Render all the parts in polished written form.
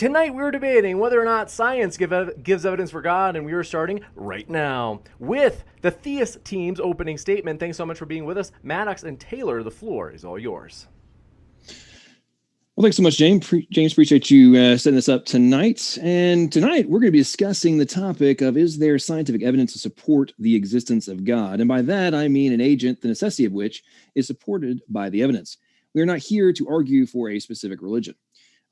Tonight we're debating whether or not science gives evidence for God, and we are starting right now with the Theist team's opening statement. Thanks so much for being with us. Maddox and Tayler, the floor is all yours. Well, thanks so much, James. Appreciate you setting this up tonight. And tonight, we're going to be discussing the topic of, is there scientific evidence to support the existence of God? And by that, I mean an agent, the necessity of which is supported by the evidence. We are not here to argue for a specific religion.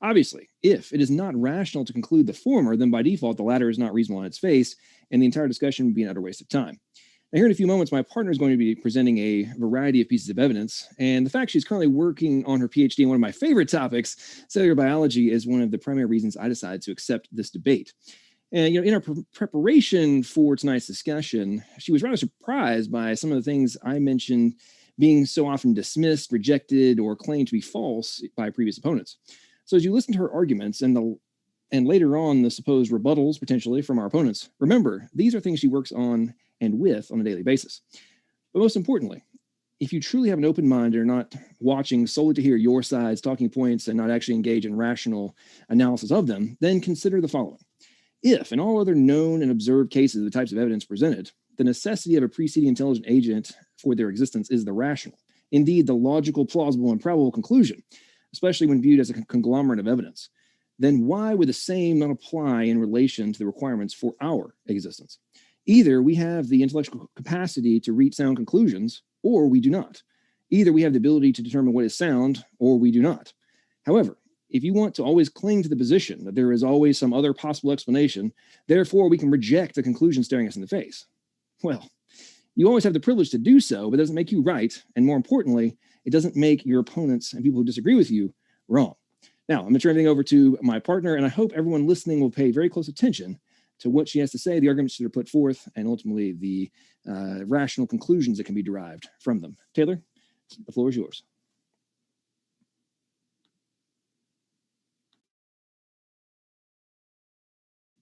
Obviously, if it is not rational to conclude the former, then by default, the latter is not reasonable on its face, and the entire discussion would be an utter waste of time. Now, here in a few moments, my partner is going to be presenting a variety of pieces of evidence, and the fact she's currently working on her PhD in one of my favorite topics, cellular biology, is one of the primary reasons I decided to accept this debate. And, in our preparation for tonight's discussion, she was rather surprised by some of the things I mentioned being so often dismissed, rejected, or claimed to be false by previous opponents. So as you listen to her arguments and later on the supposed rebuttals potentially from our opponents, remember, these are things she works on and with on a daily basis. But most importantly, if you truly have an open mind and are not watching solely to hear your side's talking points and not actually engage in rational analysis of them, then consider the following. If, in all other known and observed cases of the types of evidence presented, the necessity of a preceding intelligent agent for their existence is the rational, indeed the logical, plausible, and probable conclusion, especially when viewed as a conglomerate of evidence, then why would the same not apply in relation to the requirements for our existence? Either we have the intellectual capacity to reach sound conclusions, or we do not. Either we have the ability to determine what is sound, or we do not. However, if you want to always cling to the position that there is always some other possible explanation, therefore we can reject the conclusion staring us in the face. Well, you always have the privilege to do so, but it doesn't make you right, and more importantly, it doesn't make your opponents and people who disagree with you wrong. Now, I'm going to turn everything over to my partner, and I hope everyone listening will pay very close attention to what she has to say, the arguments that are put forth, and ultimately the rational conclusions that can be derived from them. Tayler, the floor is yours.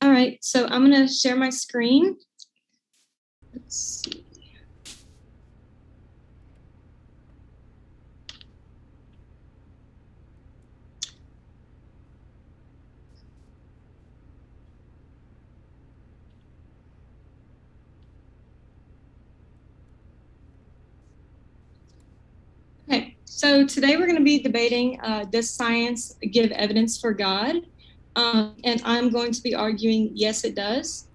All right, so I'm going to share my screen. Let's see. Okay, so today we're going to be debating, does science give evidence for God? And I'm going to be arguing, yes, it does.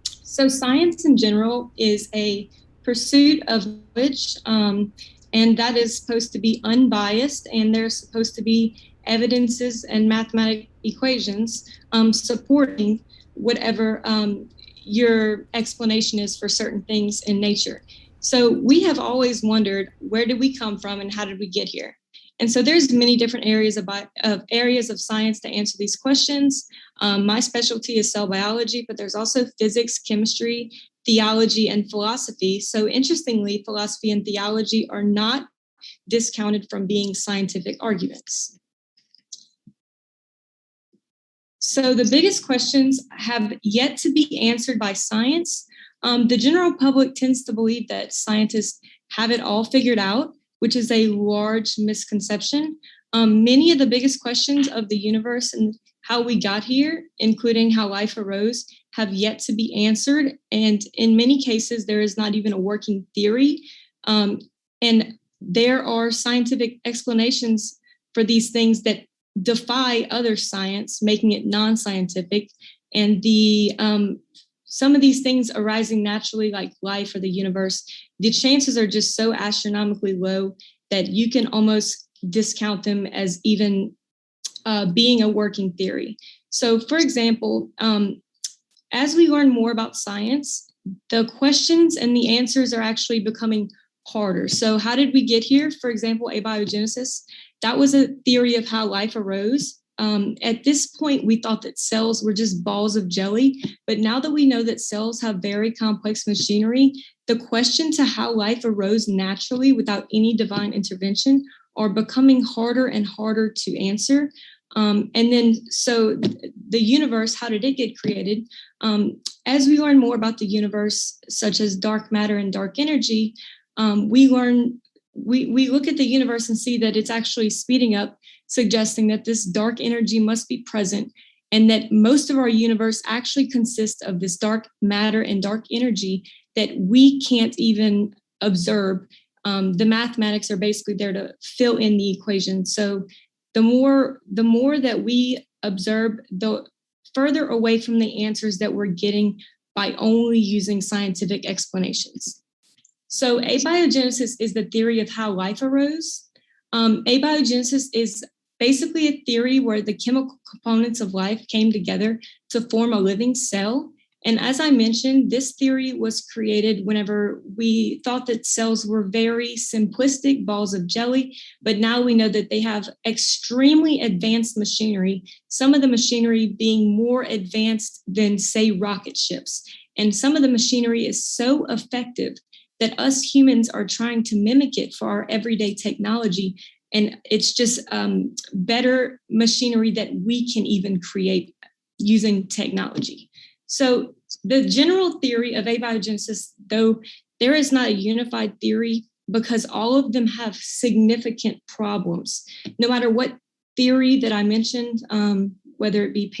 So science in general is a pursuit of knowledge, and that is supposed to be unbiased, and there's supposed to be evidences and mathematical equations supporting whatever your explanation is for certain things in nature. So we have always wondered, where did we come from and how did we get here? And so there's many different areas of science to answer these questions. My specialty is cell biology, but there's also physics, chemistry, theology, and philosophy. So interestingly, philosophy and theology are not discounted from being scientific arguments. So the biggest questions have yet to be answered by science. The general public tends to believe that scientists have it all figured out, which is a large misconception. Many of the biggest questions of the universe and how we got here, including how life arose, have yet to be answered. And in many cases, there is not even a working theory. And there are scientific explanations for these things that defy other science, making it non-scientific. And some of these things arising naturally, like life or the universe, the chances are just so astronomically low that you can almost discount them as even being a working theory. So, for example, as we learn more about science, the questions and the answers are actually becoming harder. So how did we get here? For example, abiogenesis, that was a theory of how life arose. At this point, we thought that cells were just balls of jelly, but now that we know that cells have very complex machinery, the question to how life arose naturally without any divine intervention are becoming harder and harder to answer. And then, so the universe, how did it get created? As we learn more about the universe, such as dark matter and dark energy, we look at the universe and see that it's actually speeding up, suggesting that this dark energy must be present and that most of our universe actually consists of this dark matter and dark energy that we can't even observe. The mathematics are basically there to fill in the equation. So the more that we observe, the further away from the answers that we're getting by only using scientific explanations. So abiogenesis is the theory of how life arose. Abiogenesis is basically a theory where the chemical components of life came together to form a living cell. And as I mentioned, this theory was created whenever we thought that cells were very simplistic balls of jelly, but now we know that they have extremely advanced machinery, some of the machinery being more advanced than, say, rocket ships. And some of the machinery is so effective that us humans are trying to mimic it for our everyday technology. And it's just better machinery that we can even create using technology. So the general theory of abiogenesis, though there is not a unified theory because all of them have significant problems. No matter what theory that I mentioned, whether it be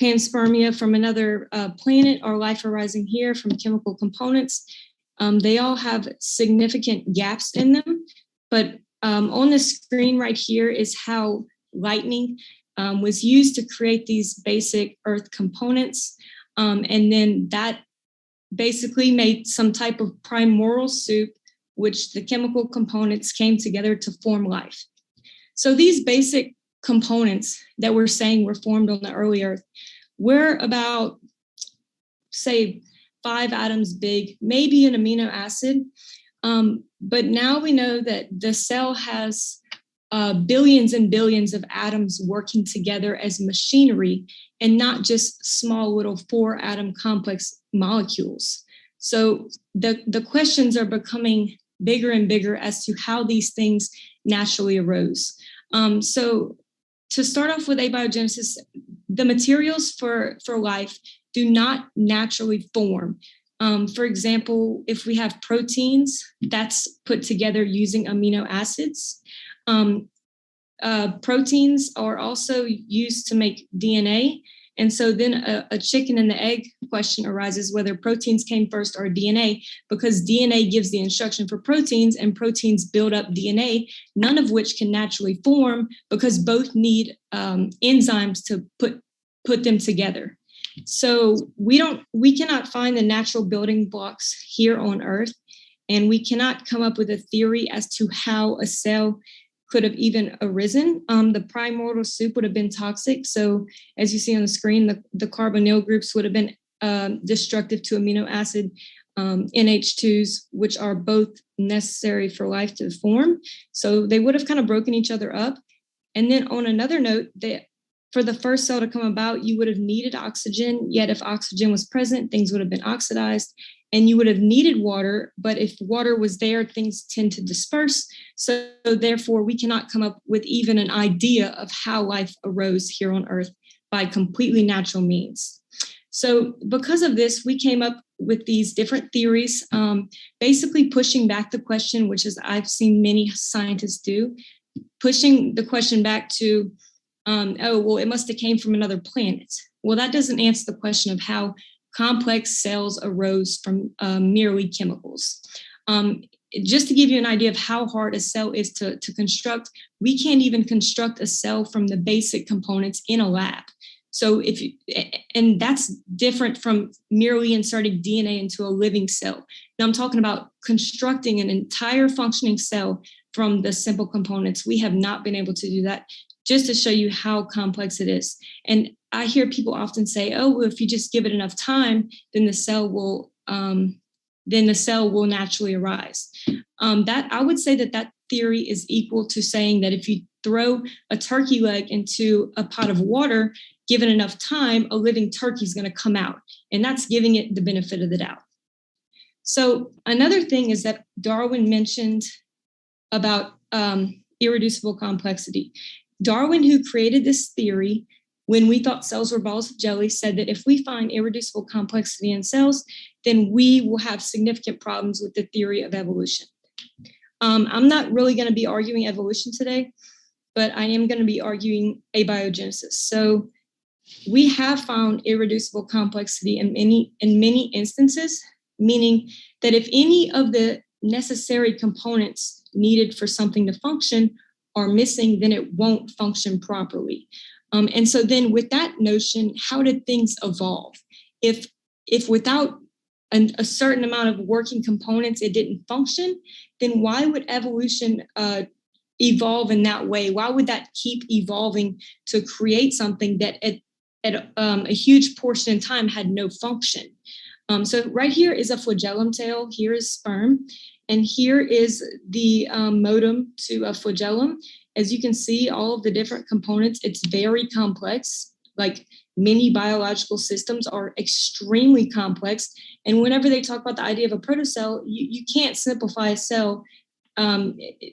panspermia from another planet or life arising here from chemical components, they all have significant gaps in them. But on the screen right here is how lightning was used to create these basic Earth components. And then that basically made some type of primordial soup, which the chemical components came together to form life. So these basic components that we're saying were formed on the early Earth were about, say, 5 atoms big, maybe an amino acid. But now we know that the cell has billions and billions of atoms working together as machinery and not just small little 4-atom complex molecules. So the questions are becoming bigger and bigger as to how these things naturally arose. So to start off with abiogenesis, the materials for life do not naturally form. For example, if we have proteins, that's put together using amino acids. Proteins are also used to make DNA. And so then a chicken and the egg question arises whether proteins came first or DNA, because DNA gives the instruction for proteins and proteins build up DNA, none of which can naturally form because both need enzymes to put them together. So we cannot find the natural building blocks here on Earth, and we cannot come up with a theory as to how a cell could have even arisen. The primordial soup would have been toxic. So as you see on the screen, the carbonyl groups would have been destructive to amino acid NH2s, which are both necessary for life to form. So they would have kind of broken each other up. And then on another note, for the first cell to come about, you would have needed oxygen, yet if oxygen was present, things would have been oxidized, and you would have needed water, but if water was there, things tend to disperse. So therefore, we cannot come up with even an idea of how life arose here on Earth by completely natural means. So because of this, we came up with these different theories, basically pushing back the question, which is I've seen many scientists do, pushing the question back to, it must have came from another planet. Well, that doesn't answer the question of how complex cells arose from merely chemicals. Just to give you an idea of how hard a cell is to construct, we can't even construct a cell from the basic components in a lab. So and that's different from merely inserting DNA into a living cell. Now I'm talking about constructing an entire functioning cell from the simple components. We have not been able to do that, just to show you how complex it is. And I hear people often say, well, if you just give it enough time, then the cell will naturally arise. That I would say that theory is equal to saying that if you throw a turkey leg into a pot of water, given enough time, a living turkey is going to come out. And that's giving it the benefit of the doubt. So another thing is that Darwin mentioned about irreducible complexity. Darwin, who created this theory when we thought cells were balls of jelly, said that if we find irreducible complexity in cells, then we will have significant problems with the theory of evolution. I'm not really going to be arguing evolution today, but I am going to be arguing abiogenesis. So we have found irreducible complexity in many instances, meaning that if any of the necessary components needed for something to function are missing, then it won't function properly. And so then with that notion, how did things evolve? If without a certain amount of working components, it didn't function, then why would evolution evolve in that way? Why would that keep evolving to create something that at a huge portion of time had no function? So right here is a flagellum tail, here is sperm, and here is the modem to a flagellum. As you can see, all of the different components, it's very complex. Like many biological systems are extremely complex. And whenever they talk about the idea of a protocell, you can't simplify a cell.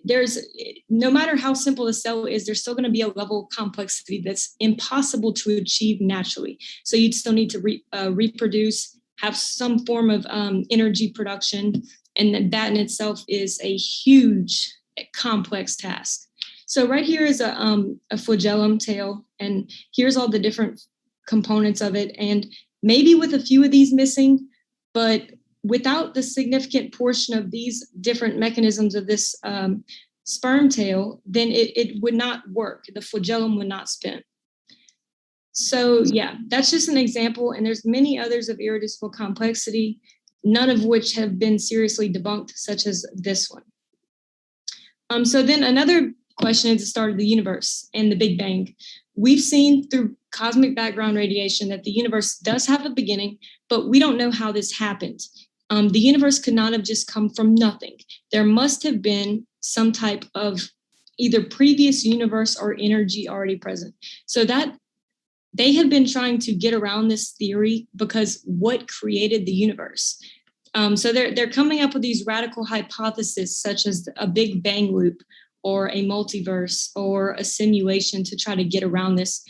There's no matter how simple the cell is, there's still going to be a level of complexity that's impossible to achieve naturally. So you'd still need to reproduce, have some form of energy production, and that in itself is a huge, complex task. So right here is a flagellum tail, and here's all the different components of it. And maybe with a few of these missing, but without the significant portion of these different mechanisms of this sperm tail, then it would not work. The flagellum would not spin. So yeah, that's just an example. And there's many others of irreducible complexity, none of which have been seriously debunked, such as this one. So then another question is the start of the universe and the Big Bang. We've seen through cosmic background radiation that the universe does have a beginning, but we don't know how this happened. The universe could not have just come from nothing. There must have been some type of either previous universe or energy already present. So that they have been trying to get around this theory because what created the universe? So they're coming up with these radical hypotheses such as a Big Bang loop or a multiverse or a simulation to try to get around this.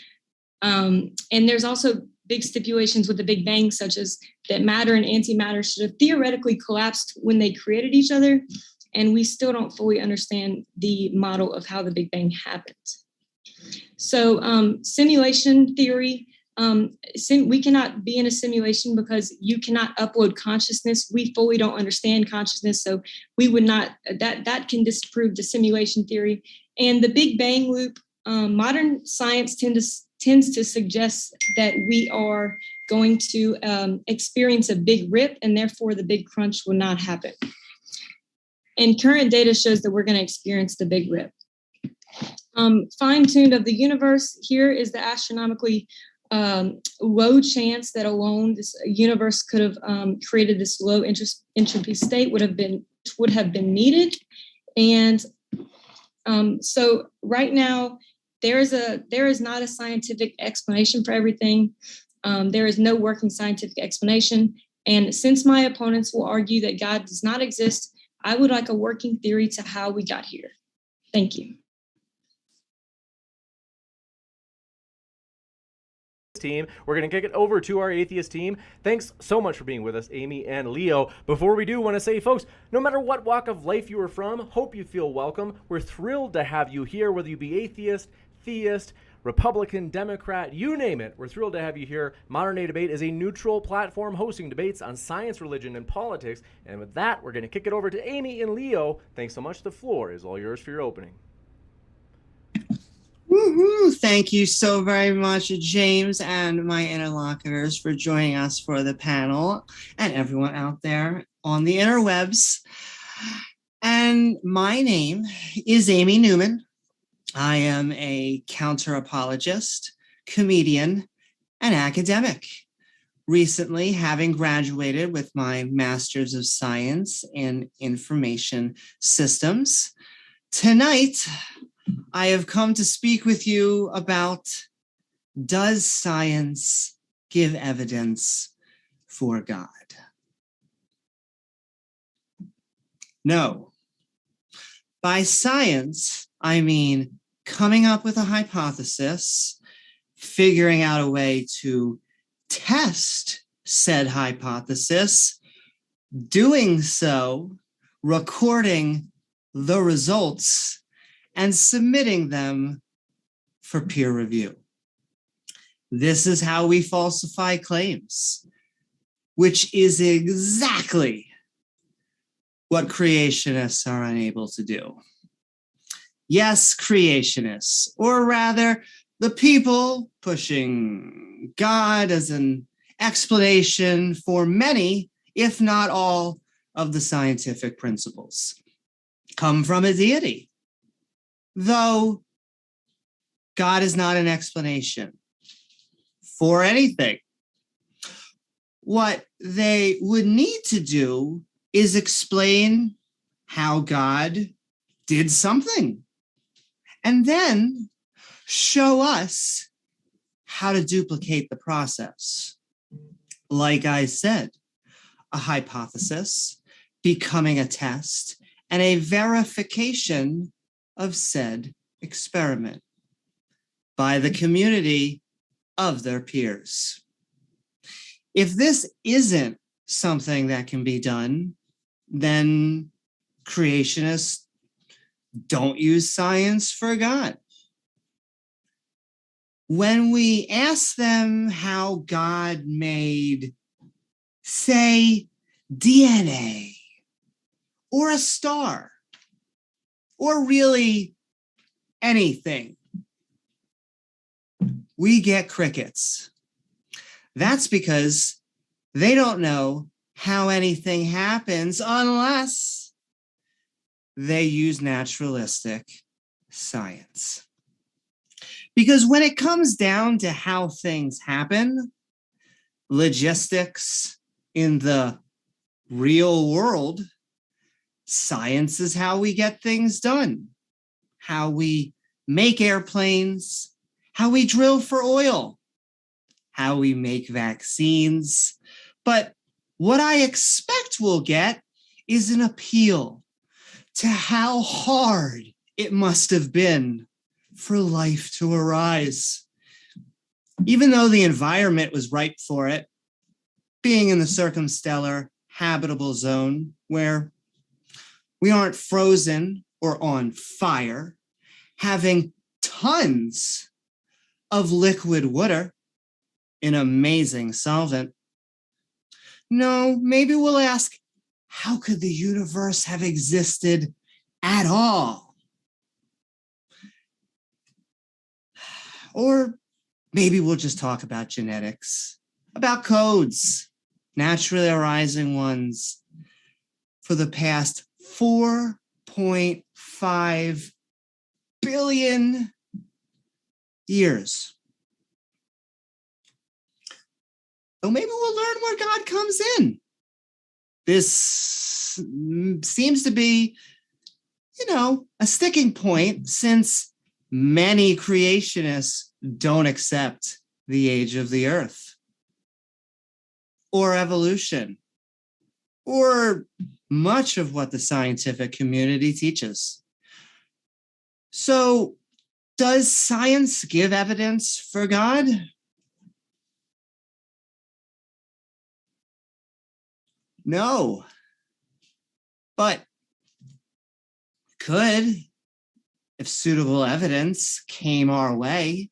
And there's also big stipulations with the Big Bang, such as that matter and antimatter should have theoretically collapsed when they created each other. And we still don't fully understand the model of how the Big Bang happened. So simulation theory, we cannot be in a simulation because you cannot upload consciousness. We fully don't understand consciousness, so we would not, that can disprove the simulation theory. And the Big Bang loop, modern science tends to suggest that we are going to experience a big rip, and therefore the big crunch will not happen. And current data shows that we're going to experience the big rip. Fine-tuned of the universe, here is the astronomically low chance that alone this universe could have created this low entropy state would have been needed. And so right now there is not a scientific explanation for everything. There is no working scientific explanation. And since my opponents will argue that God does not exist, I would like a working theory to how we got here. Thank you. Team. We're going to kick it over to our atheist team. Thanks so much for being with us, Amy and Leo. Before we do, want to say, folks, no matter what walk of life you are from, hope you feel welcome. We're thrilled to have you here, whether you be atheist, theist, Republican, Democrat, you name it. We're thrilled to have you here. Modern Day Debate is a neutral platform hosting debates on science, religion, and politics. And with that, we're going to kick it over to Amy and Leo. Thanks so much. The floor is all yours for your opening. Woohoo! Thank you so very much, James and my interlocutors, for joining us for the panel, and everyone out there on the interwebs. And my name is Amy Newman. I am a counter-apologist, comedian, and academic. Recently, having graduated with my Master's of Science in Information Systems, tonight I have come to speak with you about, does science give evidence for God? No. By science, I mean coming up with a hypothesis, figuring out a way to test said hypothesis, doing so, recording the results, and submitting them for peer review. This is how we falsify claims, which is exactly what creationists are unable to do. Yes, creationists, or rather, the people pushing God as an explanation for many, if not all, of the scientific principles, come from a deity. Though God is not an explanation for anything. What they would need to do is explain how God did something, and then show us how to duplicate the process. Like I said, a hypothesis becoming a test and a verification of said experiment by the community of their peers. If this isn't something that can be done, then creationists don't use science for God. When we ask them how God made, say, DNA, or a star, or really anything, we get crickets. That's because they don't know how anything happens unless they use naturalistic science. Because when it comes down to how things happen, logistics in the real world, science is how we get things done, how we make airplanes, how we drill for oil, how we make vaccines. But what I expect we'll get is an appeal to how hard it must have been for life to arise. Even though the environment was ripe for it, being in the circumstellar habitable zone where we aren't frozen or on fire, having tons of liquid water, an amazing solvent. No, maybe we'll ask, how could the universe have existed at all? Or maybe we'll just talk about genetics, about codes, naturally arising ones, for the past 4.5 billion years. So maybe we'll learn where God comes in. This seems to be, a sticking point, since many creationists don't accept the age of the earth, or evolution, or much of what the scientific community teaches. So, does science give evidence for God? No. But could, if suitable evidence came our way.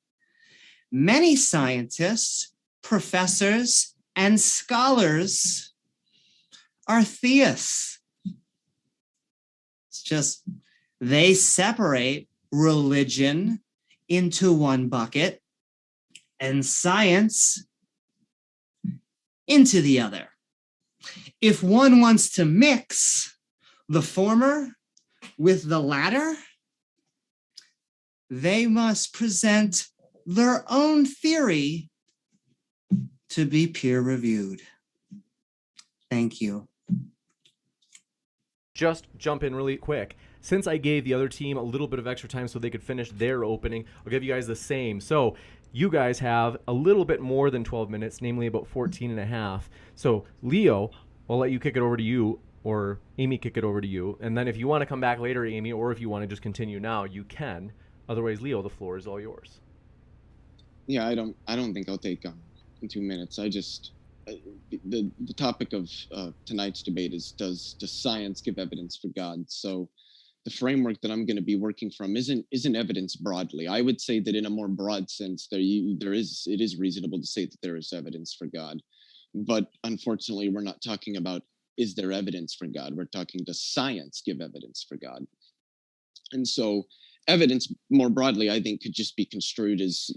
Many scientists, professors, and scholars are theists. It's just they separate religion into one bucket and science into the other. If one wants to mix the former with the latter, they must present their own theory to be peer-reviewed. Thank you. Just jump in really quick. Since I gave the other team a little bit of extra time so they could finish their opening, I'll give you guys the same. So you guys have a little bit more than 12 minutes, namely about 14 and a half. So Leo, I'll let you kick it over to you, or Amy kick it over to you. And then if you want to come back later, Amy, or if you want to just continue now, you can. Otherwise, Leo, the floor is all yours. Yeah, I don't think I'll take in 2 minutes. I just the topic of tonight's debate is does science give evidence for God? So the framework that I'm going to be working from isn't evidence broadly. I would say that in a more broad sense, it is reasonable to say that there is evidence for God, but unfortunately, we're not talking about is there evidence for God. We're talking, does science give evidence for God? And so evidence more broadly, I think, could just be construed as,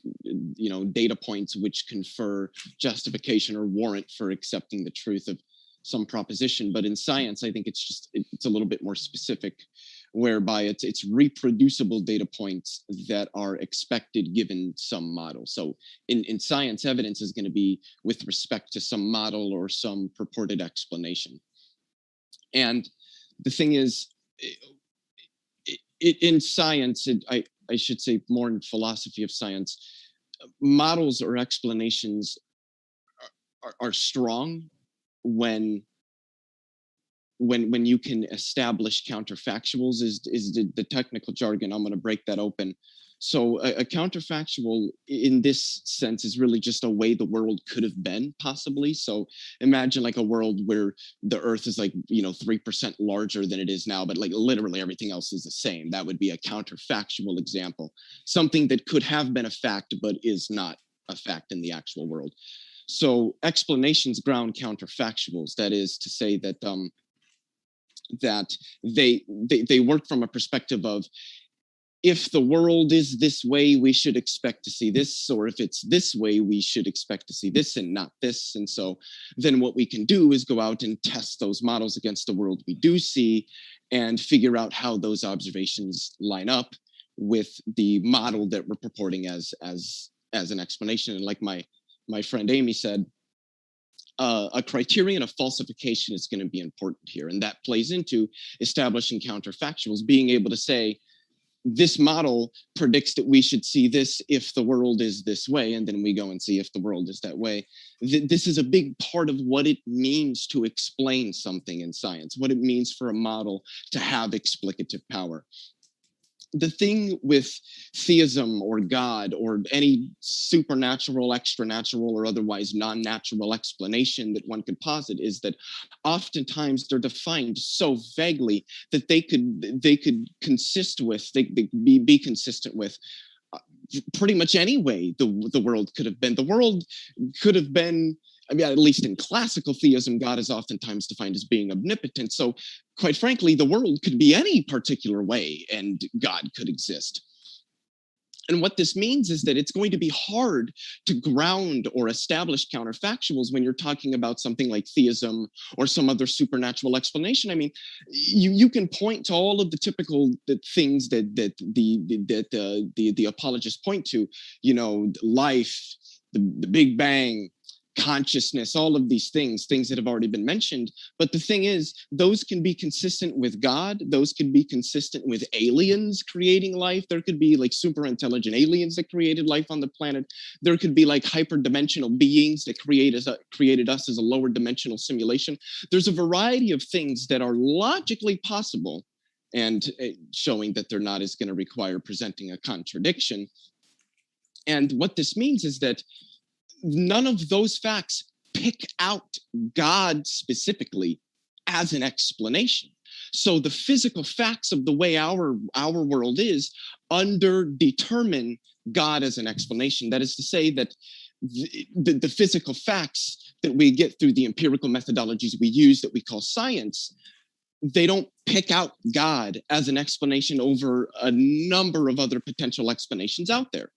data points which confer justification or warrant for accepting the truth of some proposition. But in science, I think it's a little bit more specific, whereby it's reproducible data points that are expected given some model. So in science, evidence is going to be with respect to some model or some purported explanation. And the thing is, in science, I should say more in philosophy of science, models or explanations are strong when you can establish counterfactuals is the technical jargon. I'm going to break that open. So a counterfactual in this sense is really just a way the world could have been, possibly. So imagine like a world where the earth is like, 3% larger than it is now, but like literally everything else is the same. That would be a counterfactual example. Something that could have been a fact, but is not a fact in the actual world. So explanations ground counterfactuals. That is to say that that they work from a perspective of, if the world is this way, we should expect to see this, or if it's this way, we should expect to see this and not this. And so then what we can do is go out and test those models against the world we do see and figure out how those observations line up with the model that we're purporting as an explanation. And like my friend Amy said, a criterion of falsification is going to be important here. And that plays into establishing counterfactuals, being able to say, this model predicts that we should see this if the world is this way, and then we go and see if the world is that way. This is a big part of what it means to explain something in science, what it means for a model to have explicative power. The thing with theism or God or any supernatural, extranatural, or otherwise non-natural explanation that one could posit is that oftentimes they're defined so vaguely that they could consist with, they be consistent with pretty much any way the world could have been. The world could have been, I mean, at least in classical theism, God is oftentimes defined as being omnipotent. So quite frankly, the world could be any particular way and God could exist. And what this means is that it's going to be hard to ground or establish counterfactuals when you're talking about something like theism or some other supernatural explanation. I mean, you can point to all of the typical things that the apologists point to, life, the Big Bang, consciousness, all of these things that have already been mentioned. But the thing is, those can be consistent with God. Those can be consistent with aliens creating life. There could be like super intelligent aliens that created life on the planet. There could be like hyperdimensional beings that created us as a lower dimensional simulation. There's a variety of things that are logically possible, and showing that they're not is going to require presenting a contradiction. And what this means is that none of those facts pick out God specifically as an explanation. So the physical facts of the way our world is underdetermine God as an explanation. That is to say that the physical facts that we get through the empirical methodologies we use that we call science, they don't pick out God as an explanation over a number of other potential explanations out there.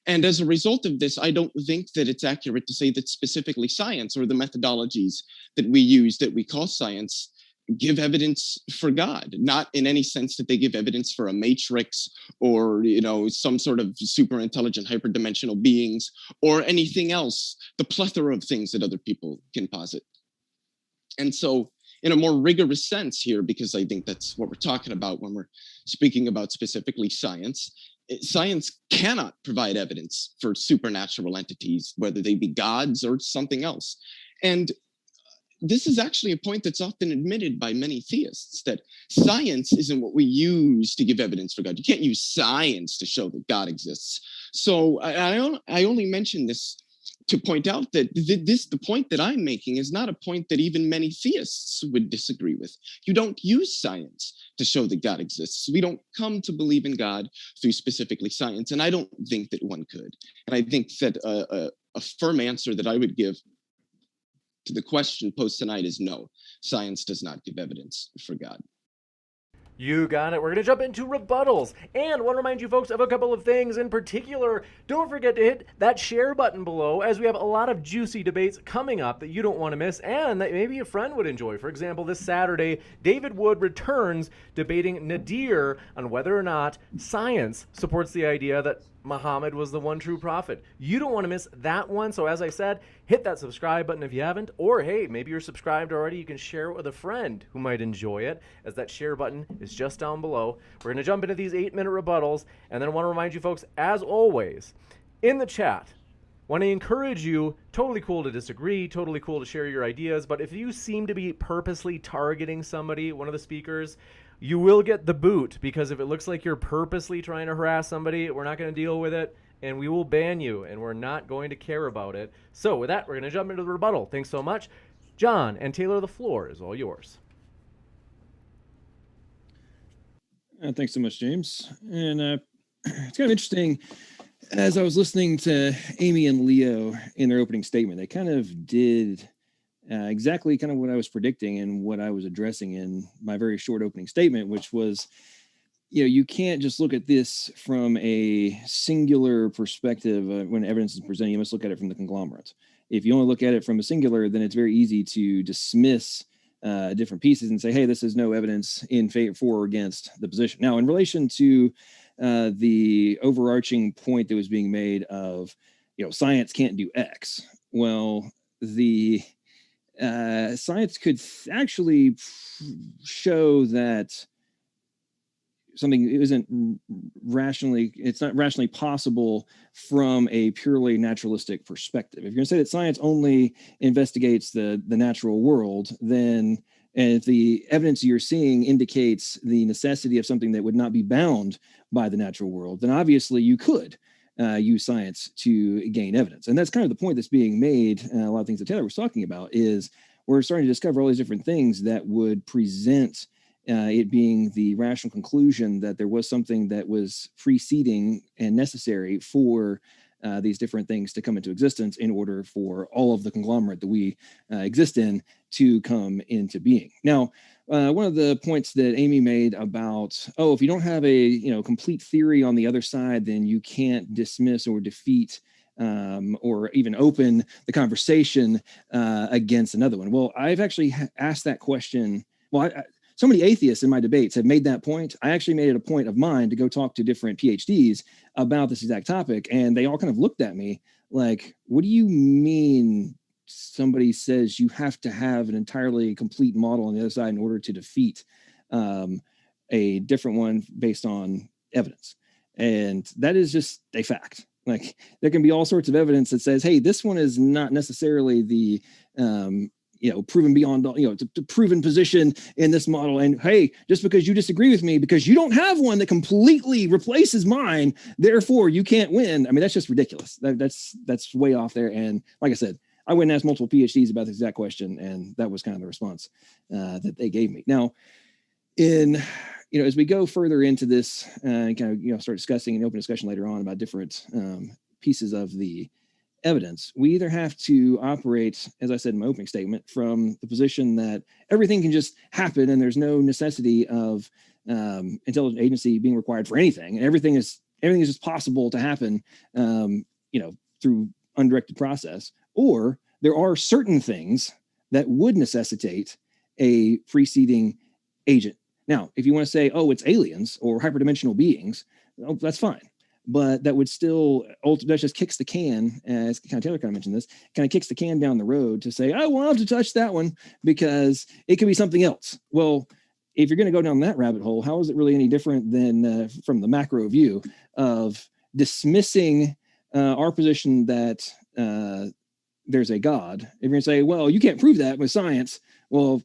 And as a result of this, I don't think that it's accurate to say that specifically science or the methodologies that we use that we call science give evidence for God, not in any sense that they give evidence for a matrix or, some sort of super intelligent hyperdimensional beings or anything else, the plethora of things that other people can posit. And so in a more rigorous sense here, because I think that's what we're talking about when we're speaking about specifically science cannot provide evidence for supernatural entities, whether they be gods or something else. And this is actually a point that's often admitted by many theists, that science isn't what we use to give evidence for God. You can't use science to show that God exists. So I only mention this to point out that the point that I'm making is not a point that even many theists would disagree with. You don't use science to show that God exists. We don't come to believe in God through specifically science, and I don't think that one could. And I think that a firm answer that I would give to the question posed tonight is no. Science does not give evidence for God. You got it. We're going to jump into rebuttals. And want to remind you folks of a couple of things in particular. Don't forget to hit that share button below, as we have a lot of juicy debates coming up that you don't want to miss and that maybe a friend would enjoy. For example, this Saturday, David Wood returns debating Nadir on whether or not science supports the idea that Muhammad was the one true prophet. You don't want to miss that one. So as I said, hit that subscribe button if you haven't, or hey, maybe you're subscribed already. You can share it with a friend who might enjoy it, as that share button is just down below. We're going to jump into these 8-minute rebuttals, and then I want to remind you folks, as always, in the chat, want to encourage you, totally cool to disagree, totally cool to share your ideas, but if you seem to be purposely targeting somebody, one of the speakers, you will get the boot, because if it looks like you're purposely trying to harass somebody, we're not going to deal with it, and we will ban you, and we're not going to care about it. So with that, we're going to jump into the rebuttal. Thanks so much. John and Tayler, the floor is all yours. Thanks so much, James. And it's kind of interesting, as I was listening to Amy and Leo in their opening statement, they kind of did exactly kind of what I was predicting and what I was addressing in my very short opening statement, which was, you can't just look at this from a singular perspective when evidence is presented. You must look at it from the conglomerate. If you only look at it from a singular, then it's very easy to dismiss different pieces and say, hey, this is no evidence in favor for or against the position. Now, in relation to the overarching point that was being made of, science can't do X. Well, the science could actually show that something it's not rationally possible from a purely naturalistic perspective. If you're going to say that science only investigates the natural world, then, and if the evidence you're seeing indicates the necessity of something that would not be bound by the natural world, then obviously you could use science to gain evidence. And that's kind of the point that's being made. A lot of things that Tayler was talking about is we're starting to discover all these different things that would present it being the rational conclusion that there was something that was preceding and necessary for these different things to come into existence in order for all of the conglomerate that we exist in to come into being. Now, one of the points that Amy made about, if you don't have a complete theory on the other side, then you can't dismiss or defeat or even open the conversation against another one. Well, I've actually asked that question. Well, so many atheists in my debates have made that point. I actually made it a point of mine to go talk to different PhDs about this exact topic, and they all kind of looked at me like, what do you mean somebody says you have to have an entirely complete model on the other side in order to defeat a different one based on evidence? And that is just a fact. Like, there can be all sorts of evidence that says, hey, this one is not necessarily the proven beyond, the proven position in this model. And hey, just because you disagree with me, because you don't have one that completely replaces mine, therefore you can't win. I mean, that's just ridiculous. That's way off there. And like I said, I went and asked multiple PhDs about this exact question, and that was kind of the response that they gave me. Now, as we go further into this and kind of, start discussing an open discussion later on about different pieces of the evidence, we either have to operate, as I said in my opening statement, from the position that everything can just happen and there's no necessity of intelligent agency being required for anything, and everything is just possible to happen, through undirected process, or there are certain things that would necessitate a preceding agent. Now, if you want to say, it's aliens or hyperdimensional beings, that's fine. But that would still, that just kicks the can, as kind of Tayler kind of mentioned this, kind of kicks the can down the road to say, we'll have to touch that one because it could be something else. Well, if you're going to go down that rabbit hole, how is it really any different than from the macro view of dismissing our position that there's a God? If you're going to say, well, you can't prove that with science, well,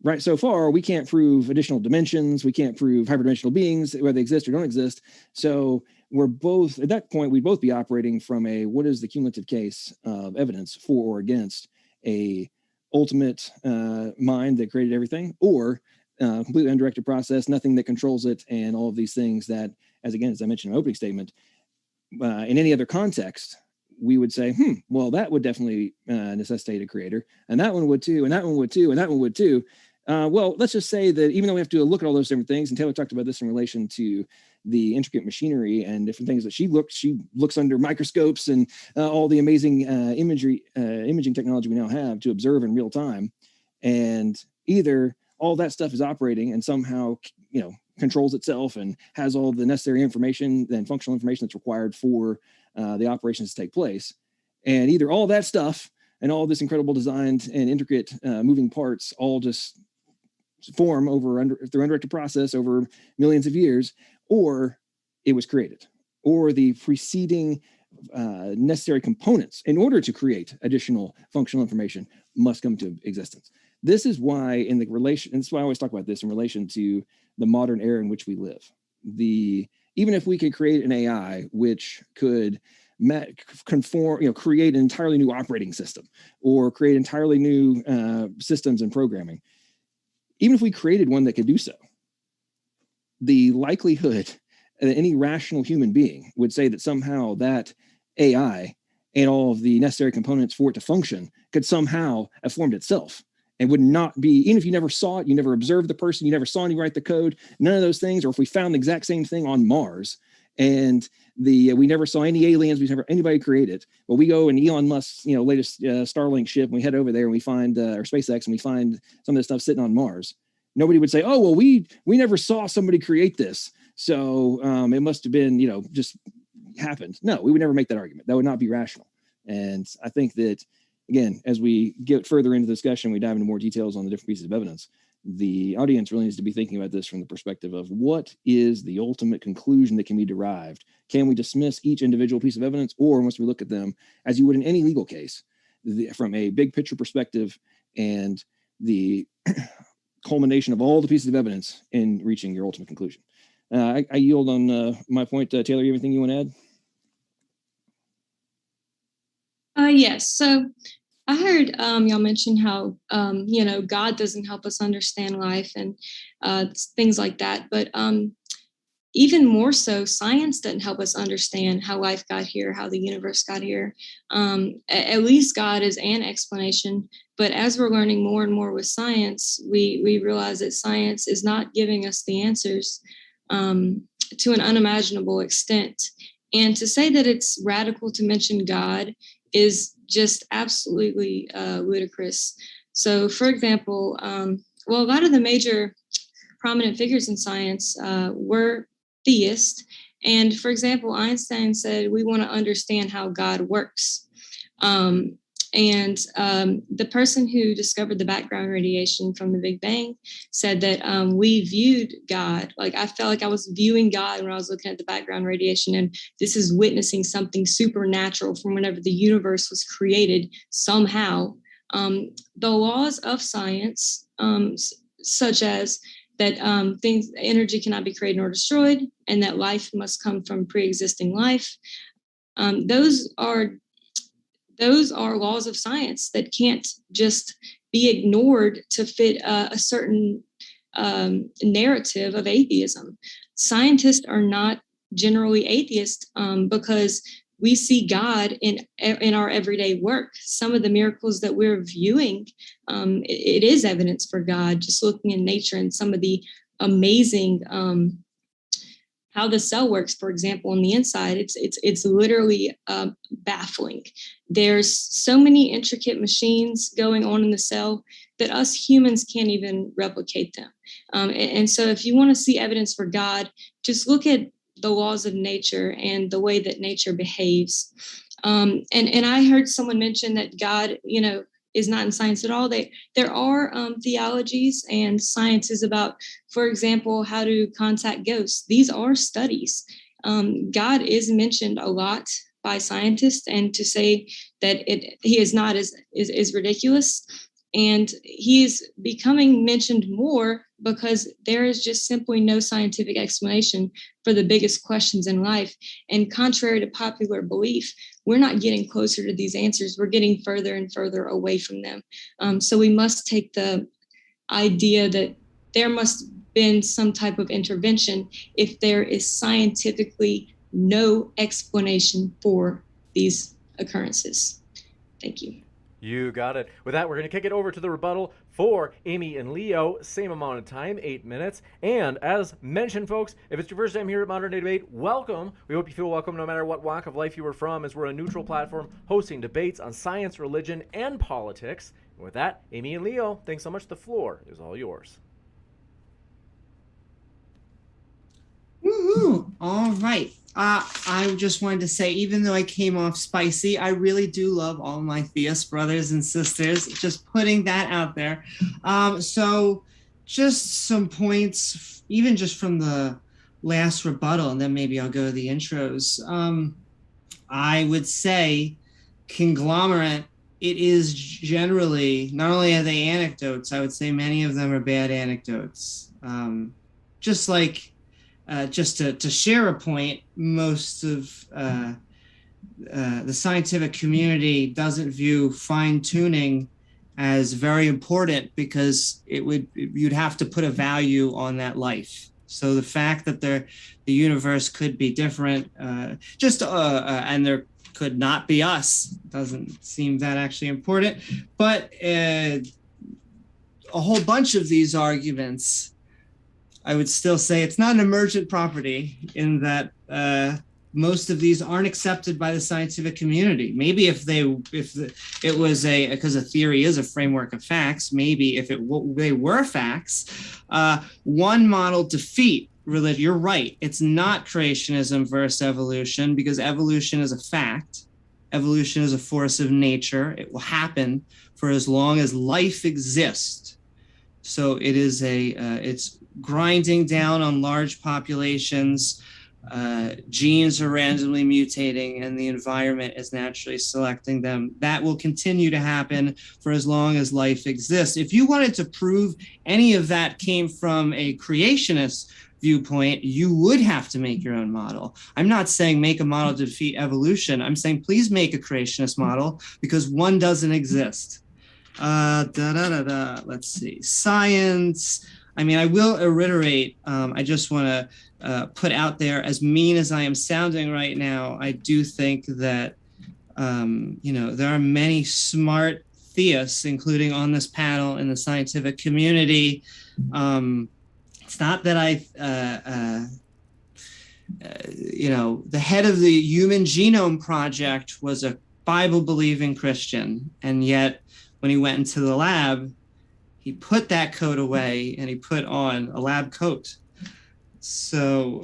right? So far, we can't prove additional dimensions. We can't prove hyperdimensional beings, whether they exist or don't exist. So we're both, at that point, we'd both be operating from a, what is the cumulative case of evidence for or against a ultimate mind that created everything, or completely undirected process, nothing that controls it, and all of these things that, as I mentioned in my opening statement, in any other context, we would say, well, that would definitely necessitate a creator, and that one would too, and that one would too, and that one would too. Well, let's just say that even though we have to look at all those different things, and Taylor talked about this in relation to the intricate machinery and different things that she looks under microscopes and all the amazing imaging technology we now have to observe in real time, and either all that stuff is operating and somehow, controls itself and has all the necessary information and functional information that's required for the operations to take place. And either all that stuff and all this incredible designed and intricate moving parts all just form through undirected process over millions of years, or it was created, or the preceding necessary components in order to create additional functional information must come to existence. This is why that's why I always talk about this in relation to the modern era in which we live. Even if we could create an AI which could create an entirely new operating system or create entirely new systems and programming, even if we created one that could do so, the likelihood that any rational human being would say that somehow that AI and all of the necessary components for it to function could somehow have formed itself, and would not be, even if you never saw it, you never observed the person, you never saw anybody write the code, none of those things, or if we found the exact same thing on Mars and we never saw any aliens, we never anybody create it. Well, we go in Elon Musk's latest Starlink ship, and we head over there and we find or SpaceX, and we find some of this stuff sitting on Mars. Nobody would say, oh, well, we never saw somebody create this, so it must have been just happened. No, we would never make that argument. That would not be rational. And I think that, again, as we get further into the discussion, we dive into more details on the different pieces of evidence, the audience really needs to be thinking about this from the perspective of what is the ultimate conclusion that can be derived. Can we dismiss each individual piece of evidence, or must we look at them as you would in any legal case, from a big picture perspective and the culmination of all the pieces of evidence in reaching your ultimate conclusion? I yield on my point. Taylor, you have anything you want to add? Yes. So I heard y'all mention how, God doesn't help us understand life and things like that. But even more so, science doesn't help us understand how life got here, how the universe got here. At least God is an explanation. But as we're learning more and more with science, we realize that science is not giving us the answers to an unimaginable extent. And to say that it's radical to mention God is just absolutely ludicrous. So, for example, a lot of the major prominent figures in science were theists. And for example, Einstein said, we want to understand how God works. The person who discovered the background radiation from the Big Bang said that we viewed God, like I felt like I was viewing God when I was looking at the background radiation, and this is witnessing something supernatural from whenever the universe was created somehow. The laws of science, such as that energy cannot be created nor destroyed, and that life must come from pre-existing life. Those are laws of science that can't just be ignored to fit a certain narrative of atheism. Scientists are not generally atheist because we see God in our everyday work. Some of the miracles that we're viewing, it is evidence for God. Just looking in nature and some of the amazing how the cell works, for example, on the inside, it's literally baffling. There's so many intricate machines going on in the cell that us humans can't even replicate them. And so if you want to see evidence for God, just look at the laws of nature and the way that nature behaves. And I heard someone mention that God, is not in science at all. There are theologies and sciences about, for example, how to contact ghosts. These are studies. God is mentioned a lot by scientists, and to say that he is not is ridiculous. And he's becoming mentioned more because there is just simply no scientific explanation for the biggest questions in life. And contrary to popular belief, we're not getting closer to these answers. We're getting further and further away from them. So we must take the idea that there must have been some type of intervention if there is scientifically no explanation for these occurrences. Thank you. You got it. With that, we're going to kick it over to the rebuttal for Amy and Leo. Same amount of time, 8 minutes. And as mentioned, folks, if it's your first time here at Modern Day Debate, welcome. We hope you feel welcome no matter what walk of life you were from, as we're a neutral platform hosting debates on science, religion, and politics. And with that, Amy and Leo, thanks so much. The floor is all yours. Woohoo! All right. I just wanted to say, even though I came off spicy, I really do love all my theist brothers and sisters. Just putting that out there. So just some points, even just from the last rebuttal, and then maybe I'll go to the intros. I would say conglomerate, it is generally, not only are they anecdotes, I would say many of them are bad anecdotes. Just like, just to share a point, most of the scientific community doesn't view fine-tuning as very important because you'd have to put a value on that life. So the fact that the universe could be different, and there could not be us, doesn't seem that actually important. But a whole bunch of these arguments, I would still say it's not an emergent property in that most of these aren't accepted by the scientific community. Maybe because a theory is a framework of facts, maybe if they were facts, one model defeat religion. You're right. It's not creationism versus evolution, because evolution is a fact. Evolution is a force of nature. It will happen for as long as life exists. So it is it's grinding down on large populations. Genes are randomly mutating and the environment is naturally selecting them. That will continue to happen for as long as life exists. If you wanted to prove any of that came from a creationist viewpoint, you would have to make your own model. I'm not saying make a model to defeat evolution. I'm saying please make a creationist model, because one doesn't exist. Let's see. Science. I mean, I will reiterate, I just want to put out there, as mean as I am sounding right now, I do think that, there are many smart theists, including on this panel in the scientific community. It's not that the head of the Human Genome Project was a Bible-believing Christian, and yet when he went into the lab, he put that coat away and he put on a lab coat. So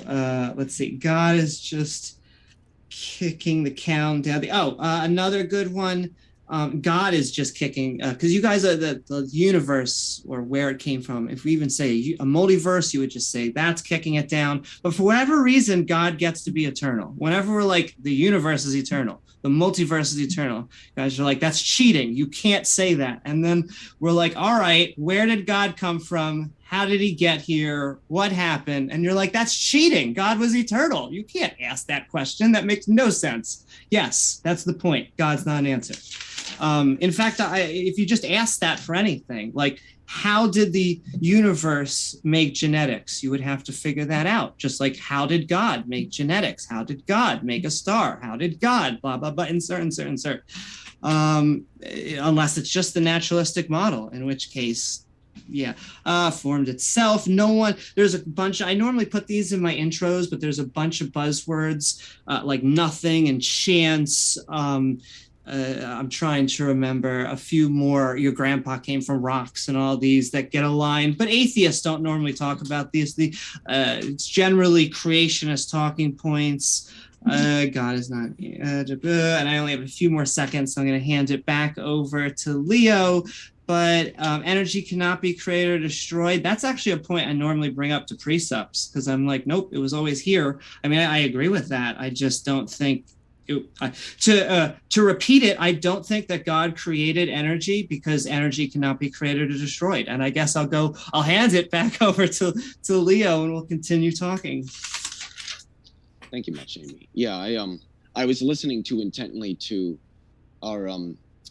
let's see. God is just kicking the count down. Another good one. God is just kicking, because you guys are the universe, or where it came from. If we even say a multiverse, you would just say that's kicking it down. But for whatever reason, God gets to be eternal. Whenever we're like, the universe is eternal, the multiverse is eternal, guys are like, that's cheating. You can't say that. And then we're like, all right, where did God come from? How did he get here? What happened? And you're like, that's cheating. God was eternal. You can't ask that question. That makes no sense. Yes, that's the point. God's not an answer. In fact, if you just ask that for anything, like, how did the universe make genetics? You would have to figure that out. Just like, how did God make genetics? How did God make a star? How did God, blah, blah, blah, insert. Unless it's just the naturalistic model, in which case, formed itself. There's a bunch, I normally put these in my intros, but there's a bunch of buzzwords like nothing and chance. I'm trying to remember a few more. Your grandpa came from rocks and all these that get aligned, but atheists don't normally talk about these. It's generally creationist talking points. God is not, and I only have a few more seconds, so I'm going to hand it back over to Leo. But energy cannot be created or destroyed. That's actually a point I normally bring up to precepts, because I'm like, nope, it was always here. I mean, I agree with that. I just don't think To repeat it, I don't think that God created energy because energy cannot be created or destroyed. And I guess I'll hand it back over to Leo, and we'll continue talking. Thank you much, Amy. Yeah, I was listening too intently to our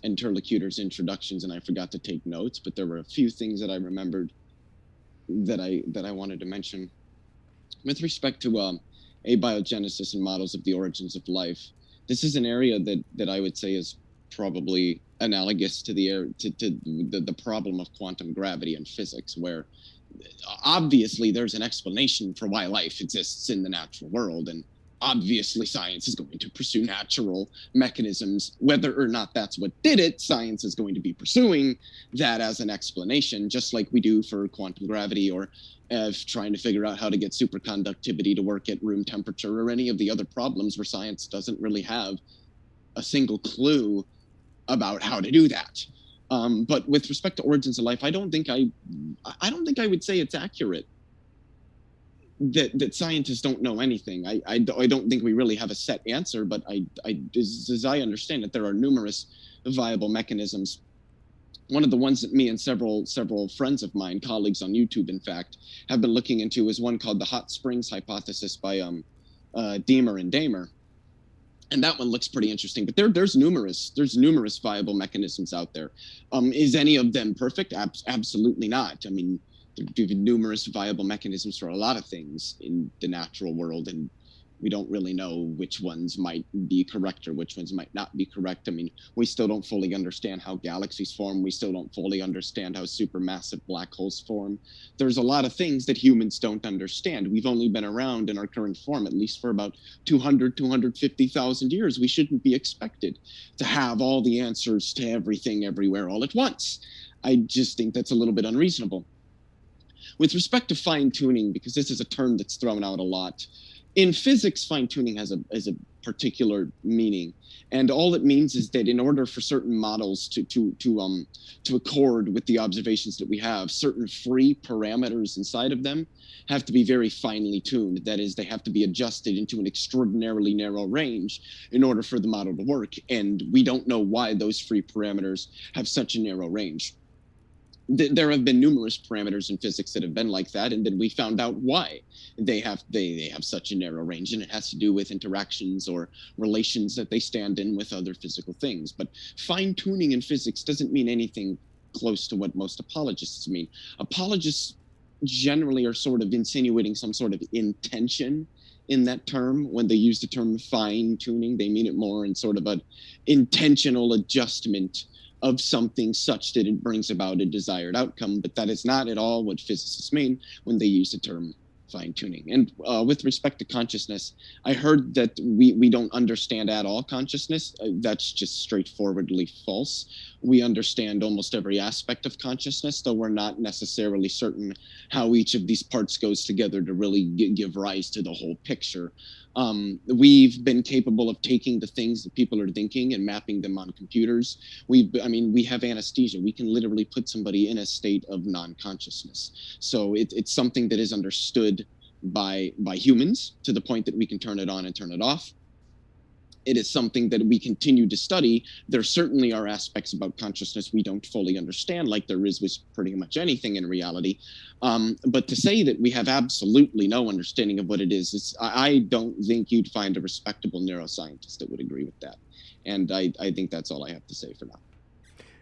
interlocutors' introductions, and I forgot to take notes, but there were a few things that I remembered that I wanted to mention. With respect to abiogenesis and models of the origins of life, this is an area that I would say is probably analogous to the problem of quantum gravity and physics, where obviously there's an explanation for why life exists in the natural world, and obviously science is going to pursue natural mechanisms. Whether or not that's what did it, science is going to be pursuing that as an explanation, just like we do for quantum gravity, or trying to figure out how to get superconductivity to work at room temperature, or any of the other problems where science doesn't really have a single clue about how to do that. But with respect to origins of life, I don't think I would say it's accurate that scientists don't know anything. I don't think we really have a set answer, but as I understand it, there are numerous viable mechanisms. One of the ones that me and several friends of mine, colleagues on YouTube, in fact, have been looking into is one called the hot springs hypothesis by Deamer and Damer. And that one looks pretty interesting, but there's numerous viable mechanisms out there. Is any of them perfect? Absolutely not. I mean, there are numerous viable mechanisms for a lot of things in the natural world, and we don't really know which ones might be correct or which ones might not be correct. I mean, we still don't fully understand how galaxies form. We still don't fully understand how supermassive black holes form. There's a lot of things that humans don't understand. We've only been around in our current form, at least for about 250,000 years. We shouldn't be expected to have all the answers to everything everywhere all at once. I just think that's a little bit unreasonable. With respect to fine-tuning, because this is a term that's thrown out a lot, in physics, fine-tuning has a particular meaning, and all it means is that in order for certain models to accord with the observations that we have, certain free parameters inside of them have to be very finely tuned. That is, they have to be adjusted into an extraordinarily narrow range in order for the model to work, and we don't know why those free parameters have such a narrow range. There have been numerous parameters in physics that have been like that, and then we found out why they have such a narrow range, and it has to do with interactions or relations that they stand in with other physical things. But fine-tuning in physics doesn't mean anything close to what most apologists mean. Apologists generally are sort of insinuating some sort of intention in that term. When they use the term fine-tuning, they mean it more in sort of an intentional adjustment of something such that it brings about a desired outcome, but that is not at all what physicists mean when they use the term fine-tuning. And with respect to consciousness, I heard that we don't understand at all consciousness. That's just straightforwardly false. We understand almost every aspect of consciousness, though we're not necessarily certain how each of these parts goes together to really give rise to the whole picture. We've been capable of taking the things that people are thinking and mapping them on computers. We have anesthesia. We can literally put somebody in a state of non-consciousness. So it's something that is understood by humans to the point that we can turn it on and turn it off. It is something that we continue to study. There certainly are aspects about consciousness we don't fully understand, like there is with pretty much anything in reality. But to say that we have absolutely no understanding of what it is, I don't think you'd find a respectable neuroscientist that would agree with that. And I think that's all I have to say for now.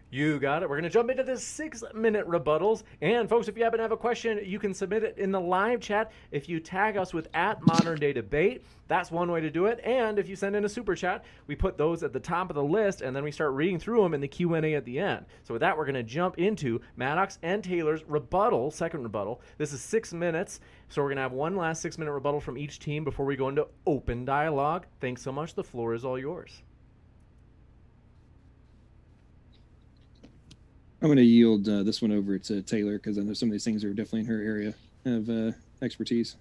You got it. We're going to jump into the 6-minute rebuttals. And folks, if you happen to have a question, you can submit it in the live chat. If you tag us with @ModernDayDebate, that's one way to do it. And if you send in a super chat, we put those at the top of the list, and then we start reading through them in the Q&A at the end. So with that, we're going to jump into Maddox and Taylor's rebuttal, second rebuttal. This is 6 minutes. So we're going to have one last 6-minute rebuttal from each team before we go into open dialogue. Thanks so much. The floor is all yours. I'm going to yield this one over to Taylor because I know some of these things are definitely in her area of expertise.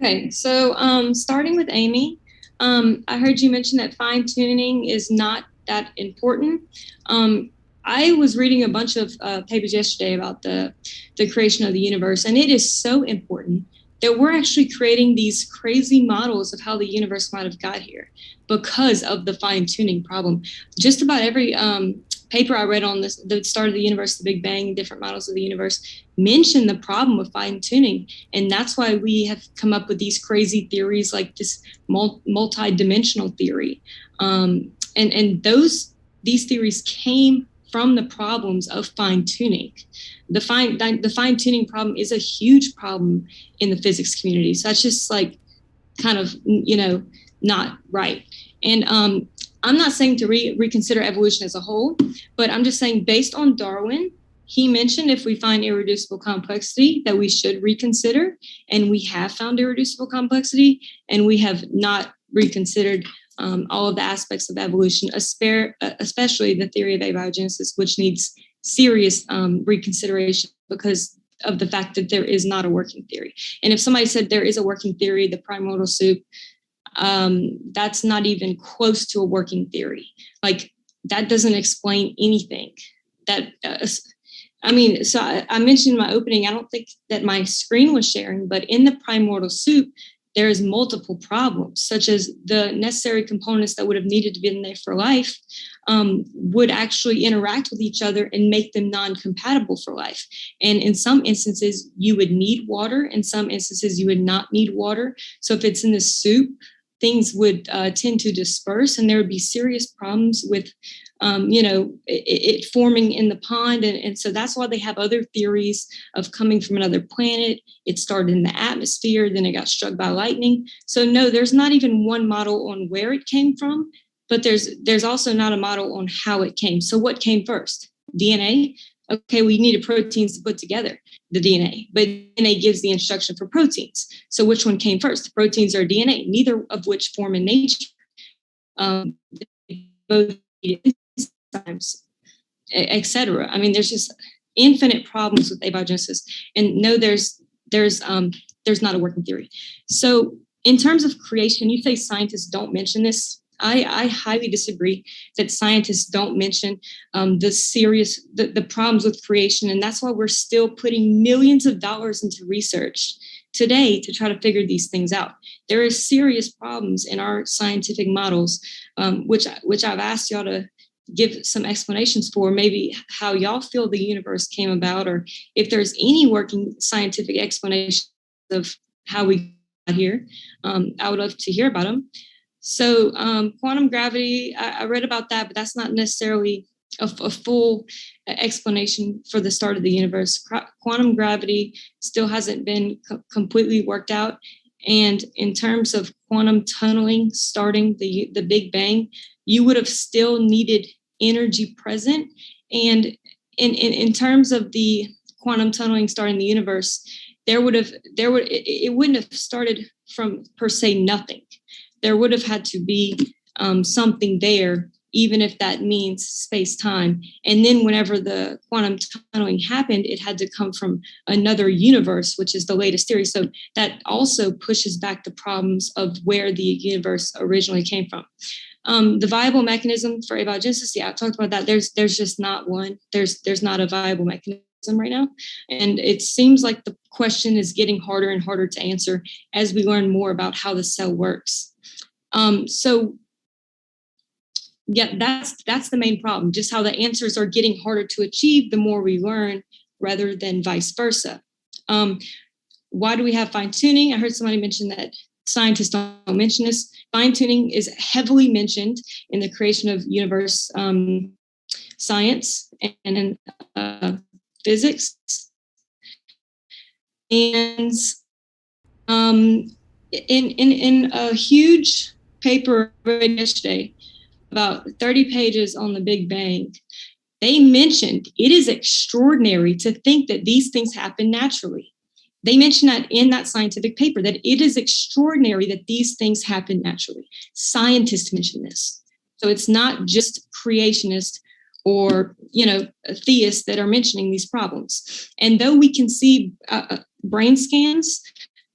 Okay, so starting with Amy, I heard you mention that fine-tuning is not that important. I was reading a bunch of papers yesterday about the creation of the universe, and it is so important that we're actually creating these crazy models of how the universe might have got here because of the fine-tuning problem. Just about every paper I read on this, the start of the universe, the Big Bang, different models of the universe, mention the problem of fine-tuning. And that's why we have come up with these crazy theories like this multi-dimensional theory. And these theories came from the problems of fine-tuning. The fine-tuning problem is a huge problem in the physics community. So that's just like kind of, not right. And I'm not saying to reconsider evolution as a whole, but I'm just saying based on Darwin, he mentioned if we find irreducible complexity that we should reconsider, and we have found irreducible complexity, and we have not reconsidered all of the aspects of evolution, especially the theory of abiogenesis, which needs serious reconsideration because of the fact that there is not a working theory. And if somebody said there is a working theory, the primordial soup, that's not even close to a working theory. Like, that doesn't explain anything. I mentioned in my opening, I don't think that my screen was sharing, but in the primordial soup, there is multiple problems, such as the necessary components that would have needed to be in there for life would actually interact with each other and make them non-compatible for life. And in some instances, you would need water. In some instances, you would not need water. So if it's in the soup, things would tend to disperse, and there would be serious problems with it forming in the pond. And so that's why they have other theories of coming from another planet. It started in the atmosphere, then it got struck by lightning. So no, there's not even one model on where it came from, but there's also not a model on how it came. So what came first? DNA? Okay, we needed proteins to put together the DNA, but DNA gives the instruction for proteins. So which one came first? The proteins or DNA, neither of which form in nature. Both enzymes, etc. I mean, there's just infinite problems with abiogenesis, and no, there's not a working theory. So in terms of creation, you say scientists don't mention this. I highly disagree that scientists don't mention the problems with creation, and that's why we're still putting millions of dollars into research today to try to figure these things out. There are serious problems in our scientific models, which I've asked y'all to give some explanations for, maybe how y'all feel the universe came about, or if there's any working scientific explanation of how we got here. I would love to hear about them. So quantum gravity, I read about that, but that's not necessarily a full explanation for the start of the universe. Quantum gravity still hasn't been completely worked out. And in terms of quantum tunneling starting the Big Bang, you would have still needed energy present. And in terms of the quantum tunneling starting the universe, it wouldn't have started from per se nothing. There would have had to be something there, even if that means space-time. And then whenever the quantum tunneling happened, it had to come from another universe, which is the latest theory. So that also pushes back the problems of where the universe originally came from. The viable mechanism for abiogenesis, I talked about that. There's just not one. There's not a viable mechanism right now. And it seems like the question is getting harder and harder to answer as we learn more about how the cell works. So yeah, that's the main problem, just how the answers are getting harder to achieve the more we learn rather than vice versa. Why do we have fine tuning? I heard somebody mention that scientists don't mention this. Fine tuning is heavily mentioned in the creation of universe science and in physics. And in a huge paper yesterday, about 30 pages on the Big Bang, they mentioned it is extraordinary to think that these things happen naturally. They mentioned that in that scientific paper, that it is extraordinary that these things happen naturally. Scientists mention this. So it's not just creationists or, theists that are mentioning these problems. And though we can see brain scans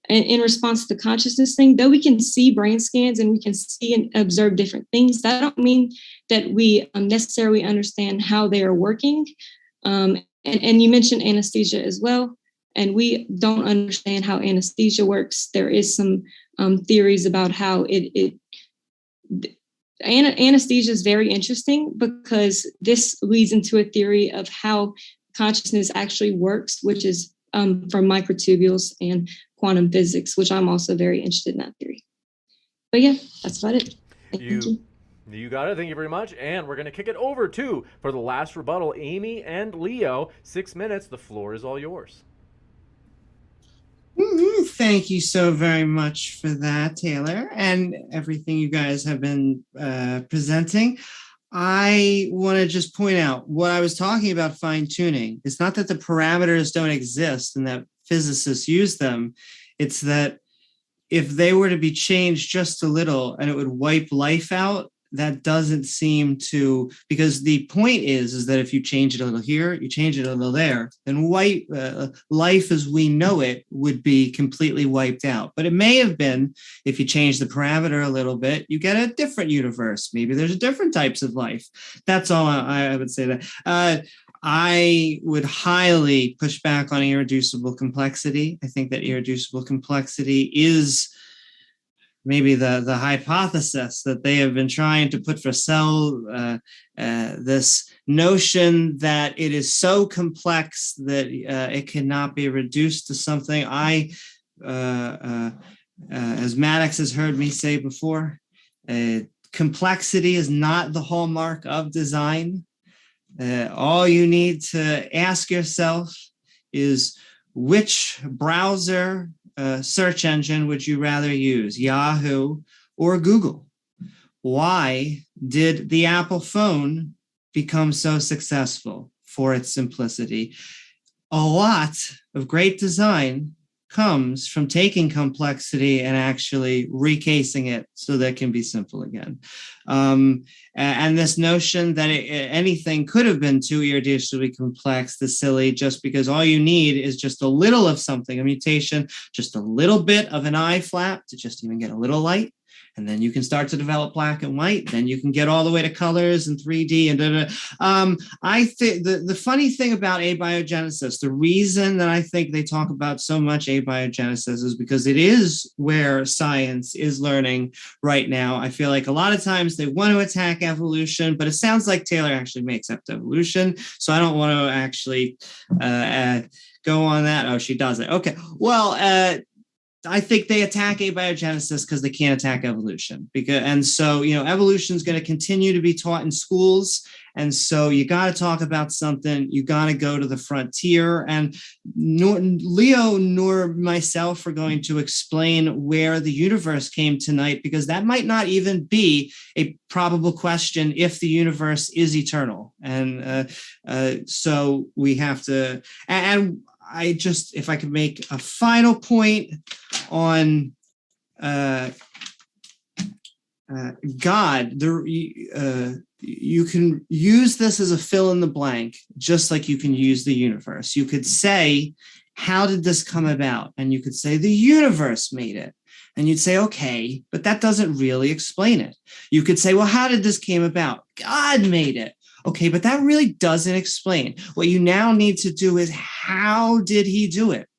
in response to the consciousness thing, though we can see brain scans and we can see and observe different things, that don't mean that we necessarily understand how they are working. And you mentioned anesthesia as well. and we don't understand how anesthesia works. There is some theories about how anesthesia is very interesting, because this leads into a theory of how consciousness actually works, which is from microtubules and quantum physics, which I'm also very interested in that theory. But yeah, that's about it. Thank you. You got it. Thank you very much. And we're going to kick it over to, for the last rebuttal, Amy and Leo. 6 minutes. The floor is all yours. Thank you so very much for that, Taylor, and everything you guys have been presenting. I want to just point out what I was talking about fine tuning. It's not that the parameters don't exist and that physicists use them. It's that if they were to be changed just a little and it would wipe life out, that doesn't seem to, because the point is that if you change it a little here, you change it a little there, then life as we know it would be completely wiped out. But it may have been, if you change the parameter a little bit, you get a different universe. Maybe there's different types of life. That's all I would say that. I would highly push back on irreducible complexity. I think that irreducible complexity is maybe the hypothesis that they have been trying to put for this notion that it is so complex that it cannot be reduced to something. As Maddox has heard me say before, complexity is not the hallmark of design. All you need to ask yourself is, which browser search engine would you rather use, Yahoo or Google? Why did the Apple phone become so successful? For its simplicity. A lot of great design comes from taking complexity and actually recasing it so that it can be simple again. And this notion that anything could have been too irreducibly complex is silly, just because all you need is just a little of something, a mutation, just a little bit of an eye flap to just even get a little light. And then you can start to develop black and white. Then you can get all the way to colors and 3D and I think the funny thing about abiogenesis, the reason that I think they talk about so much abiogenesis is because it is where science is learning right now. I feel like a lot of times they want to attack evolution, but it sounds like Taylor actually may accept evolution. So I don't want to actually go on that. Oh, she does it. Okay. Well, I think they attack abiogenesis because they can't attack evolution. And so, evolution is going to continue to be taught in schools. And so you got to talk about something. You got to go to the frontier. And Leo nor myself are going to explain where the universe came tonight, because that might not even be a probable question if the universe is eternal. And so we have to, and if I could make a final point on God, you can use this as a fill in the blank, just like you can use the universe. You could say, how did this come about? And you could say, the universe made it. And you'd say, okay, but that doesn't really explain it. You could say, well, how did this came about? God made it. Okay, but that really doesn't explain. What you now need to do is, how did he do it?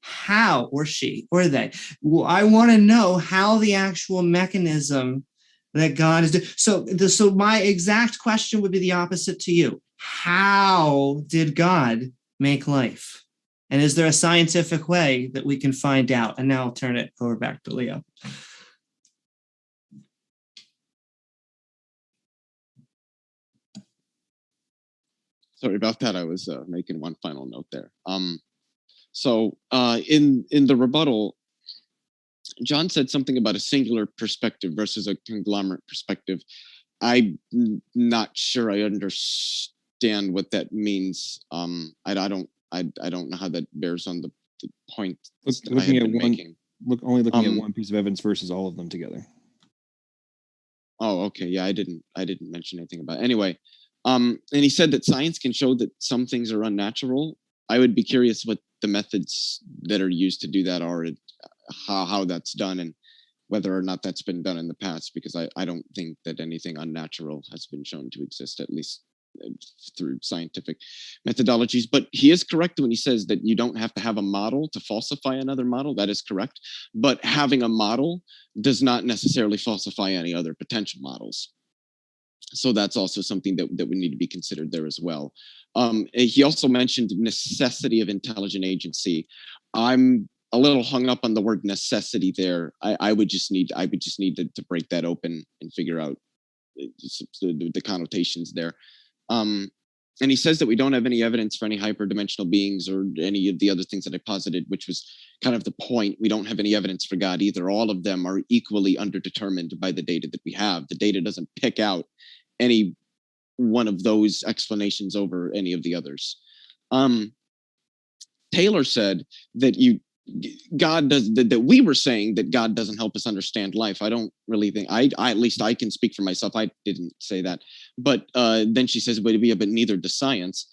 How, or she, or they? Well, I want to know how the actual mechanism that God is doing. So my exact question would be the opposite to you. How did God make life? And is there a scientific way that we can find out? And now I'll turn it over back to Leo. Sorry about that. I was making one final note there. So in the rebuttal, John said something about a singular perspective versus a conglomerate perspective. I'm not sure I understand what that means. I don't know how that bears on the point looking at one piece of evidence versus all of them together. Oh, okay. Yeah, I didn't mention anything about it. Anyway. And he said that science can show that some things are unnatural. I would be curious what the methods that are used to do that are, how that's done, and whether or not that's been done in the past, because I don't think that anything unnatural has been shown to exist, at least through scientific methodologies. But he is correct when he says that you don't have to have a model to falsify another model. That is correct. But having a model does not necessarily falsify any other potential models. So that's also something that would need to be considered there as well. He also mentioned necessity of intelligent agency. I'm a little hung up on the word necessity there. I would just need to break that open and figure out the connotations there. And he says that we don't have any evidence for any hyperdimensional beings or any of the other things that I posited, which was kind of the point. We don't have any evidence for God either. All of them are equally underdetermined by the data that we have. The data doesn't pick out any one of those explanations over any of the others. Tayler said that that we were saying that God doesn't help us understand life. I don't really think I at least I can speak for myself. I didn't say that, but then she says, but neither does science.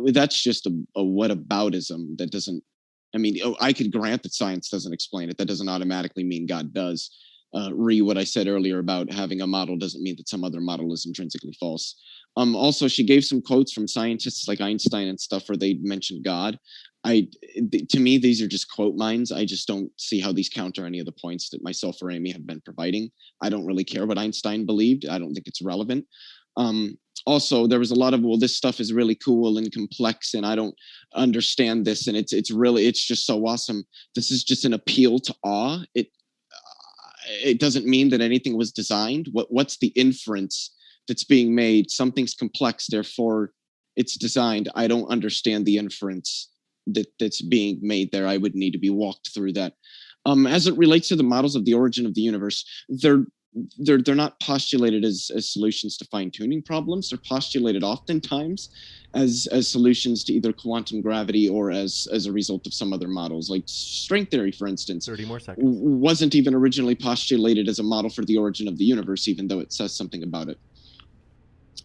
That's just a whataboutism. That doesn't, I mean, I could grant that science doesn't explain it. That doesn't automatically mean God does. What I said earlier about having a model doesn't mean that some other model is intrinsically false. Also, she gave some quotes from scientists like Einstein and stuff where they mentioned God. To me, these are just quote mines. I just don't see how these counter any of the points that myself or Amy have been providing. I don't really care what Einstein believed. I don't think it's relevant. Also, there was a lot of, well, this stuff is really cool and complex, and I don't understand this, and it's just so awesome. This is just an appeal to awe. It doesn't mean that anything was designed. What's the inference that's being made? Something's complex, therefore it's designed. I don't understand the inference that's being made there. I would need to be walked through that. As it relates to the models of the origin of the universe, they're not postulated as solutions to fine-tuning problems. They're postulated oftentimes as solutions to either quantum gravity or as a result of some other models, like string theory, for instance. 30 more seconds. Wasn't even originally postulated as a model for the origin of the universe, even though it says something about it.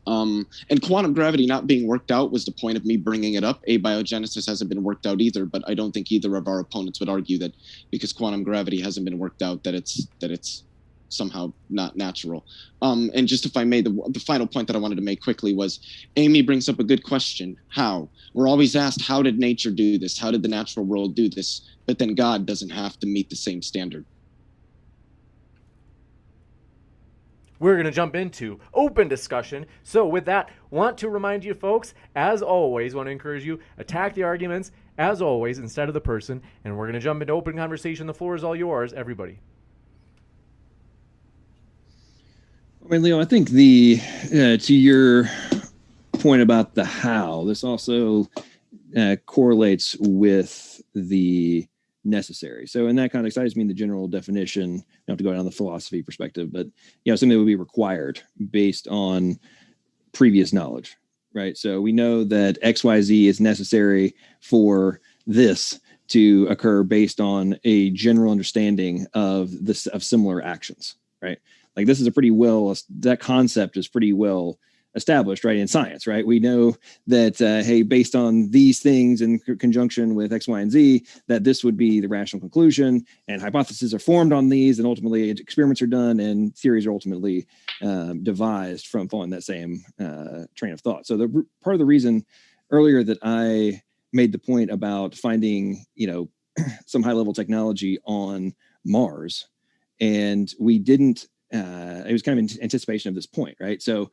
And quantum gravity not being worked out was the point of me bringing it up. Abiogenesis hasn't been worked out either, but I don't think either of our opponents would argue that because quantum gravity hasn't been worked out that it's somehow not natural. And just if I may, the final point that I wanted to make quickly was Amy brings up a good question. How? We're always asked, how did nature do this? How did the natural world do this? But then God doesn't have to meet the same standard. We're going to jump into open discussion. So with that, want to remind you folks, as always, want to encourage you, attack the arguments, as always, instead of the person. And we're going to jump into open conversation. The floor is all yours, everybody. I mean, Leo, I think to your point about the how, this also correlates with the necessary. So in that context, I just mean the general definition. You don't have to go down the philosophy perspective, but something that would be required based on previous knowledge, right? So we know that XYZ is necessary for this to occur based on a general understanding of similar actions, right? Like this is that concept is pretty well established, right, in science, right? We know that, hey, based on these things in conjunction with X, Y, and Z, that this would be the rational conclusion, and hypotheses are formed on these, and ultimately experiments are done, and theories are ultimately devised from following that same train of thought. So the part of the reason earlier that I made the point about finding, some high-level technology on Mars, and we didn't, it was kind of in anticipation of this point, right? So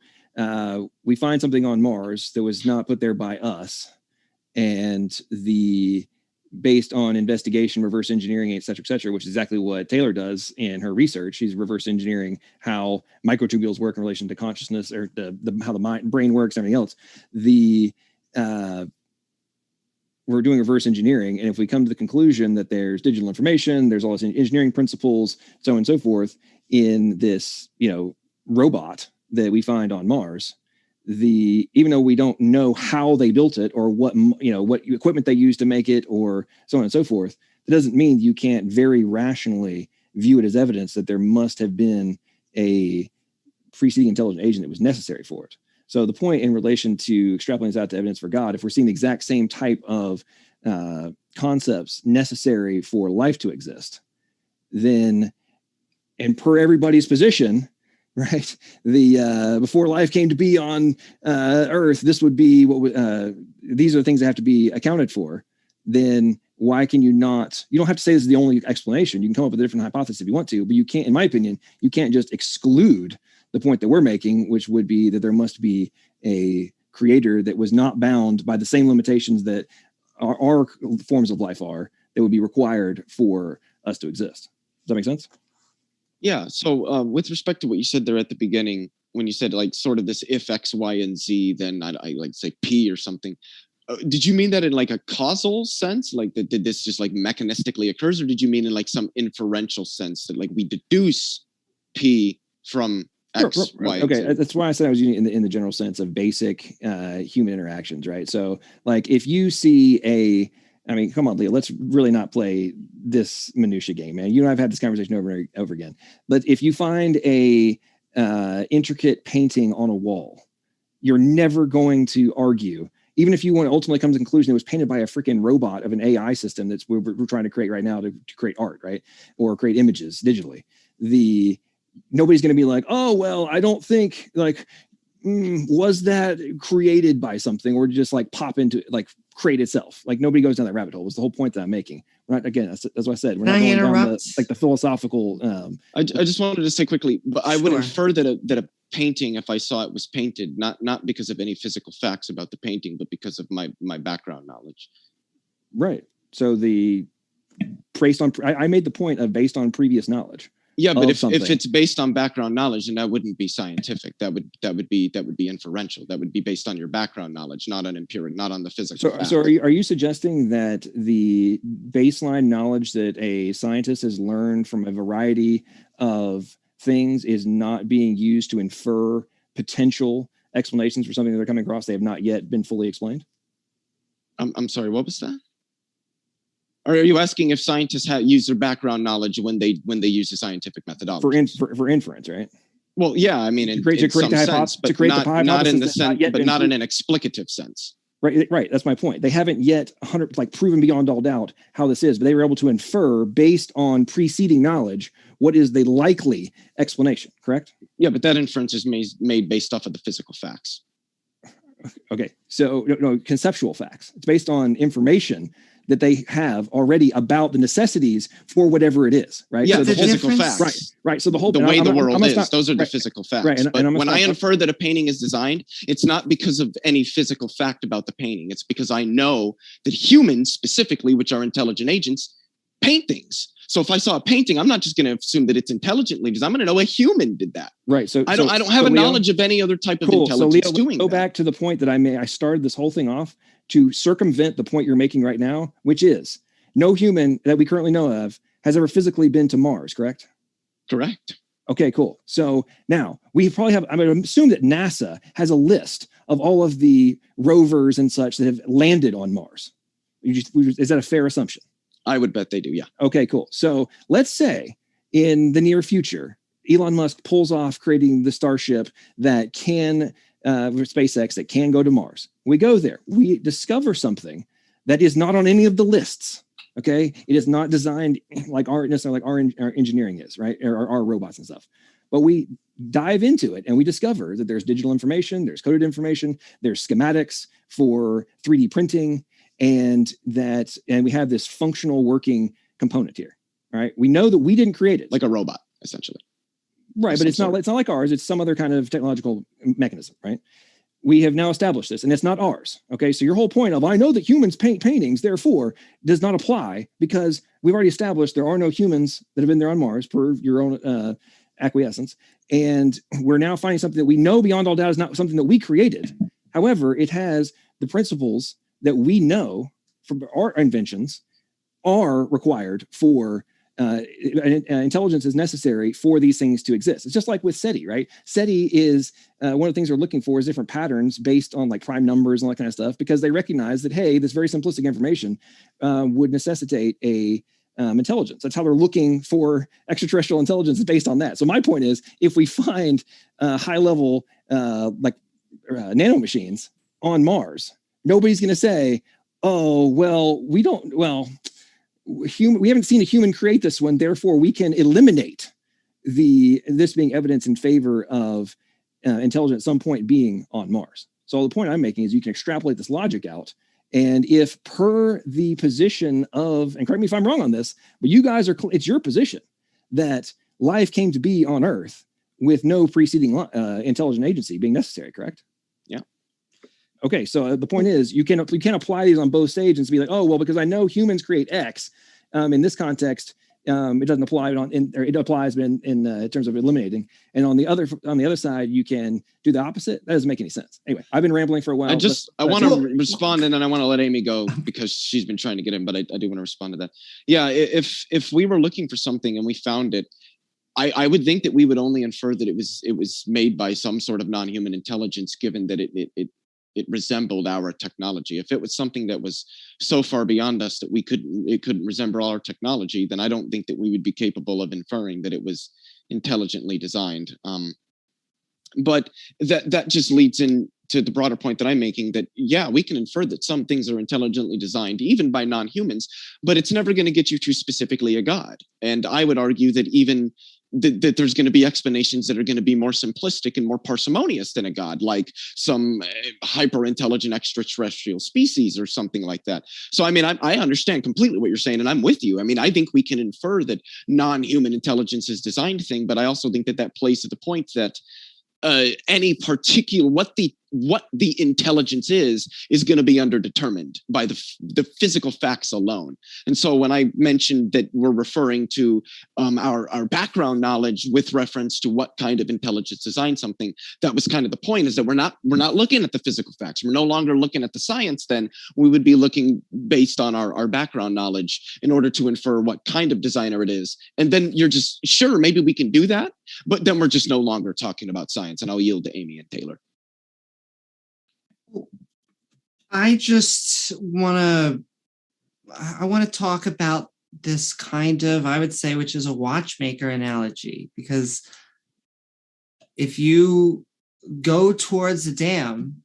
we find something on Mars that was not put there by us, and based on investigation, reverse engineering, et cetera, which is exactly what Tayler does in her research. She's reverse engineering how microtubules work in relation to consciousness, or how the brain works, and everything else. We're doing reverse engineering, and if we come to the conclusion that there's digital information, there's all this engineering principles, so on and so forth, in this, robot that we find on Mars, even though we don't know how they built it or what equipment they used to make it or so on and so forth, that doesn't mean you can't very rationally view it as evidence that there must have been a preceding intelligent agent that was necessary for it. So the point in relation to extrapolating this out to evidence for God, if we're seeing the exact same type of concepts necessary for life to exist, then, and per everybody's position, right? The before life came to be on Earth, this would be these are the things that have to be accounted for. Then why can you not? You don't have to say this is the only explanation. You can come up with a different hypothesis if you want to, but you can't, in my opinion, you can't just exclude the point that we're making, which would be that there must be a creator that was not bound by the same limitations that our forms of life are, that would be required for us to exist. Does that make sense? Yeah. So with respect to what you said there at the beginning, when you said like sort of this if X, Y, and Z, then I like say P or something. Did you mean that in like a causal sense? Like did this just like mechanistically occurs, or did you mean in like some inferential sense that like we deduce P from X, Y, okay, and Z? that's why I said I was using it in the general sense of basic human interactions, right? So like if you see I mean, come on, Leo, let's really not play this minutia game, man. You and I have had this conversation over and over again. But if you find a intricate painting on a wall, you're never going to argue, even if you want to ultimately come to the conclusion it was painted by a freaking robot of an AI system that's we're trying to create right now to create art, right? Or create images digitally. Nobody's going to be like, oh, well, I don't think like, was that created by something or just like pop into like create itself? Like nobody goes down that rabbit hole. Was the whole point that I'm making. We're not, again, that's what I said. We're not going down the philosophical. I just wanted to say quickly, but I would Sure. infer that a painting, if I saw it was painted, not because of any physical facts about the painting, but because of my background knowledge. Right. So I made the point of based on previous knowledge. Yeah, but if it's based on background knowledge, then that wouldn't be scientific. That would be inferential. That would be based on your background knowledge, not on empirical, not on the physical. So are you suggesting that the baseline knowledge that a scientist has learned from a variety of things is not being used to infer potential explanations for something that they're coming across they have not yet been fully explained? I'm sorry, what was that? Or are you asking if scientists use their background knowledge when they use the scientific methodology for inference, right? Well, yeah, I mean, in some sense, but not in the sense, but not in an explicative sense. Right. That's my point. They haven't yet proven beyond all doubt how this is, but they were able to infer based on preceding knowledge what is the likely explanation. Correct? Yeah, but that inference is made based off of the physical facts. Okay, so no conceptual facts. It's based on information that they have already about the necessities for whatever it is, right? Yeah, so the physical facts. Right. So the way the world is, those are the physical facts. Right, but when I infer that a painting is designed, it's not because of any physical fact about the painting. It's because I know that humans specifically, which are intelligent agents, paint things. So if I saw a painting, I'm not just going to assume that it's intelligently designed. I'm going to know a human did that. Right. So I don't have a knowledge of any other type of intelligence so Leo, doing that. Go back to the point that I started this whole thing off to circumvent the point you're making right now, which is no human that we currently know of has ever physically been to Mars, correct? Correct. Okay, cool. So now we probably have, I'm going to assume that NASA has a list of all of the rovers and such that have landed on Mars. Is that a fair assumption? I would bet they do, yeah. Okay, cool. So let's say in the near future, Elon Musk pulls off creating the Starship that can, SpaceX, that can go to Mars. We go there. We discover something that is not on any of the lists. Okay, it is not designed like our engineering is, right? Or our robots and stuff. But we dive into it and we discover that there's digital information, there's coded information, there's schematics for 3D printing, and we have this functional working component here. All right, we know that we didn't create it, like a robot, essentially. Right, but it's not like ours. It's some other kind of technological mechanism, right? We have now established this, and it's not ours. Okay, so your whole point of I know that humans paint paintings, therefore, does not apply because we've already established there are no humans that have been there on Mars per your own acquiescence, and we're now finding something that we know beyond all doubt is not something that we created. However, it has the principles that we know from our inventions are required for. Intelligence is necessary for these things to exist. It's just like with SETI, right? SETI is one of the things we're looking for is different patterns based on like prime numbers and all that kind of stuff, because they recognize that, hey, this very simplistic information would necessitate a intelligence. That's how they're looking for extraterrestrial intelligence is based on that. So my point is, if we find high level nanomachines on Mars, nobody's going to say, oh, well, we haven't seen a human create this one, therefore we can eliminate this being evidence in favor of intelligence at some point being on Mars. So the point I'm making is you can extrapolate this logic out. And if per the position of, and correct me if I'm wrong on this, but you guys it's your position that life came to be on Earth with no preceding intelligent agency being necessary, correct? Yeah. Okay, so the point is you can't apply these on both stages and be like, oh, well, because I know humans create X. In this context, it doesn't apply it applies in terms of eliminating. And on the other side, you can do the opposite. That doesn't make any sense. Anyway, I've been rambling for a while. I want to respond, and then I want to let Amy go because she's been trying to get in, but I do want to respond to that. Yeah, if we were looking for something and we found it, I would think that we would only infer that it was made by some sort of non-human intelligence, given that it resembled our technology. If it was something that was so far beyond us that it couldn't resemble our technology, then I don't think that we would be capable of inferring that it was intelligently designed. But that just leads into the broader point that I'm making, that yeah, we can infer that some things are intelligently designed even by non-humans, but it's never going to get you to specifically a god. And I would argue that even that there's going to be explanations that are going to be more simplistic and more parsimonious than a god, like some hyper intelligent extraterrestrial species or something like that. So, I mean, I understand completely what you're saying, and I'm with you. I mean, I think we can infer that non-human intelligence is designed thing, but I also think that plays to the point that any particular what the intelligence is going to be underdetermined by the physical facts alone. And so when I mentioned that we're referring to our background knowledge with reference to what kind of intelligence designed something, that was kind of the point, is that we're not looking at the physical facts. We're no longer looking at the science. Then we would be looking based on our background knowledge in order to infer what kind of designer it is. And then you're just, sure, maybe we can do that, but then we're just no longer talking about science. And I'll yield to Amy and Tayler. I just want to talk about this kind of, I would say, which is a watchmaker analogy, because if you go towards a dam,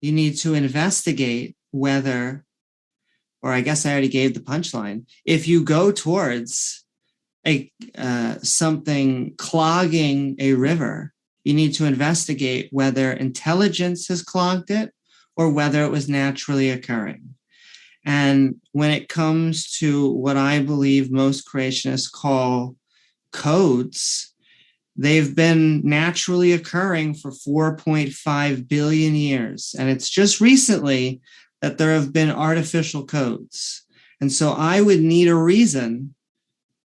you need to investigate whether, or I guess I already gave the punchline. If you go towards something clogging a river, you need to investigate whether intelligence has clogged it or whether it was naturally occurring. And when it comes to what I believe most creationists call codes, they've been naturally occurring for 4.5 billion years. And it's just recently that there have been artificial codes. And so I would need a reason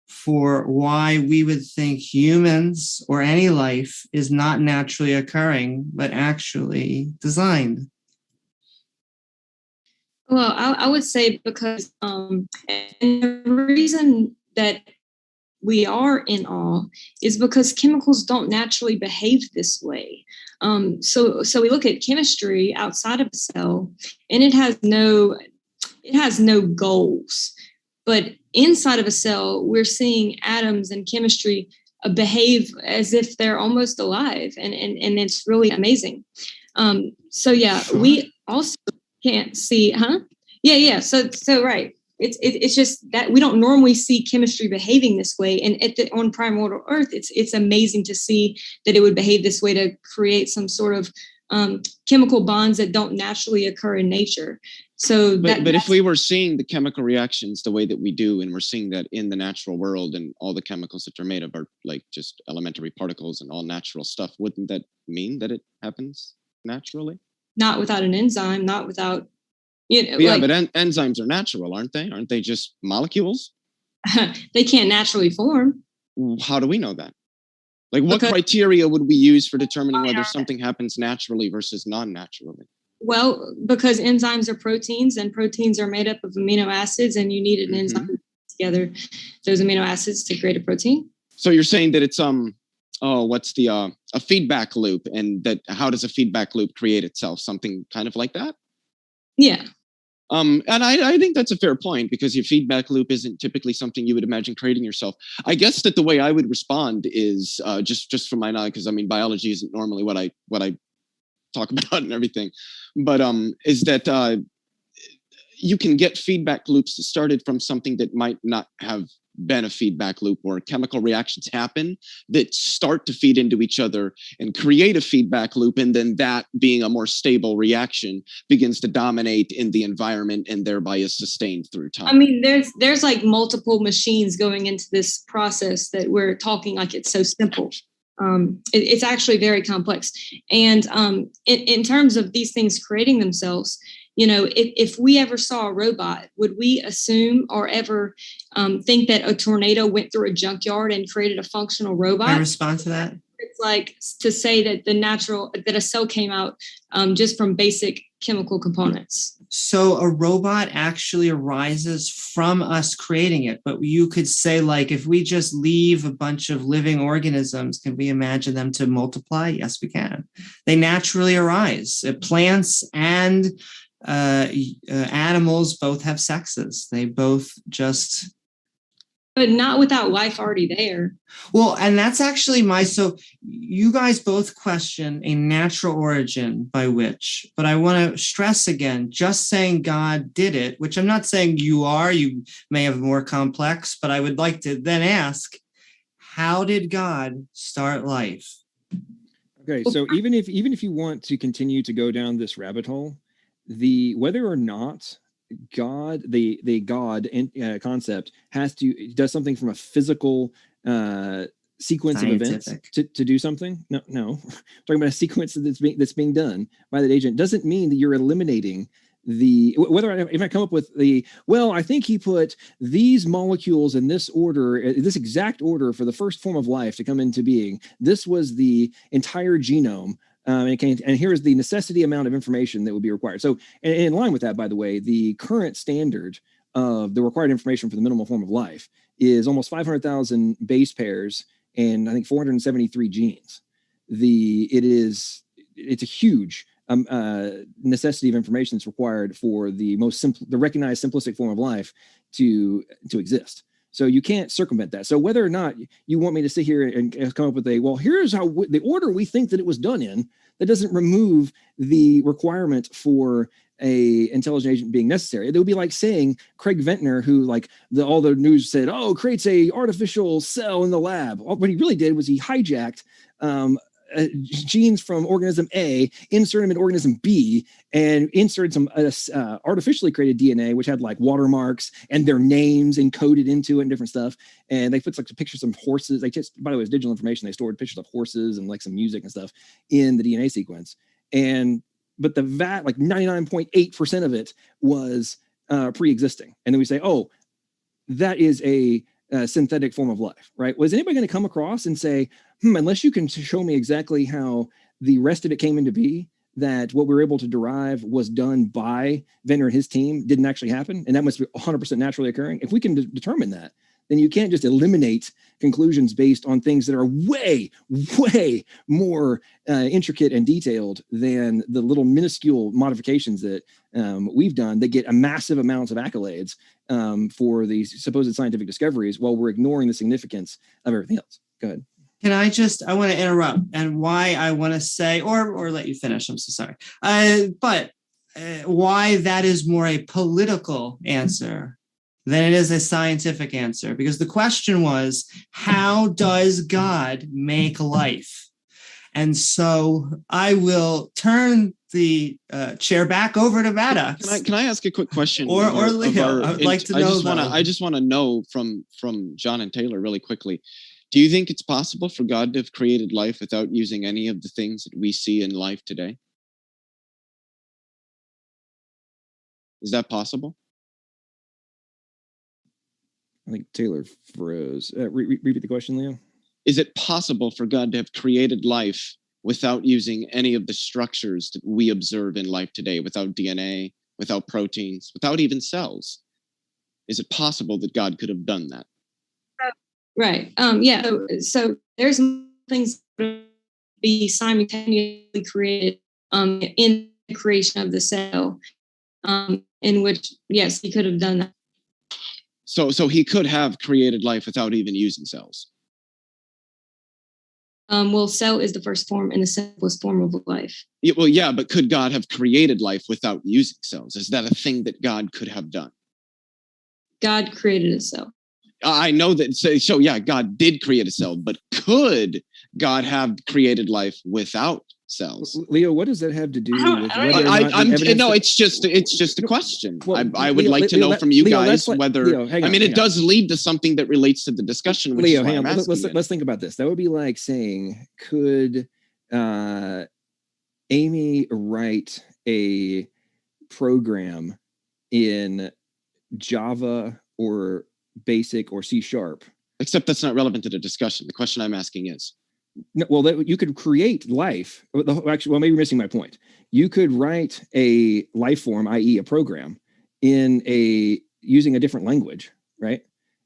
for why we would think humans or any life is not naturally occurring, but actually designed. Well, I would say because and the reason that we are in awe is because chemicals don't naturally behave this way. So we look at chemistry outside of a cell, and it has no goals. But inside of a cell, we're seeing atoms and chemistry behave as if they're almost alive, and it's really amazing. So yeah, we also can't see, Yeah. So right. It's just that we don't normally see chemistry behaving this way, and on primordial Earth, it's amazing to see that it would behave this way to create some sort of chemical bonds that don't naturally occur in nature. So, but if we were seeing the chemical reactions the way that we do, and we're seeing that in the natural world, and all the chemicals that are made of are like just elementary particles and all natural stuff, wouldn't that mean that it happens naturally? Not without an enzyme, not without, Yeah, but enzymes are natural, aren't they? Aren't they just molecules? They can't naturally form. How do we know that? Like, what criteria would we use for determining whether something happens naturally versus non-naturally? Well, because enzymes are proteins, and proteins are made up of amino acids, and you need an enzyme together those amino acids to create a protein. So you're saying that it's what's the a feedback loop, and that how does a feedback loop create itself? Something kind of like that? Yeah. And I think that's a fair point, because your feedback loop isn't typically something you would imagine creating yourself. I guess that the way I would respond is just from my knowledge, because I mean, biology isn't normally what I talk about and everything, but is that you can get feedback loops that started from something that might not have been a feedback loop where chemical reactions happen that start to feed into each other and create a feedback loop. And then that, being a more stable reaction, begins to dominate in the environment and thereby is sustained through time. I mean, there's like multiple machines going into this process that we're talking like it's so simple. It's actually very complex. And in terms of these things creating themselves, you know, if we ever saw a robot, would we assume or ever think that a tornado went through a junkyard and created a functional robot? Can I respond to that? It's like to say that that a cell came out just from basic chemical components. So a robot actually arises from us creating it. But you could say, like, if we just leave a bunch of living organisms, can we imagine them to multiply? Yes, we can. They naturally arise. Plants and animals both have sexes. They both just... But not without life already there. Well, and that's actually so you guys both question a natural origin by which, but I want to stress again, just saying God did it, which I'm not saying you may have more complex, but I would like to then ask, how did God start life? Okay, so even if you want to continue to go down this rabbit hole, whether or not God, the God concept does something from a physical sequence Scientific. of events to do something. No, talking about a sequence that's being done by that agent doesn't mean that you're eliminating if I come up with I think he put these molecules in this order, this exact order for the first form of life to come into being. This was the entire genome. And here's the necessity amount of information that would be required. So in line with that, by the way, the current standard of the required information for the minimal form of life is almost 500,000 base pairs and I think 473 genes. It's a huge necessity of information that's required for the recognized simplistic form of life to exist. So you can't circumvent that. So whether or not you want me to sit here and come up with here's how the order we think that it was done in, that doesn't remove the requirement for a intelligent agent being necessary. It would be like saying Craig Ventnor, who all the news said, creates a artificial cell in the lab. What he really did was he hijacked genes from organism A, inserted them in organism B, and inserted some artificially created DNA, which had like watermarks and their names encoded into it and different stuff. And they put like pictures of horses. By the way, it's digital information. They stored pictures of horses and like some music and stuff in the DNA sequence. But the VAT, like 99.8% of it was pre-existing. And then we say, that is a synthetic form of life, right? Was anybody going to come across and say, unless you can show me exactly how the rest of it came into be, that what we were able to derive was done by Ventnor and his team didn't actually happen, and that must be 100% naturally occurring? If we can determine that, then you can't just eliminate conclusions based on things that are way, way more intricate and detailed than the little minuscule modifications that we've done that get a massive amounts of accolades for the supposed scientific discoveries, while we're ignoring the significance of everything else. Go ahead. I want to interrupt, and why I want to say, or let you finish, I'm so sorry. But why that is more a political answer than it is a scientific answer. Because the question was, how does God make life? And so I will turn the chair back over to Maddox. Can I ask a quick question? Or Leo? I would like to know. I just want to know from John and Tayler really quickly. Do you think it's possible for God to have created life without using any of the things that we see in life today? Is that possible? I think Tayler froze. Repeat the question, Leo. Is it possible for God to have created life without using any of the structures that we observe in life today, without DNA, without proteins, without even cells? Is it possible that God could have done that? Right. Yeah. So there's things that be simultaneously created in the creation of the cell, in which, yes, he could have done that. So he could have created life without even using cells. Cell is the first form and the simplest form of life. Yeah, but could God have created life without using cells? Is that a thing that God could have done? God created a cell. I know that. So yeah, God did create a cell, but could God have created life without cells? Leo, what does that have to do with whether or not it's just a question. Well, I would Leo, like to Leo, know from you Leo, guys whether Leo, hang on, it does lead to something that relates to the discussion. Which Leo, is why hang on. I'm Let's think about this. That would be like saying, could Amy write a program in Java or Basic or C#? Except that's not relevant to the discussion. The question I'm asking is, no, well, you could create life. Actually, well, maybe you're missing my point. You could write a life form, i.e., a program, using a different language, right,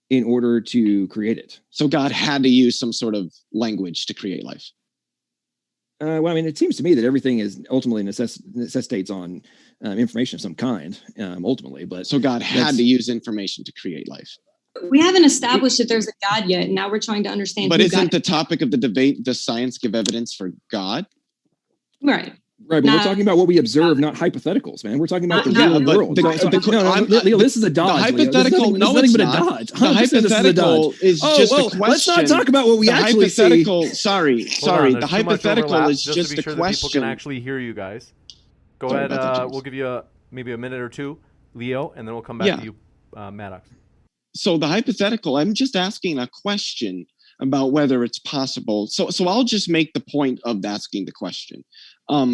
in order to create it. So God had to use some sort of language to create life. Well, I mean, it seems to me that everything is ultimately necessitates on information of some kind, ultimately. But so God had to use information to create life. We haven't established that there's a God yet, and now we're trying to understand. But isn't the topic of the debate, does science give evidence for God? Right. Right, but we're talking about what we observe, not hypotheticals, man. We're talking about the real world. Leo, this is a dodge. The hypothetical, Leo. This is nothing but a dodge. The hypothetical is just a question. Let's not talk about what we actually see. Sorry. The hypothetical is just a question. People can actually hear you guys. Go ahead. We'll give you maybe a minute or two, Leo, and then we'll come back to you, Maddox. So the hypothetical, I'm just asking a question about whether it's possible. So I'll just make the point of asking the question,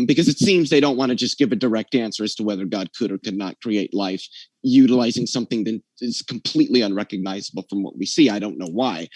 because it seems they don't want to just give a direct answer as to whether God could or could not create life utilizing something that is completely unrecognizable from what we see. I don't know why.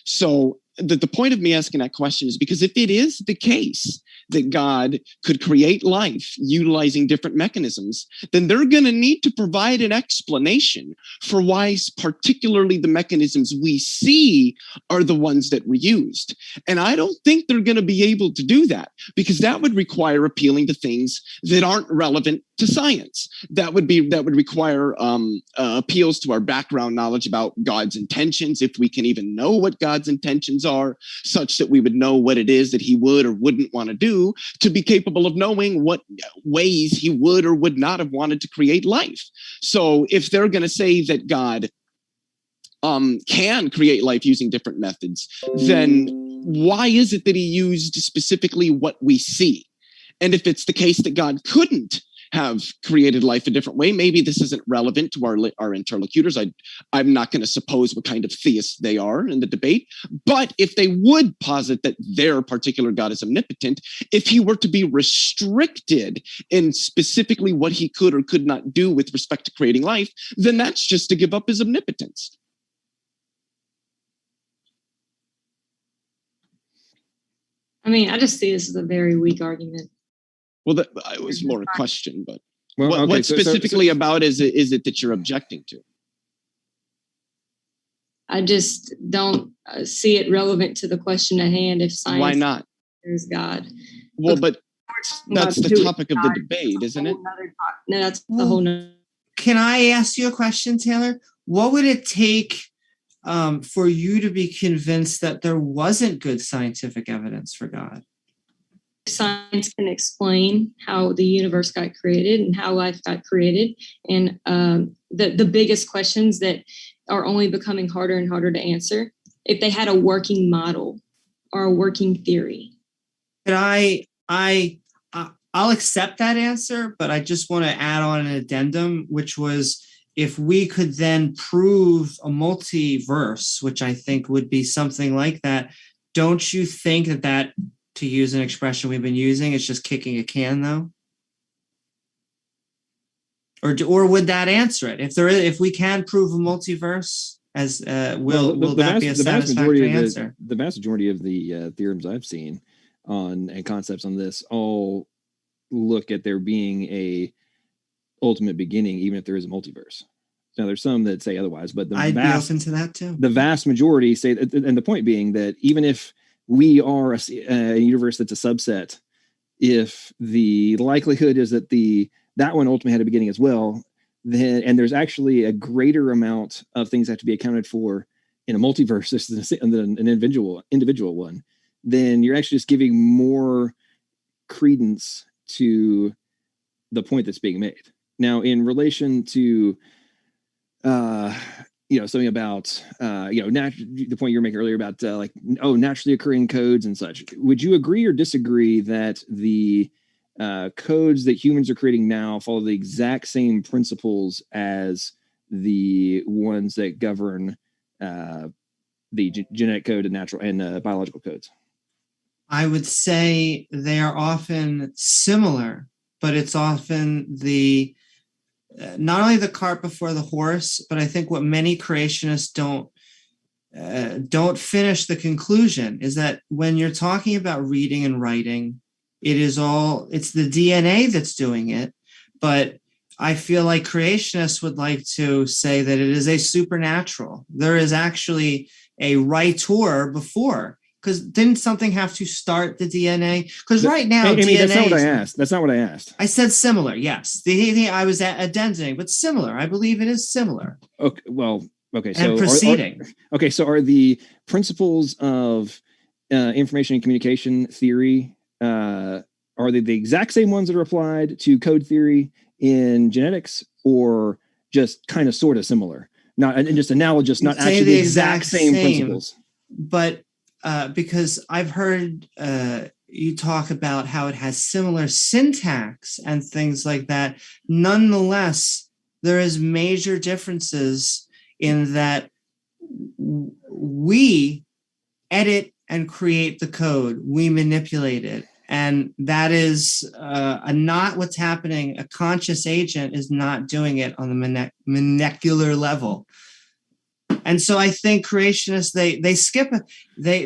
So the point of me asking that question is because if it is the case that God could create life utilizing different mechanisms, then they're going to need to provide an explanation for why particularly the mechanisms we see are the ones that were used. And I don't think they're going to be able to do that because that would require appealing to things that aren't relevant to science. That would require appeals to our background knowledge about God's intentions, if we can even know what God's intentions are, such that we would know what it is that he would or wouldn't want to do to be capable of knowing what ways he would or would not have wanted to create life. So if they're going to say that God can create life using different methods, then why is it that he used specifically what we see? And if it's the case that God couldn't have created life a different way, maybe this isn't relevant to our interlocutors. I'm not going to suppose what kind of theists they are in the debate. But if they would posit that their particular God is omnipotent, if he were to be restricted in specifically what he could or could not do with respect to creating life, then that's just to give up his omnipotence. I mean, I just see this as a very weak argument. Well, it was more a question, but well, what specifically about is it that you're objecting to? I just don't see it relevant to the question at hand. If science, why not? There's God. Well, but that's the topic of the debate, isn't it? No, that's the whole. Can I ask you a question, Tayler? What would it take for you to be convinced that there wasn't good scientific evidence for God? Science can explain how the universe got created and how life got created, and the biggest questions that are only becoming harder and harder to answer. If they had a working model or a working theory, but I'll accept that answer, but I just want to add on an addendum, which was if we could then prove a multiverse, which I think would be something like that. Don't you think that to use an expression we've been using, it's just kicking a can, though? Or would that answer it? If we can prove a multiverse, will that be a satisfactory answer? The vast majority of the theorems I've seen and concepts on this all look at there being a ultimate beginning, even if there is a multiverse. Now, there's some that say otherwise, but I'd be open to that too. The vast majority say, and the point being that even if we are a universe that's a subset, if the likelihood is that that one ultimately had a beginning as well, then, and there's actually a greater amount of things that have to be accounted for in a multiverse than an individual one, then you're actually just giving more credence to the point that's being made. Now, in relation to something about, the point you were making earlier about naturally occurring codes and such. Would you agree or disagree that the codes that humans are creating now follow the exact same principles as the ones that govern the genetic code and natural and biological codes? I would say they are often similar, but it's often not only the cart before the horse, but I think what many creationists don't finish the conclusion is that when you're talking about reading and writing, it's the DNA that's doing it. But I feel like creationists would like to say that it is a supernatural. There is actually a writer before. Because didn't something have to start the DNA? Because right now, Amy, DNA. That's not what I asked. That's not what I asked. I said similar. Yes, I was addending, but similar. I believe it is similar. Okay. Well. Okay. So and proceeding. So are the principles of information and communication theory are they the exact same ones that are applied to code theory in genetics, or just kind of sort of similar? Not and just analogous, not actually the exact same principles. But because I've heard you talk about how it has similar syntax and things like that. Nonetheless, there is major differences in that we edit and create the code, we manipulate it. And that is not what's happening. A conscious agent is not doing it on the molecular level. And so I think creationists, they skip it.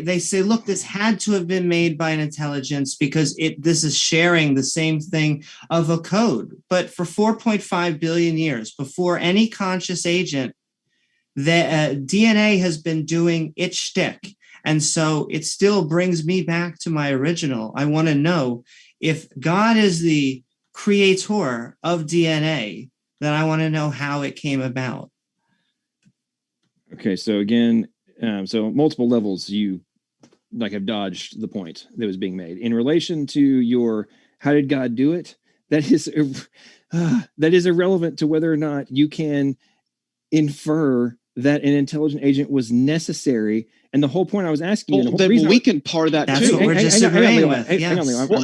They say, look, this had to have been made by an intelligence because this is sharing the same thing of a code. But for 4.5 billion years, before any conscious agent, the DNA has been doing its shtick. And so it still brings me back to my original. I want to know if God is the creator of DNA, then I want to know how it came about. Okay, so again, so multiple levels, you have dodged the point that was being made in relation to your how did God do it? That is irrelevant to whether or not you can infer that an intelligent agent was necessary. And the whole point I was asking you, then we can par that that's too. What we're disagreeing with.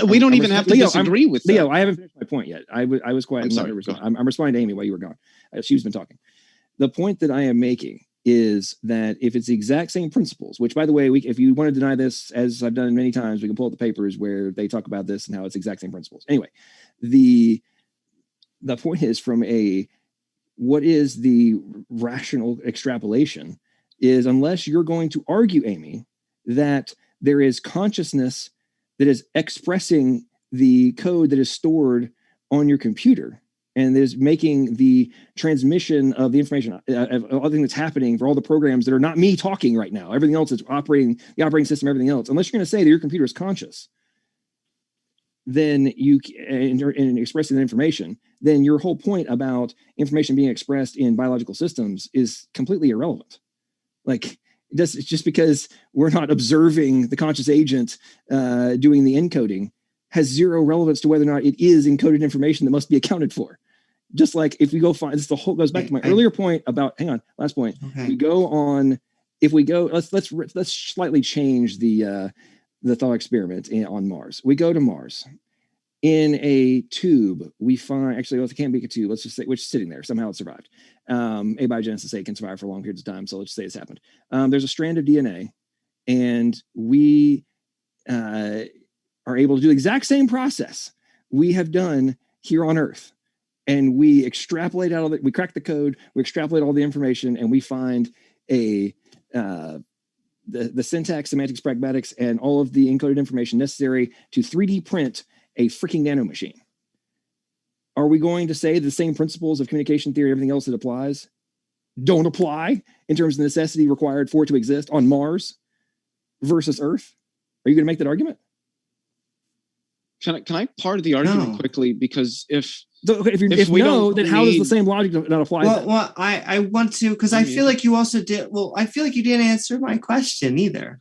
We don't even have to disagree with that. Leo, I haven't finished my point yet. I was quiet. I'm sorry. I'm responding to Amy while you were gone. She's been talking. The point that I am making is that if it's the exact same principles, which by the way, if you want to deny this, as I've done many times, we can pull up the papers where they talk about this and how it's exact same principles. Anyway, the point is what is the rational extrapolation is unless you're going to argue, Amy, that there is consciousness that is expressing the code that is stored on your computer and is making the transmission of the information of everything that's happening for all the programs that are not me talking right now, everything else that's operating, the operating system, everything else, unless you're going to say that your computer is conscious, then in expressing that information, then your whole point about information being expressed in biological systems is completely irrelevant. It's just because we're not observing the conscious agent doing the encoding has zero relevance to whether or not it is encoded information that must be accounted for. Just like if we go find this, goes back to my earlier point about. Hang on, last point. Okay. We go on. If we go, let's slightly change the thought experiment on Mars. We go to Mars. In a tube, we find it can't be a tube. Let's just say which is sitting there. Somehow it survived. Abiogenesis say it can survive for long periods of time. So let's say it's happened. There's a strand of DNA, and we are able to do the exact same process we have done here on Earth. And we extrapolate out we crack the code, we extrapolate all the information, and we find the syntax, semantics, pragmatics, and all of the encoded information necessary to 3D print a freaking nanomachine. Are we going to say the same principles of communication theory, everything else that applies, don't apply in terms of the necessity required for it to exist on Mars versus Earth? Are you going to make that argument? Can I part of the argument quickly? Because if we know, then how does the same logic not apply? Well, I want to, because I feel like you also did. Well, I feel like you didn't answer my question either,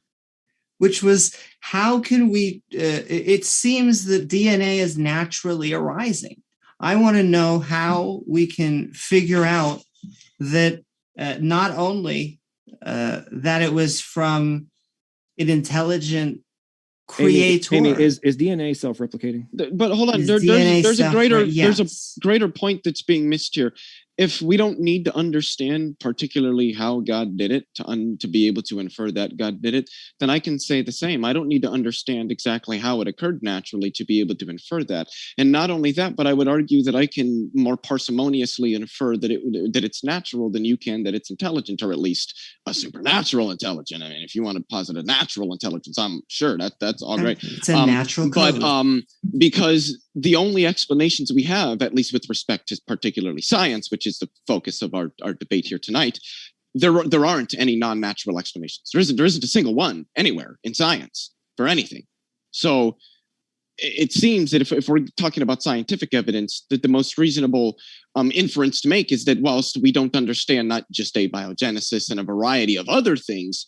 which was how can we? It seems that DNA is naturally arising. I want to know how we can figure out that not only that it was from an intelligent creator. Amy, is DNA self-replicating? But hold on, Is there's DNA a greater yes. there's a greater point that's being missed here. If we don't need to understand particularly how God did it to be able to infer that God did it, then I can say the same. I don't need to understand exactly how it occurred naturally to be able to infer that. And not only that, but I would argue that I can more parsimoniously infer that it's natural than you can that it's intelligent, or at least a supernatural intelligence. I mean, if you want to posit a natural intelligence, I'm sure that's all great. It's a natural code. But because the only explanations we have, at least with respect to particularly science, which is the focus of our debate here tonight, there aren't any non-natural explanations. There isn't a single one anywhere in science for anything. So it seems that if we're talking about scientific evidence, that the most reasonable inference to make is that whilst we don't understand not just abiogenesis and a variety of other things,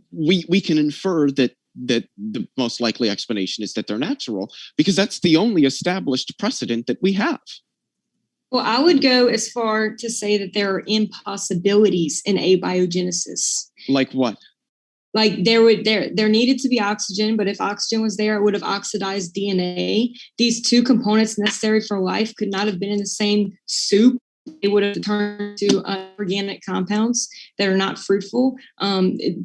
we can infer that the most likely explanation is that they're natural, because that's the only established precedent that we have. Well, I would go as far to say that there are impossibilities in abiogenesis. Like what? Like there needed to be oxygen, but if oxygen was there, it would have oxidized DNA. These two components necessary for life could not have been in the same soup. They would have turned to organic compounds that are not fruitful.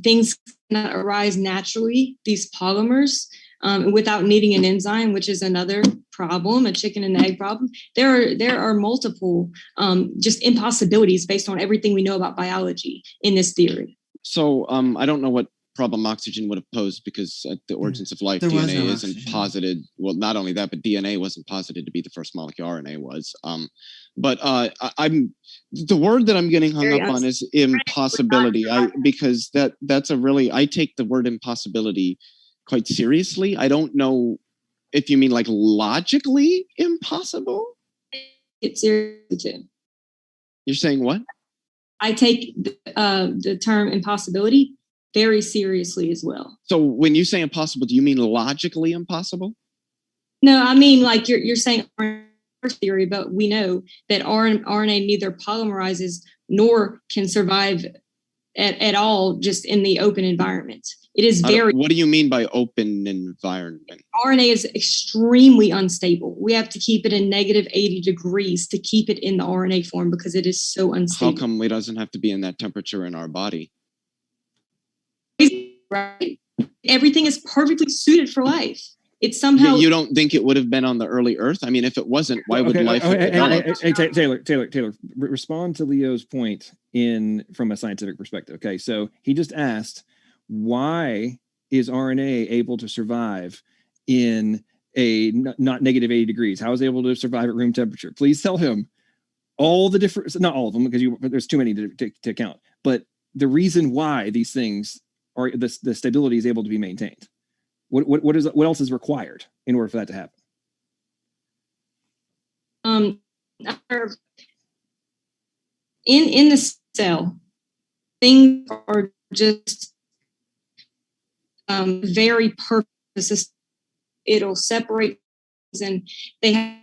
Things cannot arise naturally, these polymers, without needing an enzyme, which is another problem, a chicken and egg problem. There are multiple just impossibilities based on everything we know about biology in this theory. So I don't know what problem oxygen would have posed, because at the origins of life, DNA isn't posited. Well, not only that, but DNA wasn't posited to be the first molecule. RNA was. But I'm the word that I'm getting hung up on is impossibility. Because that's a really, I take the word impossibility quite seriously. I don't know if you mean like logically impossible. It's seriously too. You're saying what? I take the term impossibility very seriously as well. So when you say impossible, do you mean logically impossible? No, I mean like you're saying theory, but we know that RNA neither polymerizes nor can survive at all just in the open environment. It is very... What do you mean by open environment? RNA is extremely unstable. We have to keep it in negative 80 degrees to keep it in the RNA form because it is so unstable. How come it doesn't have to be in that temperature in our body? Right. Everything is perfectly suited for life. It's somehow... You don't think it would have been on the early Earth? I mean, if it wasn't, why would life have developed? Hey, Tayler, respond to Leo's point from a scientific perspective. Okay, so he just asked, why is RNA able to survive in a not negative 80 degrees? How is it able to survive at room temperature? Please tell him all the different, not all of them, because there's too many to count, but the reason why these things are, the stability is able to be maintained. What else is required in order for that to happen? In the cell, things are just very perfect. It'll separate, and they have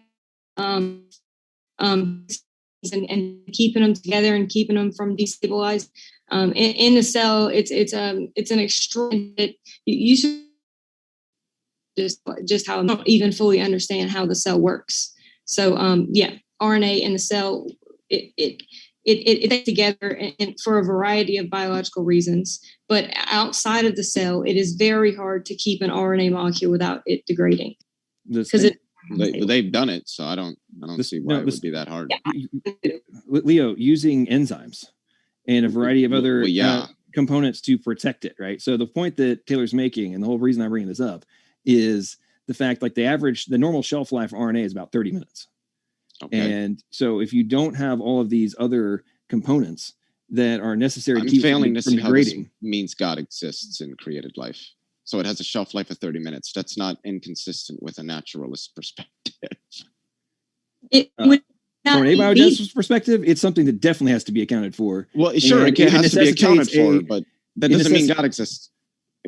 and keeping them together and keeping them from destabilized. In the cell, it's an extreme. You should just how I don't even fully understand how the cell works. So RNA in the cell, it takes together and for a variety of biological reasons. But outside of the cell, it is very hard to keep an RNA molecule without it degrading. Because they've done it, so I don't see why it would be that hard. Leo, using enzymes and a variety of other components to protect it, right? So the point that Taylor's making, and the whole reason I'm bringing this up, is the fact like the normal shelf life for RNA is about 30 minutes. Okay. And so if you don't have all of these other components that are necessary to keep failing to see degrading, how this means God exists in created life. So it has a shelf life of 30 minutes. That's not inconsistent with a naturalist perspective. It would not from an abiogenesis perspective, it's something that definitely has to be accounted for. Well, sure, it has to be accounted for, but that doesn't mean God exists.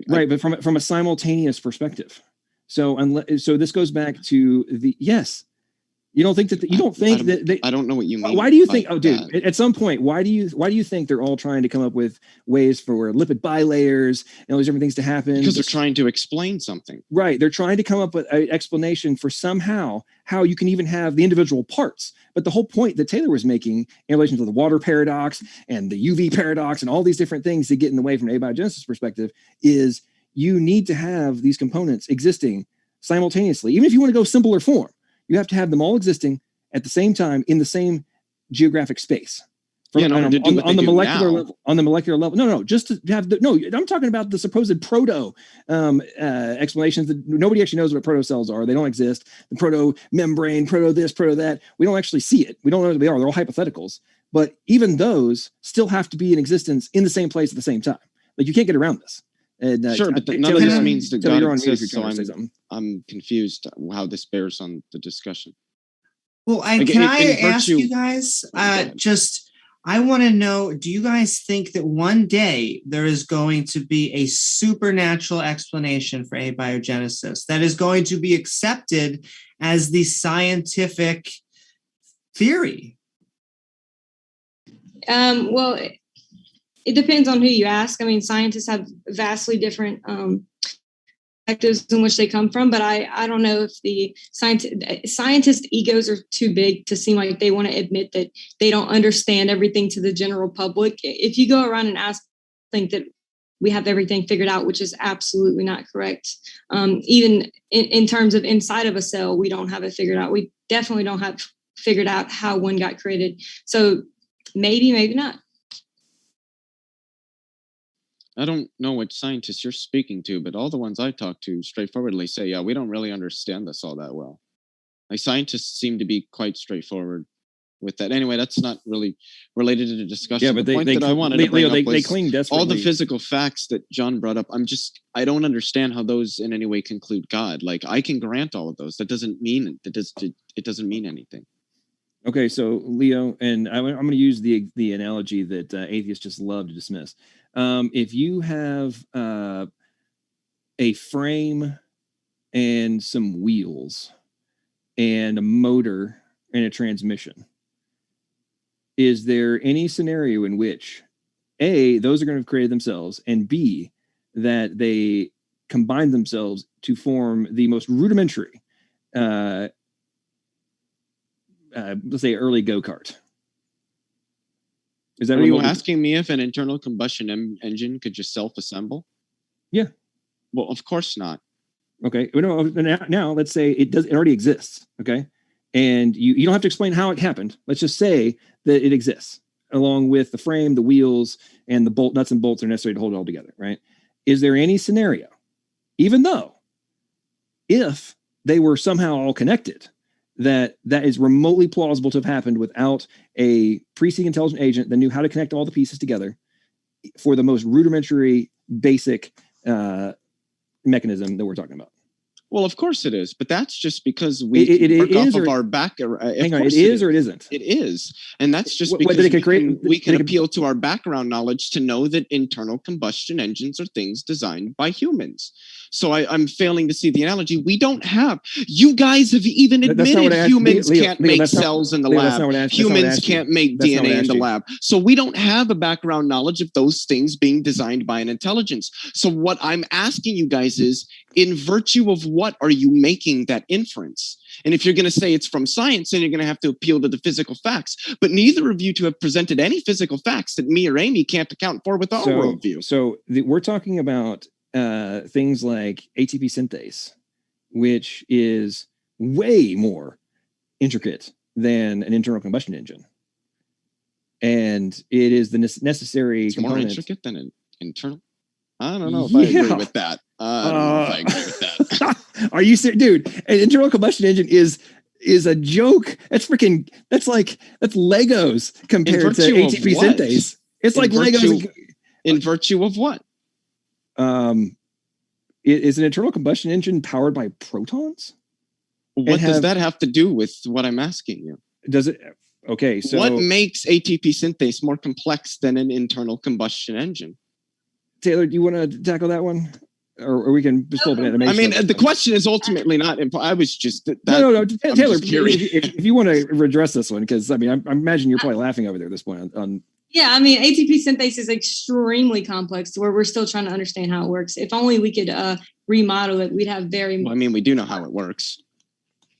Right, but from a simultaneous perspective. So this goes back to You don't think that you don't think that they, I don't know what you mean. Why do you think? Oh, dude, that. at some point, why do you think they're all trying to come up with ways for lipid bilayers and all these different things to happen? Because they're trying to explain something. Right. They're trying to come up with an explanation for somehow how you can even have the individual parts. But the whole point that Tayler was making in relation to the water paradox and the UV paradox and all these different things that get in the way from an abiogenesis perspective is you need to have these components existing simultaneously. Even if you want to go simpler form, you have to have them all existing at the same time in the same geographic space. On the molecular level. On the molecular level. No, just to have I'm talking about the supposed proto explanations that nobody actually knows what proto cells are. They don't exist. The proto membrane, proto this, proto that. We don't actually see it. We don't know what they are. They're all hypotheticals. But even those still have to be in existence in the same place at the same time. Like you can't get around this. And, sure, but none of this means that God exists. So I'm confused how this bears on the discussion. Well, can I ask you guys I want to know, do you guys think that one day there is going to be a supernatural explanation for abiogenesis that is going to be accepted as the scientific theory? Well, it depends on who you ask. I mean, scientists have vastly different perspectives in which they come from, but I don't know if the scientist egos are too big to seem like they want to admit that they don't understand everything to the general public. If you go around and think that we have everything figured out, which is absolutely not correct. Even in terms of inside of a cell, we don't have it figured out. We definitely don't have figured out how one got created. So maybe not. I don't know what scientists you're speaking to, but all the ones I talk to straightforwardly say, yeah, we don't really understand this all that well. Like scientists seem to be quite straightforward with that. Anyway, that's not really related to the discussion. Yeah, but the point that I wanted to bring up was they cling desperately. All the physical facts that John brought up. I don't understand how those in any way conclude God. Like I can grant all of those. That doesn't mean it doesn't mean anything. Okay, so Leo, and I'm going to use the analogy that atheists just love to dismiss. If you have a frame and some wheels and a motor and a transmission, is there any scenario in which A, those are going to have created themselves, and B, that they combine themselves to form the most rudimentary, let's say early go-kart? Is that? Are you asking me if an internal combustion engine could just self-assemble? Yeah. Well, of course not. Okay. Now let's say it already exists. Okay. And you don't have to explain how it happened. Let's just say that it exists along with the frame, the wheels, and the nuts and bolts are necessary to hold it all together. Right. Is there any scenario, even though if they were somehow all connected, that is remotely plausible to have happened without a preceding intelligent agent that knew how to connect all the pieces together for the most rudimentary, basic mechanism that we're talking about? Well, of course it is, but that's just because we work off of our back. Hang on, it is or it isn't? It is, and that's just because we can appeal to our background knowledge to know that internal combustion engines are things designed by humans. So I'm failing to see the analogy. We don't have. You guys have even admitted humans can't make cells in the lab. Humans can't make DNA in the lab. So we don't have a background knowledge of those things being designed by an intelligence. So what I'm asking you guys is, in virtue of what are you making that inference? And if you're going to say it's from science, then you're going to have to appeal to the physical facts. But neither of you two have presented any physical facts that me or Amy can't account for with our worldview. So we're talking about things like ATP synthase, which is way more intricate than an internal combustion engine. And it is the necessary component. More intricate than an internal? I don't know if I agree with that. I don't know if I agree with that. Are you serious? Dude, an internal combustion engine is a joke. That's Legos compared to ATP synthase. It's like Legos. In virtue of what? Is an internal combustion engine powered by protons? What does that have to do with what I'm asking you? Does it? Okay, so what makes ATP synthase more complex than an internal combustion engine? Tayler, do you want to tackle that one? or we can just pull up an animation. I mean, the question is ultimately not. I was just no. Taylor, if you want to address this one, because I mean, I imagine you're probably laughing over there at this point on. Yeah, I mean, ATP synthase is extremely complex to where we're still trying to understand how it works. If only we could remodel it, we'd have very. Well, I mean, we do know how it works.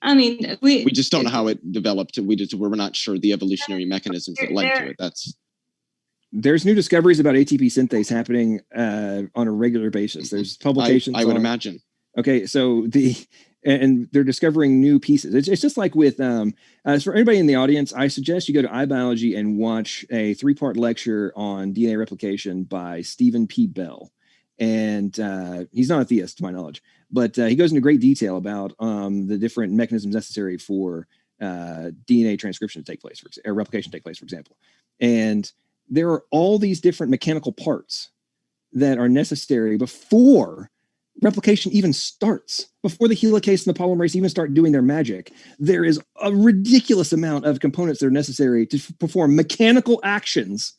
I mean, we just don't know how it developed. We're not sure the evolutionary mechanisms that led to it. There's new discoveries about ATP synthase happening on a regular basis. There's publications. I would imagine. Okay, so and they're discovering new pieces. It's just like with as for anybody in the audience, I suggest you go to iBiology and watch a 3-part lecture on DNA replication by Stephen P. Bell. And he's not a theist, to my knowledge, but he goes into great detail about the different mechanisms necessary for DNA transcription to take place, or replication to take place, for example. And there are all these different mechanical parts that are necessary before replication even starts, before the helicase and the polymerase even start doing their magic. There is a ridiculous amount of components that are necessary to perform mechanical actions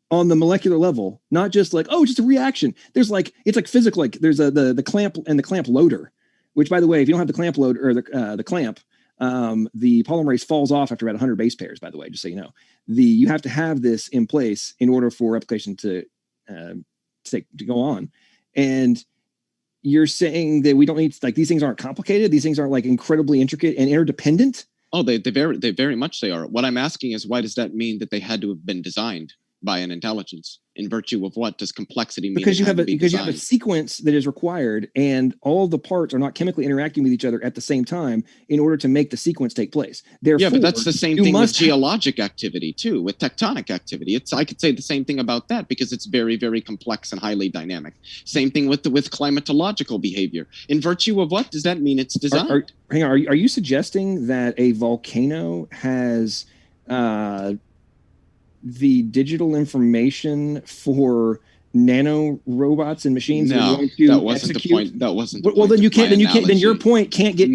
on the molecular level, not just like, oh, just a reaction. There's like, it's like physical, like there's the clamp and the clamp loader, which, by the way, if you don't have the clamp loader or the clamp, the polymerase falls off after about 100 base pairs, by the way, just so you know. You have to have this in place in order for replication to go on. And you're saying that we don't need, like, these things aren't complicated. These things aren't like incredibly intricate and interdependent. Oh, they very much they are. What I'm asking is, why does that mean that they had to have been designed by an intelligence? In virtue of what does complexity mean? Because you have a sequence that is required, and all of the parts are not chemically interacting with each other at the same time in order to make the sequence take place. Therefore, yeah, but that's the same thing with geologic activity too, with tectonic activity. I could say the same thing about that because it's very, very complex and highly dynamic. Same thing with climatological behavior. In virtue of what does that mean it's designed? Hang on, are you suggesting that a volcano has the digital information for nano robots and machines? No, that wasn't the point. That wasn't the point. Well, then you can't. Then your point can't be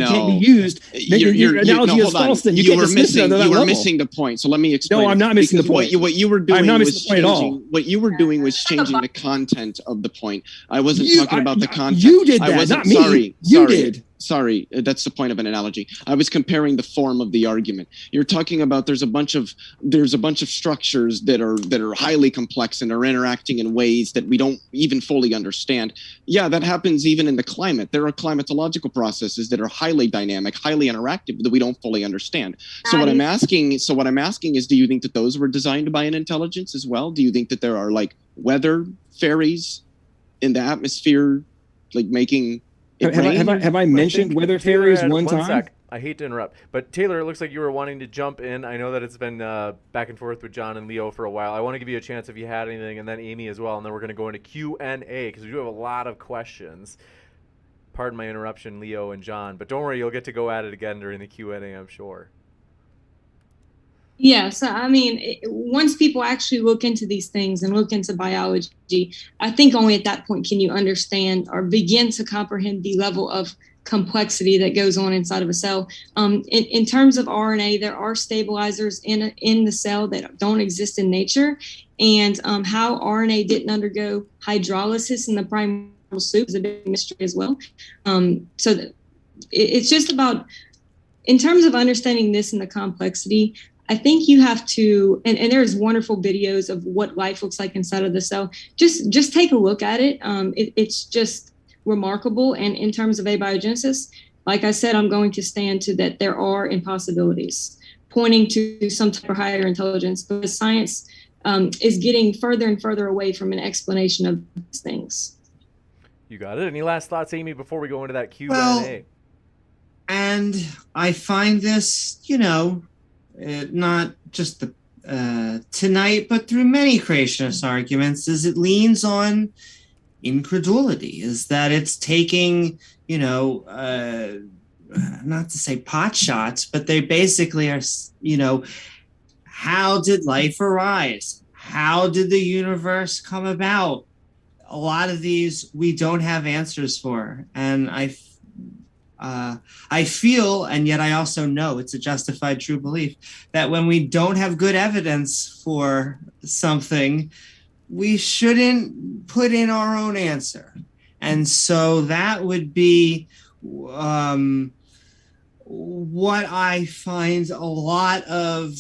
used. Your analogy is false. Then you were missing the point. So let me explain. No, I'm not missing the point. What you were doing. I'm not missing the point at all. What you were doing was changing the content of the point. I wasn't talking about the content. You did that, not me. Sorry. You did. Sorry, that's the point of an analogy. I was comparing the form of the argument. You're talking about there's a bunch of structures that are highly complex and are interacting in ways that we don't even fully understand. Yeah, that happens even in the climate. There are climatological processes that are highly dynamic, highly interactive that we don't fully understand. So what I'm asking is, do you think that those were designed by an intelligence as well? Do you think that there are like weather fairies in the atmosphere, like making Have I mentioned weather fairies one time? Sec. I hate to interrupt, but Taylor, it looks like you were wanting to jump in. I know that it's been back and forth with John and Leo for a while. I want to give you a chance if you had anything, and then Amy as well, and then we're going to go into Q&A because we do have a lot of questions. Pardon my interruption, Leo and John, but don't worry, you'll get to go at it again during the Q&A, I'm sure. Yeah, so I mean, once people actually look into these things and look into biology, I think only at that point can you understand or begin to comprehend the level of complexity that goes on inside of a cell. In terms of RNA, there are stabilizers in the cell that don't exist in nature, and how RNA didn't undergo hydrolysis in the primordial soup is a big mystery as well. It's just about, in terms of understanding this and the complexity, I think you have to, and there's wonderful videos of what life looks like inside of the cell. Just take a look at it. It's just remarkable. And in terms of abiogenesis, like I said, I'm going to stand to that there are impossibilities pointing to some type of higher intelligence, but science is getting further and further away from an explanation of these things. You got it. Any last thoughts, Amy, before we go into that Q&A? Well, and I find this, not just tonight, but through many creationist arguments, is it leans on incredulity, is that it's taking, not to say pot shots, but they basically are, how did life arise? How did the universe come about? A lot of these we don't have answers for. And I feel, and yet I also know it's a justified true belief, that when we don't have good evidence for something, we shouldn't put in our own answer. And so that would be what I find a lot of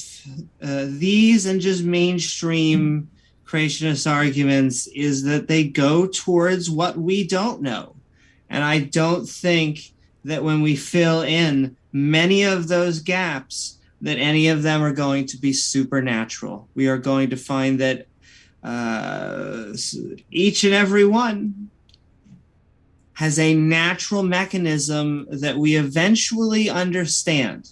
these and just mainstream creationist arguments is that they go towards what we don't know. And I don't think that when we fill in many of those gaps, that any of them are going to be supernatural. We are going to find that each and every one has a natural mechanism that we eventually understand.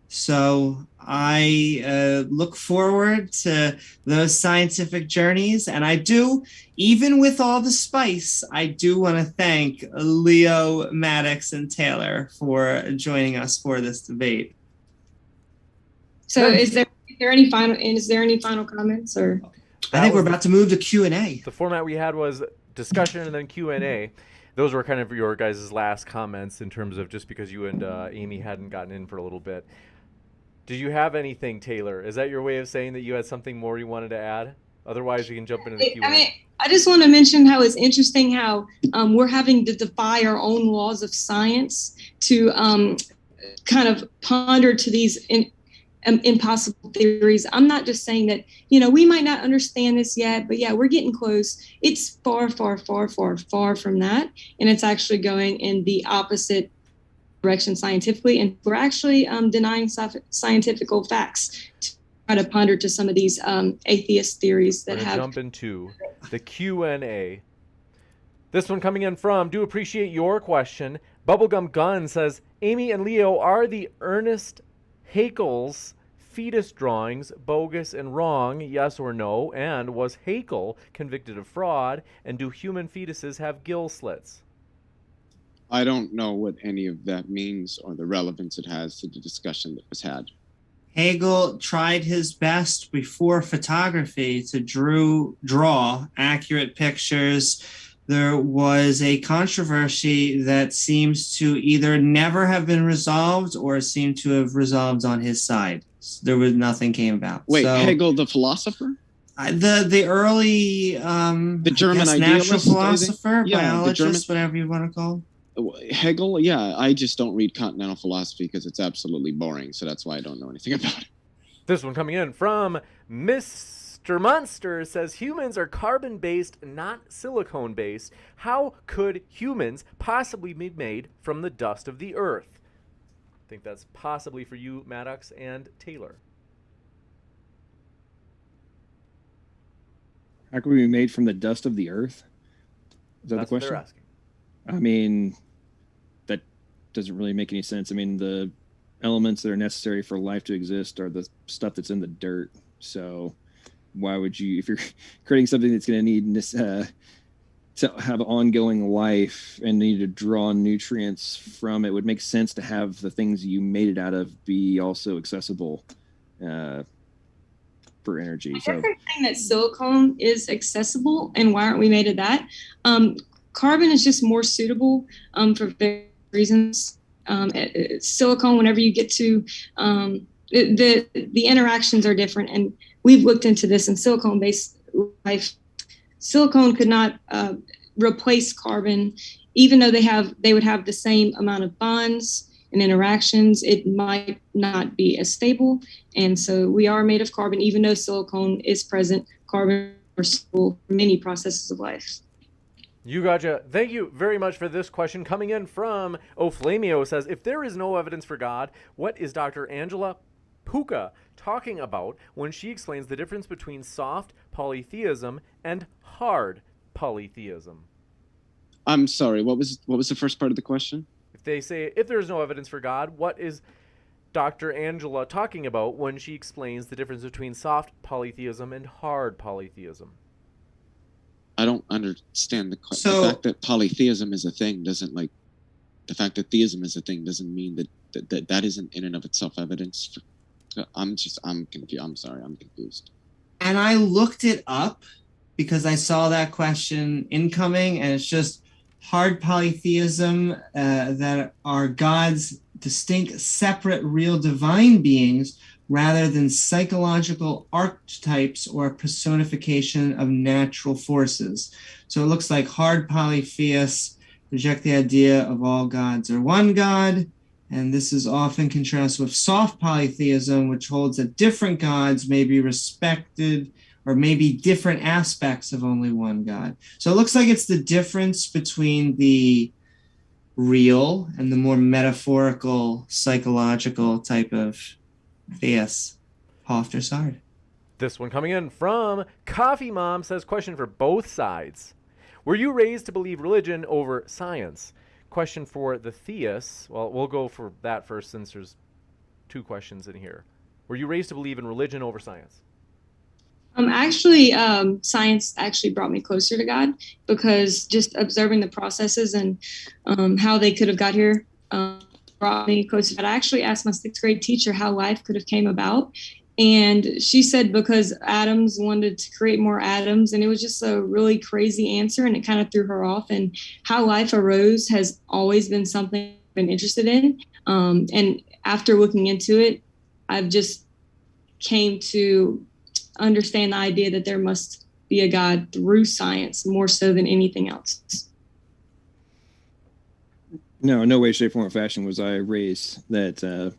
So I look forward to those scientific journeys. And I do, even with all the spice, I do want to thank Leo, Maddox, and Tayler for joining us for this debate. So is there any final comments, or? I think we're about to move to Q&A. The format we had was discussion and then Q&A. Those were kind of your guys' last comments in terms of just because you and Amy hadn't gotten in for a little bit. Did you have anything, Tayler? Is that your way of saying that you had something more you wanted to add? Otherwise, you can jump into the Q&A. I just want to mention how it's interesting how we're having to defy our own laws of science to kind of ponder to these impossible theories. I'm not just saying that, we might not understand this yet, but yeah, we're getting close. It's far, far, far, far, far from that. And it's actually going in the opposite direction scientifically. And we're actually denying scientific facts to try to ponder to some of these atheist theories that have. Jump into the Q&A. This one coming in from, do appreciate your question. Bubblegum Gun says, Amy and Leo, are the Ernest Haeckel's fetus drawings bogus and wrong, yes or no? And was Haeckel convicted of fraud? And do human fetuses have gill slits? I don't know what any of that means or the relevance it has to the discussion that was had. Hegel tried his best before photography to draw accurate pictures. There was a controversy that seems to either never have been resolved or seem to have resolved on his side. There was nothing came about. Wait, so, Hegel, the philosopher? The early the German idealist, natural philosopher, biologist, whatever you want to call him. Hegel, yeah, I just don't read continental philosophy because it's absolutely boring, so that's why I don't know anything about it. This one coming in from Mr. Monster says, humans are carbon-based, not silicone-based. How could humans possibly be made from the dust of the earth? I think that's possibly for you, Maddox and Tayler. How could we be made from the dust of the earth? Is that That's the question? What they're asking. I mean, that doesn't really make any sense. I mean, the elements that are necessary for life to exist are the stuff that's in the dirt. So why would you, if you're creating something that's going to need to have ongoing life and need to draw nutrients from it, would make sense to have the things you made it out of be also accessible for energy. So saying that silicone is accessible, and why aren't we made of that? Carbon is just more suitable for various reasons. Silicone, whenever you get to the interactions are different, and we've looked into this in silicone-based life. Silicone could not replace carbon, even though they would have the same amount of bonds and interactions. It might not be as stable, and so we are made of carbon, even though silicone is present. Carbon is stable for many processes of life. You gotcha. Thank you very much for this question. Coming in from Oflamio says, if there is no evidence for God, what is Dr. Angela Puka talking about when she explains the difference between soft polytheism and hard polytheism? I'm sorry, what was the first part of the question? If they say, if there is no evidence for God, what is Dr. Angela talking about when she explains the difference between soft polytheism and hard polytheism? I don't understand the question. The fact that polytheism is a thing doesn't, like, the fact that theism is a thing doesn't mean that isn't in and of itself evidence. I'm confused. I'm sorry, I'm confused. And I looked it up because I saw that question incoming, and it's just hard polytheism that are God's distinct, separate, real divine beings rather than psychological archetypes or personification of natural forces. So it looks like hard polytheists reject the idea of all gods are one God, and this is often contrasted with soft polytheism, which holds that different gods may be respected or maybe different aspects of only one God. So it looks like it's the difference between the real and the more metaphorical, psychological type of theists. Hoft or Sard. This one coming in from Coffee Mom says, question for both sides. Were you raised to believe religion over science? Question for the theists. Well, we'll go for that first since there's two questions in here. Were you raised to believe in religion over science? Science actually brought me closer to God, because just observing the processes and how they could have got here brought me closer. But I actually asked my 6th grade teacher how life could have came about. And she said because atoms wanted to create more atoms, and it was just a really crazy answer, and it kind of threw her off. And how life arose has always been something I've been interested in. And after looking into it, I've just came to understand the idea that there must be a God through science more so than anything else. No way, shape, form, or fashion was I raised that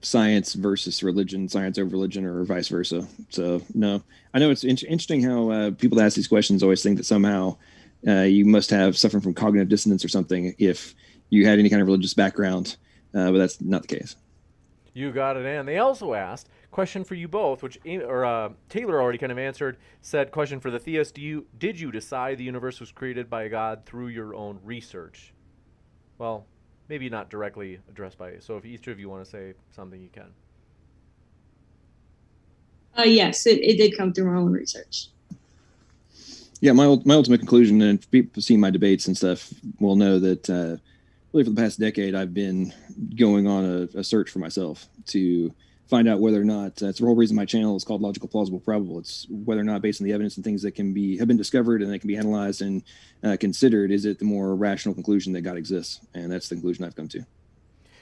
science versus religion, science over religion, or vice versa. So no, I know it's interesting how people that ask these questions always think that somehow you must have suffering from cognitive dissonance or something if you had any kind of religious background, but that's not the case. You got it. And they also asked, question for you both, which Tayler already kind of answered, said, question for the theist, did you decide the universe was created by God through your own research? Well, maybe not directly addressed by you. So if each of you want to say something, you can. Yes, it did come through my own research. Yeah, my ultimate conclusion, and if people have seen my debates and stuff will know that really for the past decade, I've been going on a search for myself to find out whether or not, that's the whole reason my channel is called Logical, Plausible, Probable. It's whether or not, based on the evidence and things that have been discovered and that can be analyzed and considered, is it the more rational conclusion that God exists? And that's the conclusion I've come to.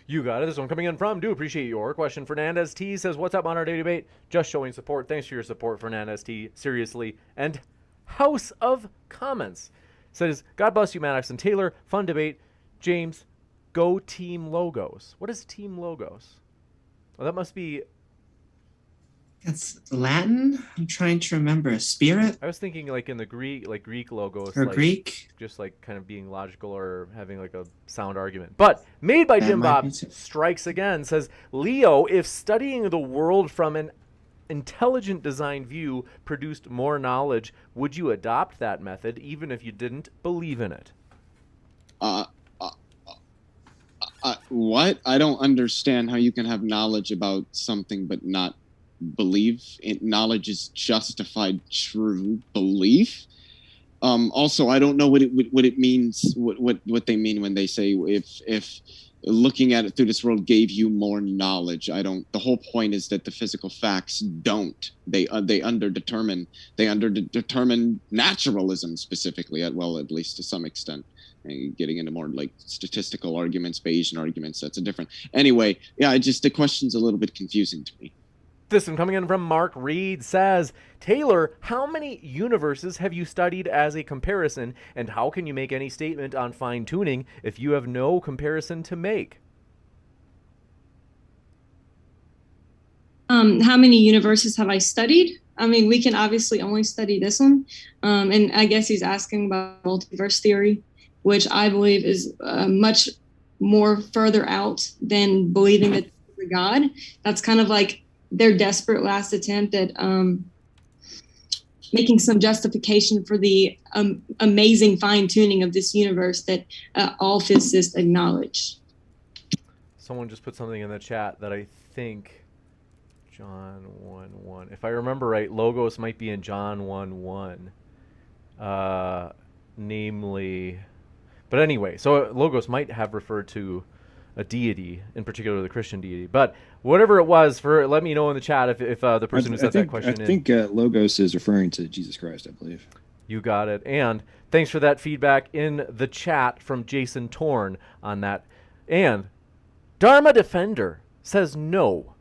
You got it. This one coming in from, do appreciate your question. Fernandez T says, what's up on our day debate? Just showing support. Thanks for your support, Fernandez T. Seriously. And House of Comments says, God bless you, Maddox and Tayler. Fun debate. James, go Team Logos. What is Team Logos? Well, that must be... That's Latin? I'm trying to remember. Spirit? I was thinking like in the Greek, like Greek logos. Or like, Greek? Just like kind of being logical or having like a sound argument. But Made by Jim Bob strikes again, says, Leo, if studying the world from an intelligent design view produced more knowledge, would you adopt that method even if you didn't believe in it? What? I don't understand how you can have knowledge about something but not believe it. Knowledge is justified true belief. Also, I don't know what it means. What they mean when they say if looking at it through this world gave you more knowledge. I don't. The whole point is that the physical facts don't. They underdetermine. They underdetermine naturalism specifically. At least to some extent. And getting into more like statistical arguments, Bayesian arguments, that's a different. Anyway, yeah, the question's a little bit confusing to me. This one coming in from Mark Reed says, Tayler, how many universes have you studied as a comparison, and how can you make any statement on fine-tuning if you have no comparison to make? How many universes have I studied? I mean, we can obviously only study this one. And I guess he's asking about multiverse theory, which I believe is much more further out than believing that there's a God. That's kind of like their desperate last attempt at making some justification for the amazing fine-tuning of this universe that all physicists acknowledge. Someone just put something in the chat that I think John 1:1. If I remember right, Logos might be in John 1:1. Namely... But anyway, so Logos might have referred to a deity, in particular the Christian deity. But whatever it was, let me know in the chat if the person who said that question I think Logos is referring to Jesus Christ, I believe. You got it. And thanks for that feedback in the chat from Jason Torn on that. And Dharma Defender says no.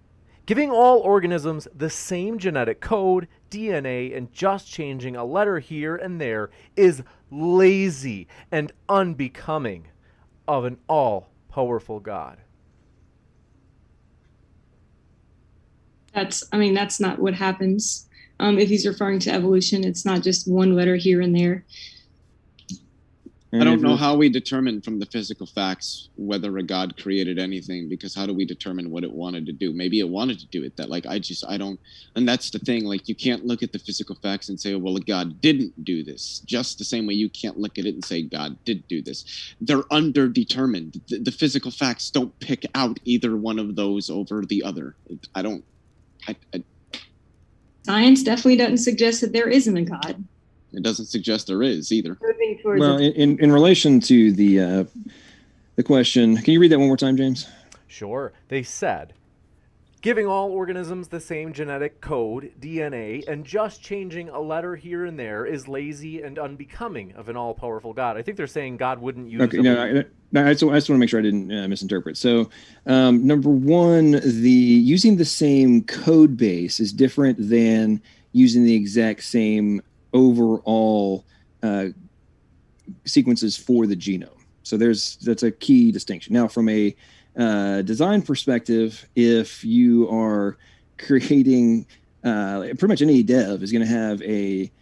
Giving all organisms the same genetic code, DNA, and just changing a letter here and there is lazy and unbecoming of an all-powerful God. That's not what happens. If he's referring to evolution, it's not just one letter here and there. I don't know how we determine from the physical facts whether a God created anything, because how do we determine what it wanted to do? Maybe it wanted to do it that, like, I don't, and that's the thing, like, you can't look at the physical facts and say, well, God didn't do this, just the same way you can't look at it and say God did do this. They're underdetermined. The physical facts don't pick out either one of those over the other. Science definitely doesn't suggest that there isn't a God. It doesn't suggest there is either. Well, in relation to the question, can you read that one more time, James? Sure. They said, giving all organisms the same genetic code, DNA, and just changing a letter here and there is lazy and unbecoming of an all-powerful God. I think they're saying God wouldn't use. Okay, I just want to make sure I didn't misinterpret. So, number one, using the same code base is different than using the exact same overall sequences for the genome. So that's a key distinction. Now, from a design perspective, if you are creating, pretty much any dev is going to have a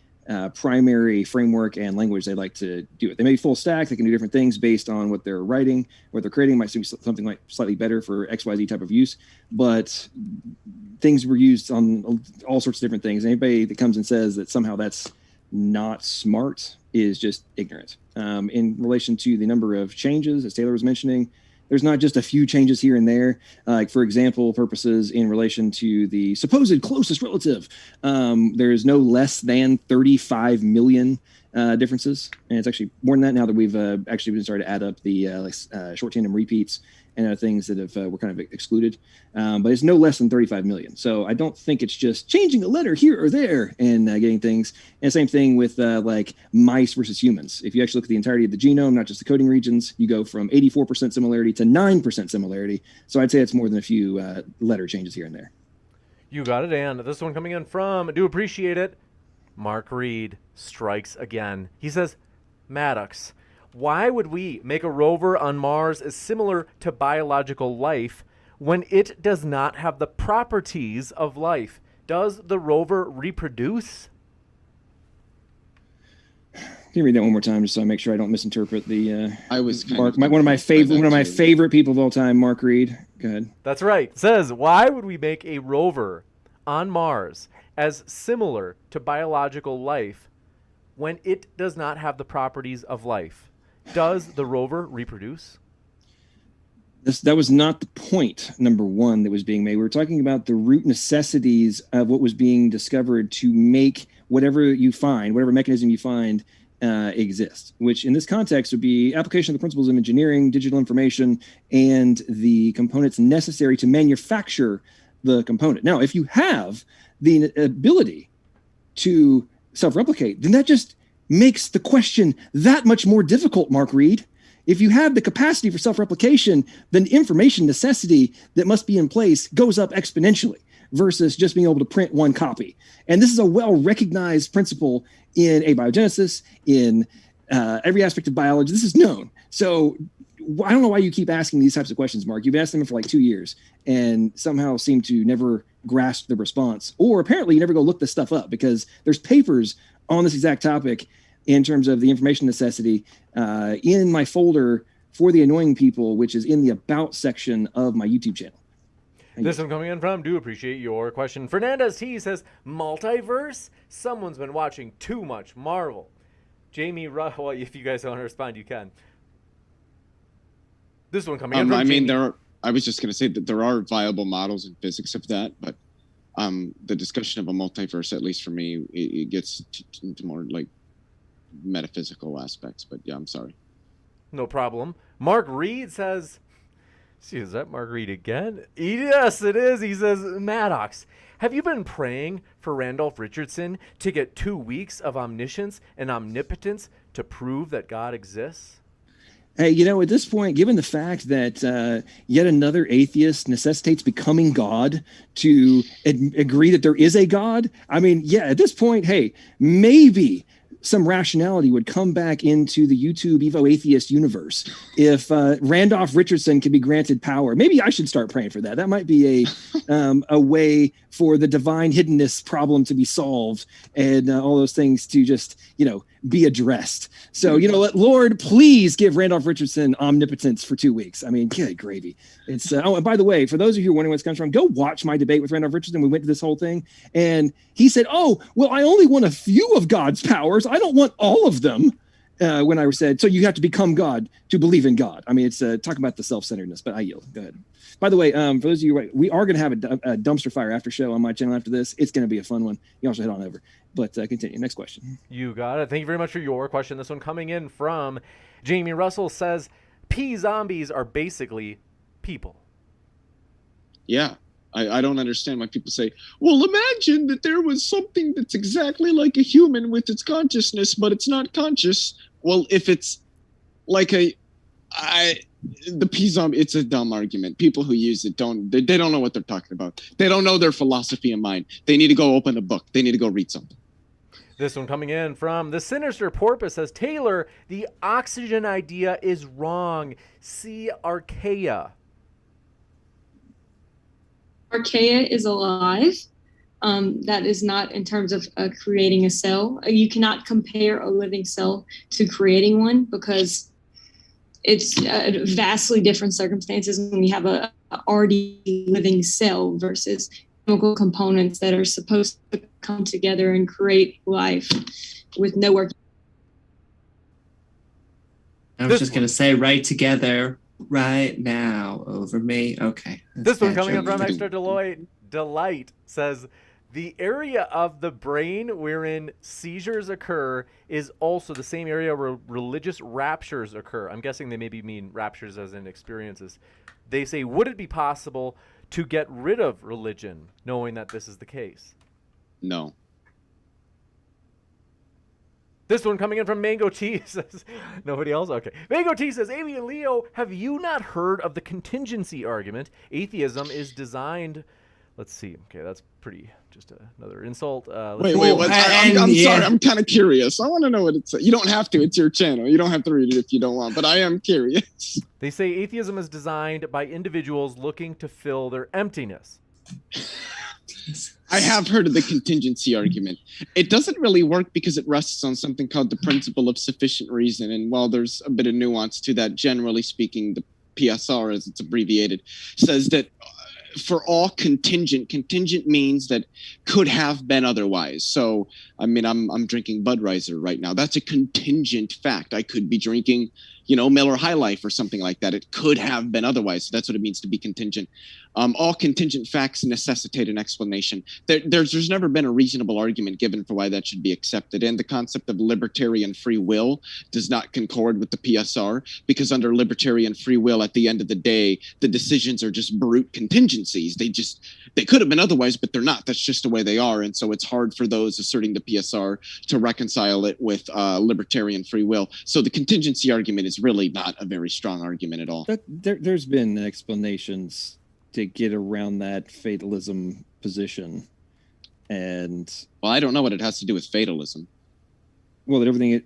primary framework and language they like to do it. They may be full stack. They can do different things based on what they're writing, what they're creating. Might be something like slightly better for XYZ type of use, but things were used on all sorts of different things. Anybody that comes and says that somehow that's not smart is just ignorant. In relation to the number of changes, as Tayler was mentioning, there's not just a few changes here and there. Like, for example, purposes in relation to the supposed closest relative, there's no less than 35 million differences. And it's actually more than that now that we've actually been starting to add up the short tandem repeats and other things that were kind of excluded. But it's no less than 35 million. So I don't think it's just changing a letter here or there and getting things. And same thing with like mice versus humans. If you actually look at the entirety of the genome, not just the coding regions, you go from 84% similarity to 9% similarity. So I'd say it's more than a few letter changes here and there. You got it, and this one coming in from, do appreciate it, Mark Reed strikes again. He says, Maddox, why would we make a rover on Mars as similar to biological life when it does not have the properties of life? Does the rover reproduce? Can you read that one more time just so I make sure I don't misinterpret the I was Mark, one of my favorite people of all time, Mark Reed. Go ahead. That's right. It says, why would we make a rover on Mars as similar to biological life when it does not have the properties of life? Does the rover reproduce? That was not the point, number one, that was being made. We were talking about the root necessities of what was being discovered to make whatever you find, whatever mechanism you find, exist, which in this context would be application of the principles of engineering, digital information, and the components necessary to manufacture the component. Now, if you have the ability to self-replicate, then that just makes the question that much more difficult, Mark Reed. If you have the capacity for self-replication, then information necessity that must be in place goes up exponentially versus just being able to print one copy. And this is a well-recognized principle in abiogenesis, in every aspect of biology. This is known. So I don't know why you keep asking these types of questions, Mark. You've asked them for like 2 years and somehow seem to never grasp the response. Or apparently you never go look this stuff up, because there's papers on this exact topic in terms of the information necessity in my folder for the annoying people, which is in the About section of my YouTube channel. This one coming in from, do appreciate your question. Fernandez, he says, multiverse? Someone's been watching too much Marvel. Jamie, well, if you guys don't want to respond, you can. This one coming in from Jamie. I was just going to say that there are viable models in physics of that, but the discussion of a multiverse, at least for me, it gets into more like metaphysical aspects. But yeah, I'm sorry. No problem. Mark Reed says, see, is that Mark Reed again? Yes, it is. He says, Maddox, have you been praying for Randolph Richardson to get 2 weeks of omniscience and omnipotence to prove that God exists? Hey, at this point, given the fact that yet another atheist necessitates becoming God to agree that there is a God, I mean, yeah, at this point, hey, maybe some rationality would come back into the YouTube Evo Atheist universe if Randolph Richardson could be granted power. Maybe I should start praying for that. That might be a way for the divine hiddenness problem to be solved and all those things to just, be addressed. So, Lord, please give Randolph Richardson omnipotence for 2 weeks. I mean, good gravy. It's and by the way, for those of you who are wondering where this comes from, go watch my debate with Randolph Richardson. We went to this whole thing and he said, "Oh, well, I only want a few of God's powers. I don't want all of them." When I said, so you have to become God to believe in God. I mean, it's talking about the self-centeredness, but I yield. Go ahead. By the way, for those of you, we are going to have a dumpster fire after show on my channel after this. It's going to be a fun one. You also head on over. But continue. Next question. You got it. Thank you very much for your question. This one coming in from Jamie Russell says, P-zombies are basically people. Yeah. I don't understand why people say, well, imagine that there was something that's exactly like a human with its consciousness, but it's not conscious. Well, if it's like the P-zombie, it's a dumb argument. People who use it they don't know what they're talking about. They don't know their philosophy in mind. They need to go open a book. They need to go read something. This one coming in from the Sinister Porpoise says, Tayler, the oxygen idea is wrong. See Archaea. Archaea is alive. That is not in terms of creating a cell. You cannot compare a living cell to creating one because it's vastly different circumstances when you have a already living cell versus chemical components that are supposed to come together and create life with no work. I was just going to say right together. Right now over me. Okay. This one coming in from Extra Delight says, the area of the brain wherein seizures occur is also the same area where religious raptures occur. I'm guessing they maybe mean raptures as in experiences. They say, would it be possible to get rid of religion knowing that this is the case? No. This one coming in from Mango T says, nobody else? Okay. Mango T says, Amy and Leo, have you not heard of the contingency argument? Atheism is designed. Let's see. Okay, that's pretty, just another insult. Wait. I'm sorry. I'm kind of curious. I want to know what it's. You don't have to. It's your channel. You don't have to read it if you don't want, but I am curious. They say atheism is designed by individuals looking to fill their emptiness. I have heard of the contingency argument. It doesn't really work because it rests on something called the principle of sufficient reason. And while there's a bit of nuance to that, generally speaking, the PSR, as it's abbreviated, says that for all contingent means that could have been otherwise. So, I mean, I'm drinking Budweiser right now. That's a contingent fact. I could be drinking, Miller High Life or something like that. It could have been otherwise. So that's what it means to be contingent. All contingent facts necessitate an explanation. There's never been a reasonable argument given for why that should be accepted. And the concept of libertarian free will does not concord with the PSR because under libertarian free will, at the end of the day, the decisions are just brute contingencies. They could have been otherwise, but they're not. That's just the way they are. And so it's hard for those asserting the PSR to reconcile it with libertarian free will. So the contingency argument is really not a very strong argument at all. There's been explanations to get around that fatalism position, and I don't know what it has to do with fatalism. Well, anyway,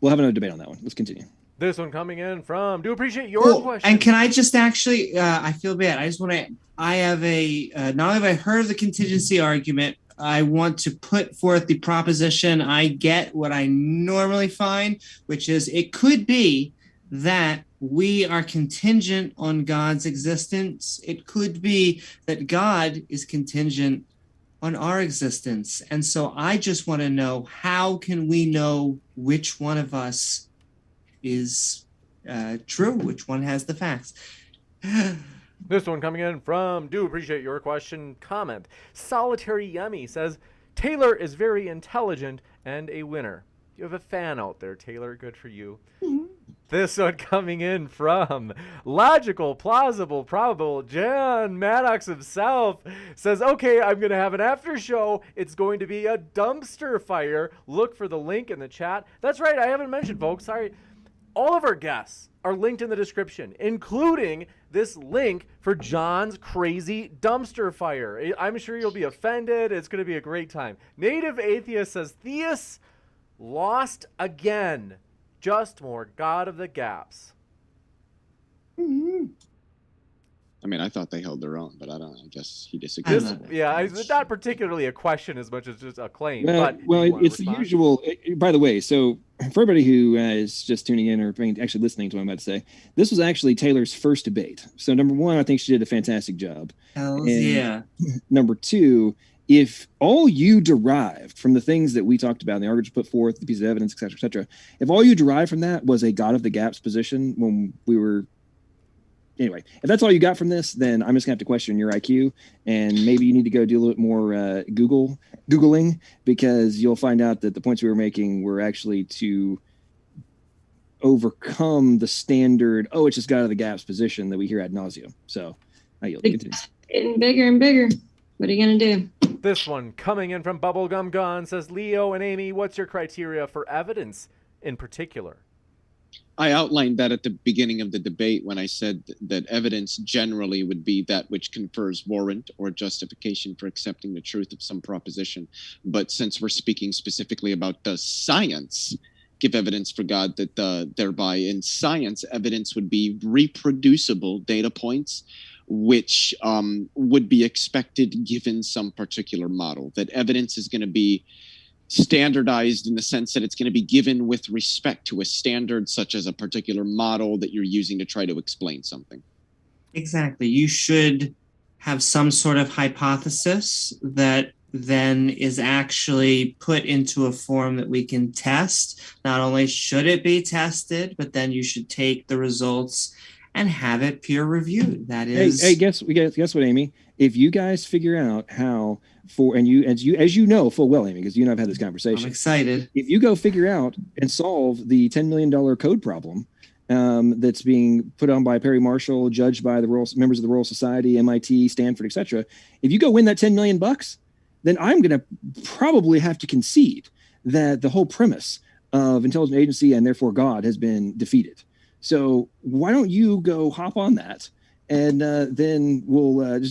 we'll have another debate on that one. Let's continue. This one coming in from, do appreciate your question. And can I just actually, I feel bad. I just want to, I have not only have I heard of the contingency argument, I want to put forth the proposition. I get what I normally find, which is it could be that we are contingent on God's existence. It could be that God is contingent on our existence. And so I just want to know, how can we know which one of us is true, which one has the facts? This one coming in from, do appreciate your question, comment. Solitary Yummy says, Tayler is very intelligent and a winner. You have a fan out there, Tayler. Good for you. Mm-hmm. This one coming in from Logical, Plausible, Probable, John Maddox himself says, okay, I'm going to have an after show. It's going to be a dumpster fire. Look for the link in the chat. That's right. I haven't mentioned, folks. Sorry. All of our guests are linked in the description, including this link for John's crazy dumpster fire. I'm sure you'll be offended. It's going to be a great time. Native Atheist says, theists lost again. Just more God of the gaps. I mean, I thought they held their own, but I don't know. I guess he disagrees. It's not particularly a question as much as just a claim. Well, it's the usual. By the way, so for everybody who is just tuning in or actually listening to what I'm about to say, this was actually Taylor's first debate. So number one, I think she did a fantastic job. Yeah. Number two, if all you derived from the things that we talked about, and the arguments put forth, the piece of evidence, et cetera, if all you derived from that was a God of the gaps position when we were. Anyway, if that's all you got from this, then I'm just gonna have to question your IQ, and maybe you need to go do a little bit more Googling, because you'll find out that the points we were making were actually to overcome the standard, it's just God of the gaps position that we hear ad nauseum. So I yield. Continue. Getting bigger and bigger. What are you gonna do? This one coming in from Bubblegum Gone says, Leo and Amy, what's your criteria for evidence in particular? I outlined that at the beginning of the debate when I said that evidence generally would be that which confers warrant or justification for accepting the truth of some proposition. But since we're speaking specifically about does science give evidence for God, that thereby in science, evidence would be reproducible data points which would be expected given some particular model. That evidence is going to be standardized in the sense that it's going to be given with respect to a standard, such as a particular model that you're using to try to explain something. Exactly. You should have some sort of hypothesis that then is actually put into a form that we can test. Not only should it be tested, but then you should take the results and have it peer reviewed. That is. Hey, guess what, Amy? If you guys figure out how as you know full well, Amy, because you and I've had this conversation. I'm excited. If you go figure out and solve the $10 million code problem that's being put on by Perry Marshall, judged by the members of the Royal Society, MIT, Stanford, etc. If you go win that $10 million, then I'm going to probably have to concede that the whole premise of intelligent agency and therefore God has been defeated. So why don't you go hop on that, and then we'll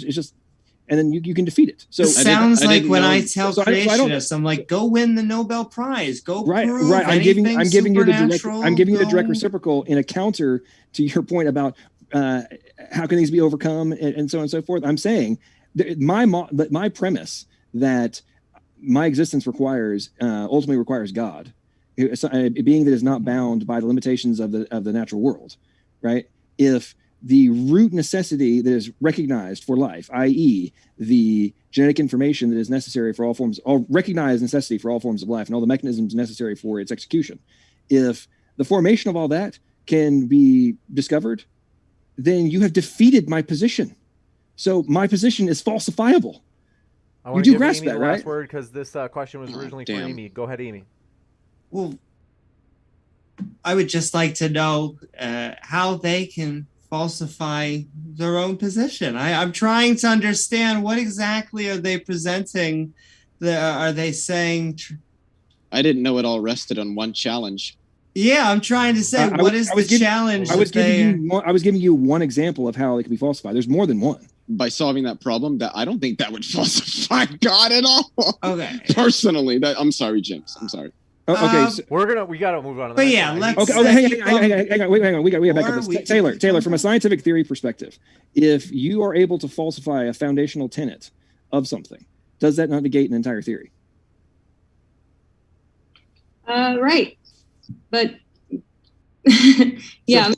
and then you can defeat it. So it sounds like when I tell creationists, I'm like, go win the Nobel Prize, go prove I'm giving you the direct go... reciprocal in a counter to your point about how can these be overcome and so on and so forth. I'm saying that my premise that my existence ultimately requires God, a being that is not bound by the limitations of the natural world, right? If the root necessity that is recognized for life, i.e., the genetic information that is necessary for all forms, all recognized necessity for all forms of life, and all the mechanisms necessary for its execution, if the formation of all that can be discovered, then you have defeated my position. So my position is falsifiable. You do grasp that, right? Last word, because this question was originally for Amy. Go ahead, Amy. Well, I would just like to know how they can falsify their own position. I'm trying to understand what exactly are they presenting. Are they saying? I didn't know it all rested on one challenge. Yeah, I'm trying to say what is the challenge? I was giving you one example of how it can be falsified. There's more than one. By solving that problem, that I don't think that would falsify God at all. Okay. Personally, I'm sorry, James. I'm sorry. Okay, so we gotta move on. But yeah, let's. Okay, hang on. We got back up this. Taylor, from a scientific theory perspective, if you are able to falsify a foundational tenet of something, does that not negate an entire theory? Right, but yeah.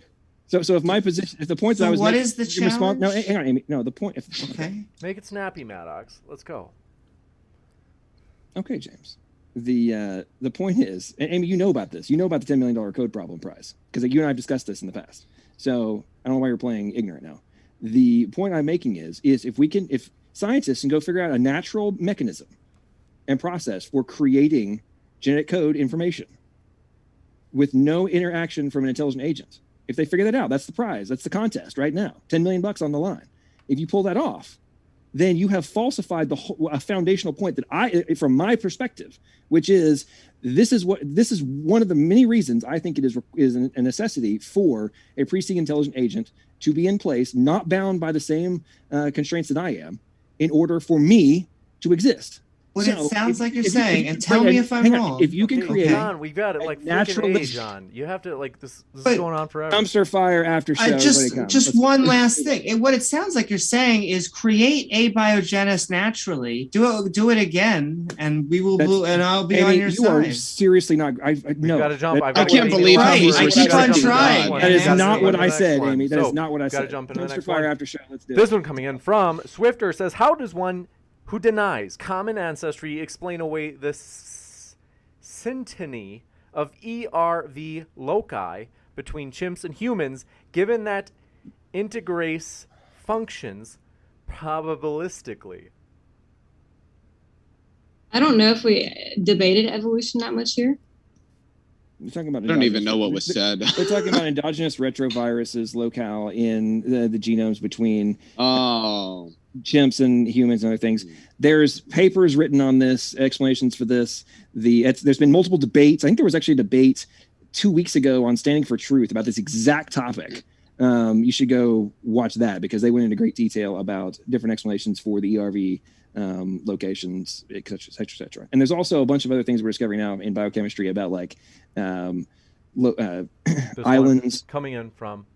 So if my position, if the point that I was, what is the challenge? No, hang on, Amy. No, the point. Okay. Make it snappy, Maddox. Let's go. Okay, James. The point is, and Amy, you know about this. You know about the $10 million code problem prize because you and I have discussed this in the past. So I don't know why you're playing ignorant now. The point I'm making is if scientists can go figure out a natural mechanism and process for creating genetic code information with no interaction from an intelligent agent, if they figure that out, that's the prize. That's the contest right now. $10 million on the line. If you pull that off, then you have falsified the whole, a foundational point that from my perspective, which is this is one of the many reasons I think it is a necessity for a pre-seeing intelligent agent to be in place, not bound by the same constraints that I am, in order for me to exist. What it sounds like you're saying, and tell me if I'm wrong. If you can create, John, we've got it like freaking A, John. You have to like this is going on forever. Dumpster fire after show. Just one last thing. What it sounds like you're saying is create abiogenesis naturally. Do it again, and we will. And I'll be on your side. You are seriously not. No. Got to jump. I can't believe how he's I keep on trying. That is not what I said, Amy. That is not what I said. Got to jump into the next fire one. after show. Let's do this one coming in from Swifter says, "How does one who denies common ancestry explain away the synteny of ERV loci between chimps and humans, given that integrase functions probabilistically?" I don't know if we debated evolution that much here. You're talking about. I don't even know what was said. We're talking about endogenous retroviruses locale in the genomes between chimps and humans and other things. There's papers written on this, explanations for this. There's been multiple debates. I think there was actually a debate 2 weeks ago on Standing for Truth about this exact topic. You should go watch that because they went into great detail about different explanations for the ERV locations, et cetera, et cetera, et cetera. And there's also a bunch of other things we're discovering now in biochemistry about like islands. Coming in from,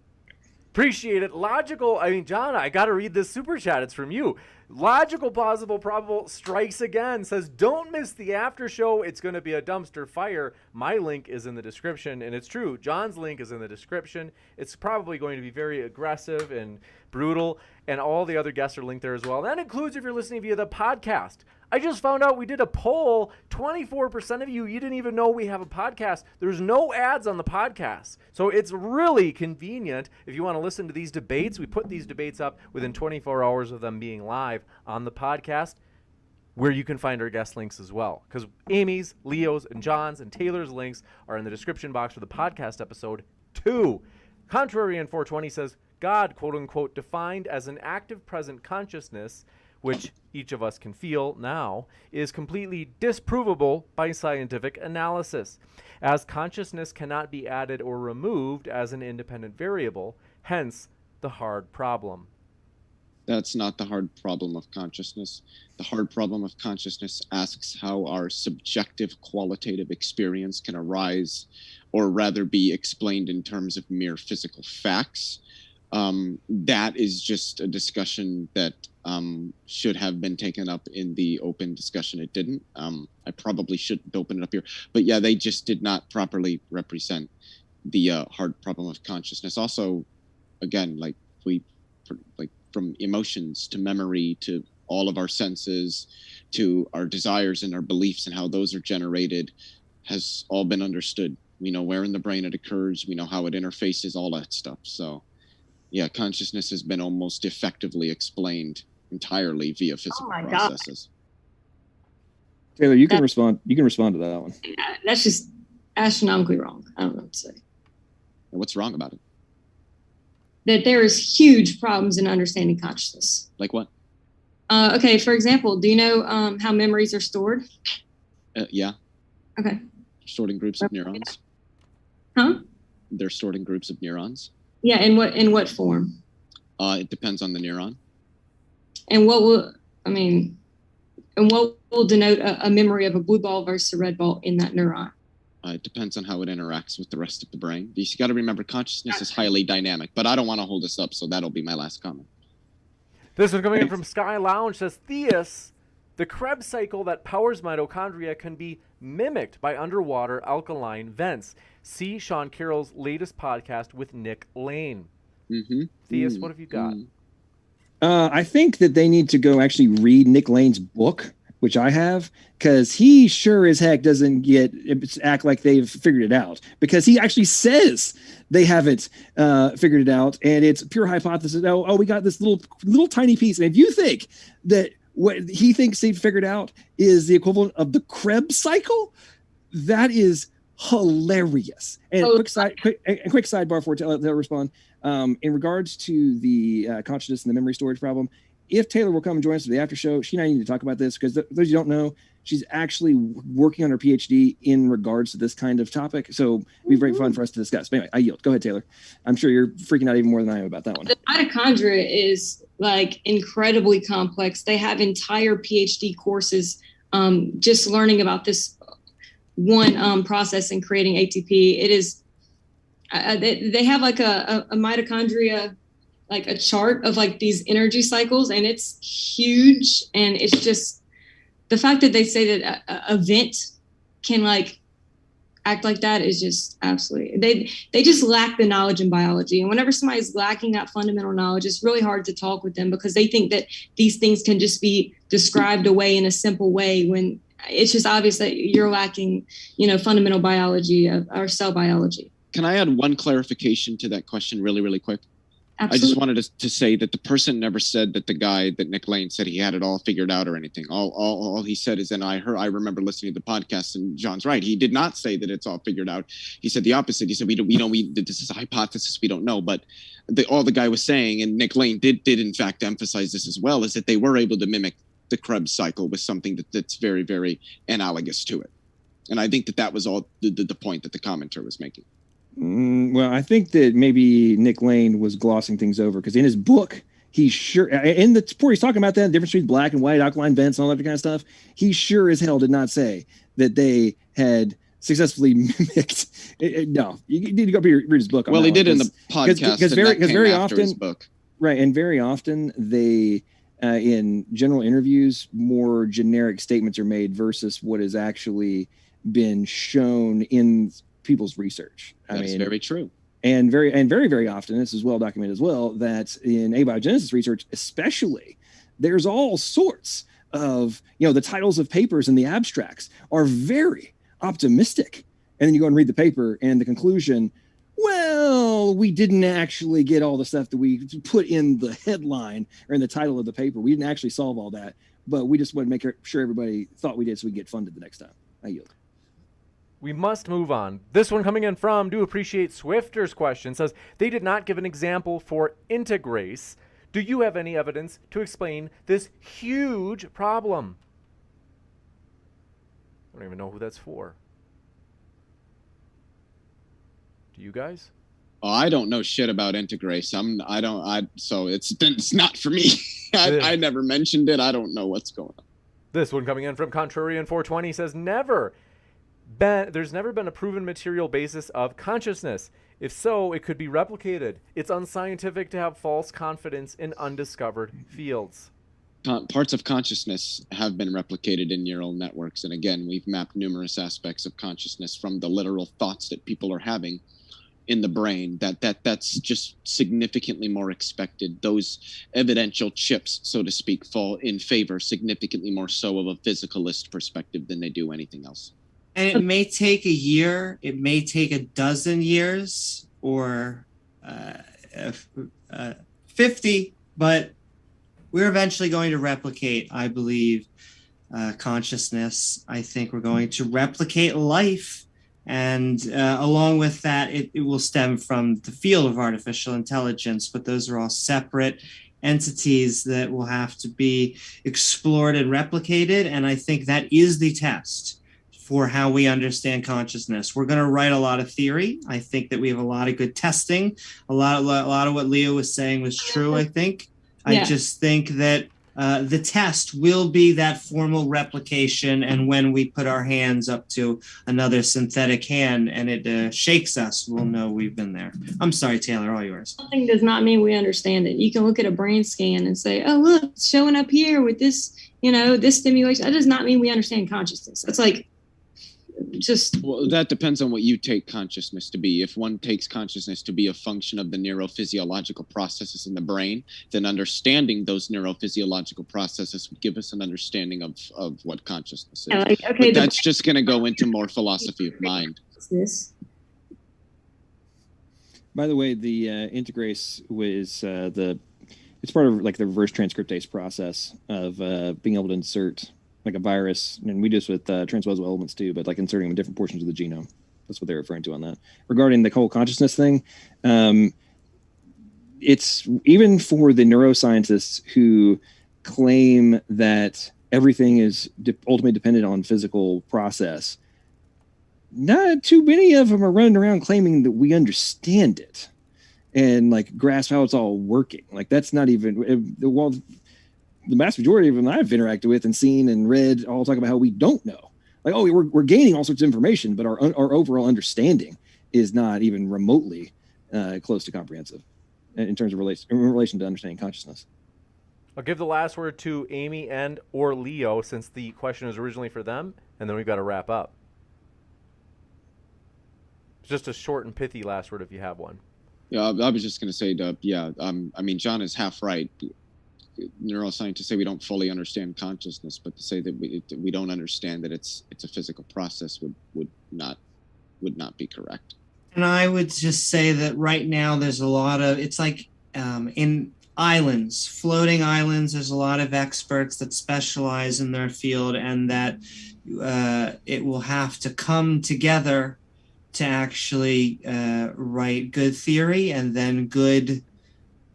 appreciate it. Logical. I mean, John, I got to read this super chat. It's from you. Logical, plausible, probable strikes again. Says, don't miss the after show. It's going to be a dumpster fire. My link is in the description. And it's true. John's link is in the description. It's probably going to be very aggressive and brutal. And all the other guests are linked there as well. That includes if you're listening via the podcast. I just found out we did a poll. 24% of you didn't even know we have a podcast. There's no ads on the podcast. So it's really convenient if you want to listen to these debates. We put these debates up within 24 hours of them being live on the podcast, where you can find our guest links as well. Because Amy's, Leo's, and John's, and Taylor's links are in the description box for the podcast episode 2. Contrarian 420 says, God, quote unquote, defined as an active present consciousness, which each of us can feel now, is completely disprovable by scientific analysis, as consciousness cannot be added or removed as an independent variable, hence the hard problem. That's not the hard problem of consciousness. The hard problem of consciousness asks how our subjective qualitative experience can arise, or rather be explained in terms of mere physical facts. That is just a discussion that should have been taken up in the open discussion. It didn't. I probably shouldn't open it up here. But yeah, they just did not properly represent the hard problem of consciousness. Also, again, like from emotions to memory to all of our senses to our desires and our beliefs and how those are generated has all been understood. We know where in the brain it occurs. We know how it interfaces, all that stuff. So yeah, consciousness has been almost effectively explained entirely via physical processes. Taylor, you can respond. You can respond to that one. That's just astronomically wrong. I don't know what to say. What's wrong about it? That there is huge problems in understanding consciousness. Like what? Okay, for example, do you know how memories are stored? Yeah. Okay. Stored in groups of neurons. Huh? They're stored in groups of neurons. Yeah, in what form? It depends on the neuron. And what will denote a memory of a blue ball versus a red ball in that neuron? It depends on how it interacts with the rest of the brain. You got to remember, consciousness is highly dynamic, but I don't want to hold this up, so that'll be my last comment. This one coming in from Sky Lounge says, Theus, the Krebs cycle that powers mitochondria can be mimicked by underwater alkaline vents. See Sean Carroll's latest podcast with Nick Lane. Mm-hmm. Theus, what have you got? I think that they need to go actually read Nick Lane's book, which I have, because he sure as heck doesn't act like they've figured it out, because he actually says they haven't figured it out, and it's pure hypothesis. Oh, we got this little tiny piece, and if you think that what he thinks they've figured out is the equivalent of the Krebs cycle, that is hilarious. And quick sidebar for to respond. In regards to the consciousness and the memory storage problem, if Tayler will come and join us for the after show, she and I need to talk about this because those you don't know, she's actually working on her PhD in regards to this kind of topic. So it'd be very fun for us to discuss. But anyway, I yield. Go ahead, Tayler. I'm sure you're freaking out even more than I am about that one. The mitochondria is like incredibly complex. They have entire PhD courses just learning about this one process in creating ATP. It is, they have like a mitochondria, like a chart of like these energy cycles, and it's huge. And it's just the fact that they say that a vent can like act like that is just absolutely, they just lack the knowledge in biology. And whenever somebody's lacking that fundamental knowledge, it's really hard to talk with them because they think that these things can just be described away in a simple way when it's just obvious that you're lacking, fundamental biology or cell biology. Can I add one clarification to that question really, really quick? Absolutely. I just wanted to say that the person never said that the guy that Nick Lane said he had it all figured out or anything. All he said is, and I remember listening to the podcast, and John's right. He did not say that it's all figured out. He said the opposite. He said this is a hypothesis. We don't know. But all the guy was saying, and Nick Lane did in fact emphasize this as well, is that they were able to mimic the Krebs cycle with something that's very, very analogous to it. And I think that was all the point that the commenter was making. Well, I think that maybe Nick Lane was glossing things over because in his book, he's sure in the report he's talking about that the difference between black and white alkaline vents and all that kind of stuff. He sure as hell did not say that they had successfully mimicked. No, you need to go read his book. Well, he did in the podcast because very often his book. Right, and very often they in general interviews more generic statements are made versus what has actually been shown in people's research. That's very true. And very, very often, this is well documented as well, that in abiogenesis research, especially, there's all sorts of, the titles of papers and the abstracts are very optimistic. And then you go and read the paper and the conclusion, well, we didn't actually get all the stuff that we put in the headline or in the title of the paper. We didn't actually solve all that, but we just want to make sure everybody thought we did so we get funded the next time. I yield. We must move on. This one coming in from Do Appreciate Swifter's question says, they did not give an example for integrase. Do you have any evidence to explain this huge problem? I don't even know who that's for. Do you guys? Oh, I don't know shit about integrase. So it's not for me. I never mentioned it. I don't know what's going on. This one coming in from Contrarian 420 says, there's never been a proven material basis of consciousness. If so, it could be replicated. It's unscientific to have false confidence in undiscovered fields. Parts of consciousness have been replicated in neural networks. And again, we've mapped numerous aspects of consciousness from the literal thoughts that people are having in the brain. That's just significantly more expected. Those evidential chips, so to speak, fall in favor significantly more so of a physicalist perspective than they do anything else. And it may take a year, it may take a dozen years, or 50, but we're eventually going to replicate, I believe, consciousness. I think we're going to replicate life. And along with that, it will stem from the field of artificial intelligence, but those are all separate entities that will have to be explored and replicated. And I think that is the test for how we understand consciousness. We're going to write a lot of theory. I think that we have a lot of good testing. A lot of what Leo was saying was true, I think. Yeah. I just think that the test will be that formal replication. And when we put our hands up to another synthetic hand and it shakes us, we'll know we've been there. I'm sorry, Tayler, all yours. Something does not mean we understand it. You can look at a brain scan and say, oh, look, it's showing up here with this, this stimulation. That does not mean we understand consciousness. That's like, well, that depends on what you take consciousness to be. If one takes consciousness to be a function of the neurophysiological processes in the brain, then understanding those neurophysiological processes would give us an understanding of what consciousness is. But that's just going to go into more philosophy of mind. By the way, the integrase was it's part of like the reverse transcriptase process of being able to insert like a virus, and we do this with transposable elements too, but like inserting them in different portions of the genome. That's what they're referring to on that. Regarding the whole consciousness thing, it's even for the neuroscientists who claim that everything is ultimately dependent on physical process. Not too many of them are running around claiming that we understand it and like grasp how it's all working. Like that's not even, well, the vast majority of them I've interacted with and seen and read all talk about how we don't know. Like, oh, we're gaining all sorts of information, but our overall understanding is not even remotely close to comprehensive in terms of in relation to understanding consciousness. I'll give the last word to Amy and or Leo, since the question was originally for them, and then we've got to wrap up. Just a short and pithy last word if you have one. Yeah, I was just going to say, I mean, John is half right. Neuroscientists say we don't fully understand consciousness, but to say that we don't understand that it's a physical process would not be correct. And I would just say that right now there's a lot of, it's like in islands, floating islands, there's a lot of experts that specialize in their field, and that it will have to come together to actually write good theory and then good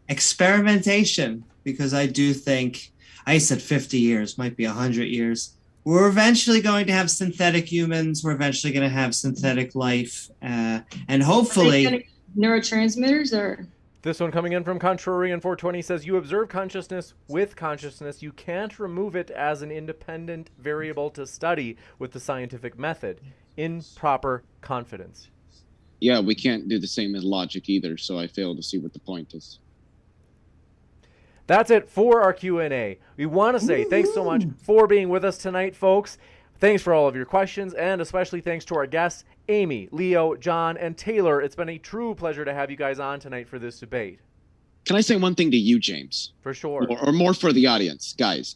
experimentation. Because I do think, I said 50 years, might be 100 years. We're eventually going to have synthetic humans. We're eventually going to have synthetic life. And hopefully... Neurotransmitters or... This one coming in from Contrarian 420 says, you observe consciousness with consciousness. You can't remove it as an independent variable to study with the scientific method in proper confidence. Yeah, we can't do the same as logic either, so I fail to see what the point is. That's it for our Q&A. We want to say thanks so much for being with us tonight, folks. Thanks for all of your questions, and especially thanks to our guests, Amy, Leo, John, and Tayler. It's been a true pleasure to have you guys on tonight for this debate. Can I say one thing to you, James? For sure. Or more for the audience. Guys.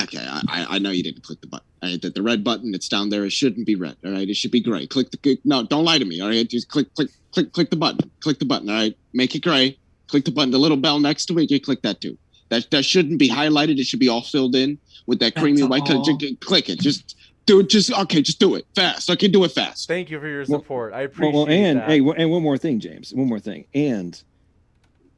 Okay, I know you didn't click the button. All right, the red button that's down there, it shouldn't be red. All right, it should be gray. No, don't lie to me. All right, just click the button. Click the button. All right, make it gray. Click the button, the little bell next to it, you click that too. That shouldn't be highlighted. It should be all filled in with that creamy white color. Click it. Just do it. Just do it fast. Okay, do it fast. Thank you for your support. I appreciate that. And one more thing, James. One more thing. And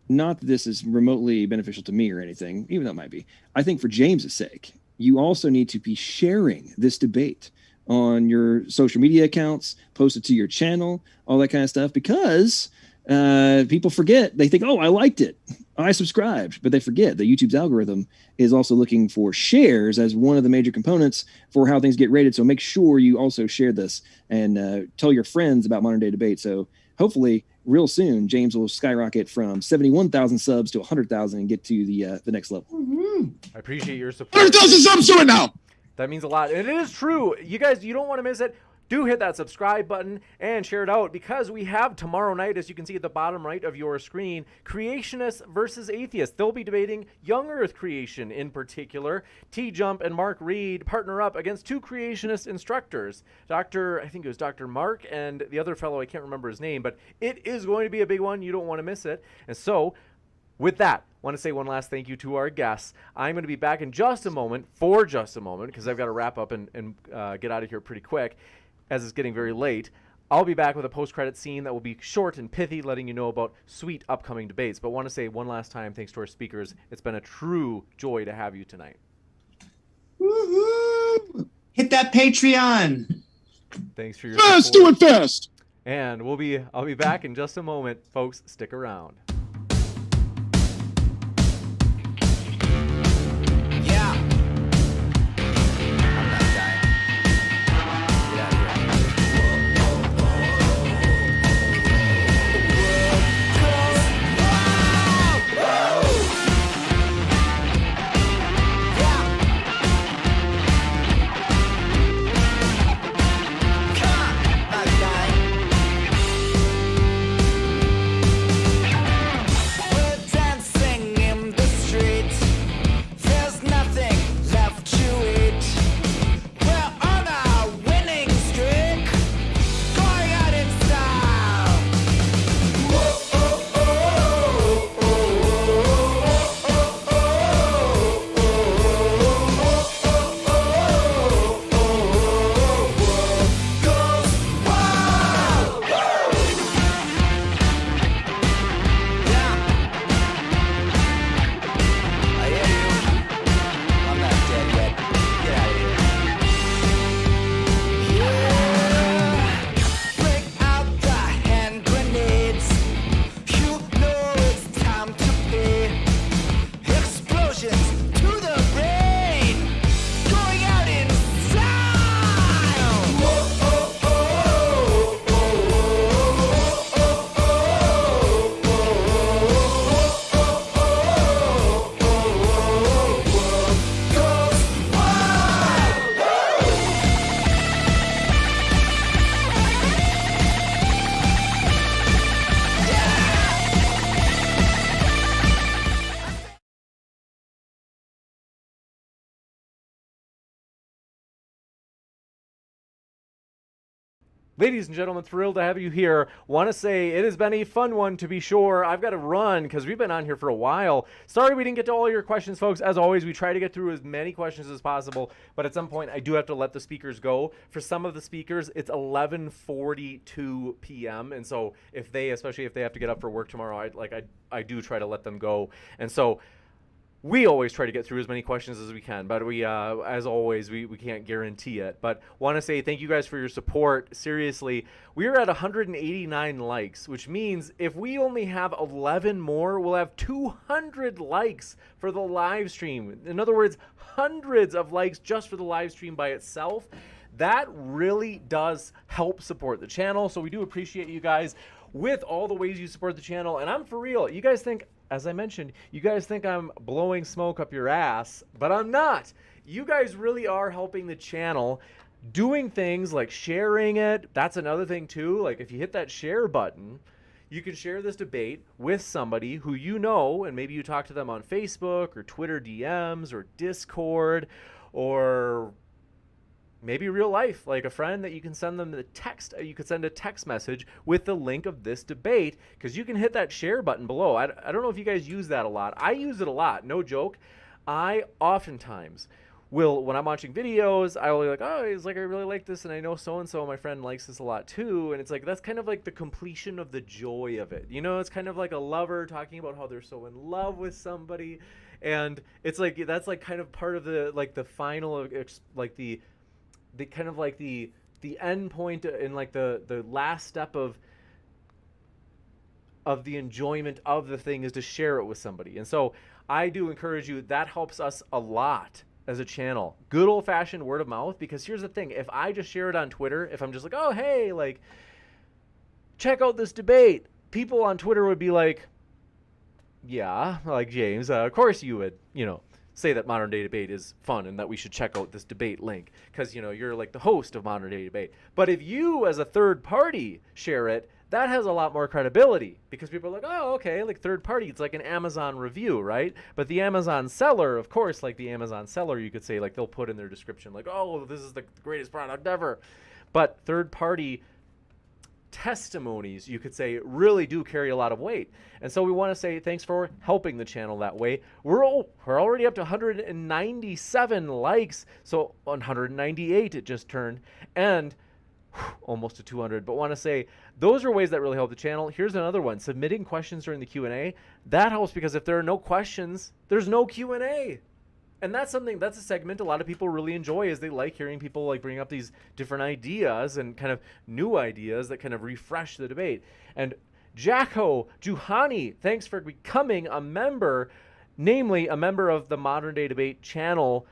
not that this is remotely beneficial to me or anything, even though it might be. I think for James's sake, you also need to be sharing this debate on your social media accounts, post it to your channel, all that kind of stuff, because people forget. They think, oh, I liked it, I subscribed, but they forget that YouTube's algorithm is also looking for shares as one of the major components for how things get rated. So make sure you also share this and tell your friends about Modern Day Debate. So hopefully real soon, James will skyrocket from 71,000 subs to 100,000 and get to the next level. I appreciate your support. 100,000 subs to it now. That means a lot. And it is true. You guys, you don't want to miss it. Do hit that subscribe button and share it out, because we have tomorrow night, as you can see at the bottom right of your screen, creationists versus atheists. They'll be debating young Earth creation in particular. T-Jump and Mark Reed partner up against two creationist instructors, I think it was Dr. Mark and the other fellow, I can't remember his name, but it is going to be a big one. You don't want to miss it. And so, with that, I want to say one last thank you to our guests. I'm going to be back in just a moment, because I've got to wrap up and get out of here pretty quick, as it's getting very late. I'll be back with a post-credit scene that will be short and pithy, letting you know about sweet upcoming debates. But I want to say one last time, thanks to our speakers. It's been a true joy to have you tonight. Woohoo! Hit that Patreon. Thanks for your Fast, support. do it fast. And I'll be back in just a moment. Folks, stick around. Ladies and gentlemen, thrilled to have you here. Want to say it has been a fun one to be sure. I've got to run because we've been on here for a while. Sorry we didn't get to all your questions, folks. As always, we try to get through as many questions as possible, but at some point I do have to let the speakers go. For some of the speakers, it's 11:42 p.m. And so especially if they have to get up for work tomorrow, I do try to let them go. And so we always try to get through as many questions as we can, but we, as always, we can't guarantee it. But want to say thank you guys for your support. Seriously, we're at 189 likes, which means if we only have 11 more, we'll have 200 likes for the live stream. In other words, hundreds of likes just for the live stream by itself. That really does help support the channel. So we do appreciate you guys with all the ways you support the channel. And I'm for real. You guys think, as I mentioned, you guys think I'm blowing smoke up your ass, but I'm not. You guys really are helping the channel, doing things like sharing it. That's another thing too. Like if you hit that share button, you can share this debate with somebody who you know, and maybe you talk to them on Facebook or Twitter DMs or Discord or maybe real life, like a friend that you can send them the text. You could send a text message with the link of this debate, because you can hit that share button below. I don't know if you guys use that a lot. I use it a lot, no joke. I oftentimes will, when I'm watching videos, I will be like, oh, it's like I really like this, and I know so-and-so, my friend, likes this a lot too. And it's like, that's kind of like the completion of the joy of it. You know, it's kind of like a lover talking about how they're so in love with somebody. And it's like, that's like kind of part of the, like the final, like the kind of like the end point and like the last step of the enjoyment of the thing is to share it with somebody. And so I do encourage you, that helps us a lot as a channel. Good old fashioned word of mouth, because here's the thing, if I just share it on Twitter, if I'm just like, oh, hey, like, check out this debate, people on Twitter would be like, yeah, like James, of course you would, you know, say that Modern Day Debate is fun and that we should check out this debate link because, you know, you're like the host of Modern Day Debate. But if you as a third party share it, that has a lot more credibility, because people are like, oh, okay, like third party, it's like an Amazon review, right? But the Amazon seller, of course, like the Amazon seller, you could say, like, they'll put in their description like, oh, this is the greatest product ever. But third party testimonies, you could say, really do carry a lot of weight. And so we want to say thanks for helping the channel that way. We're already up to 197 likes, so 198 it just turned, and almost to 200. But want to say those are ways that really help the channel. Here's another one: submitting questions during the Q&A. That helps, because if there are no questions, there's no Q&A. And that's something, that's a segment a lot of people really enjoy, is they like hearing people like bring up these different ideas and kind of new ideas that kind of refresh the debate. And Jacko Juhani, thanks for becoming a member, namely a member of the Modern Day Debate channel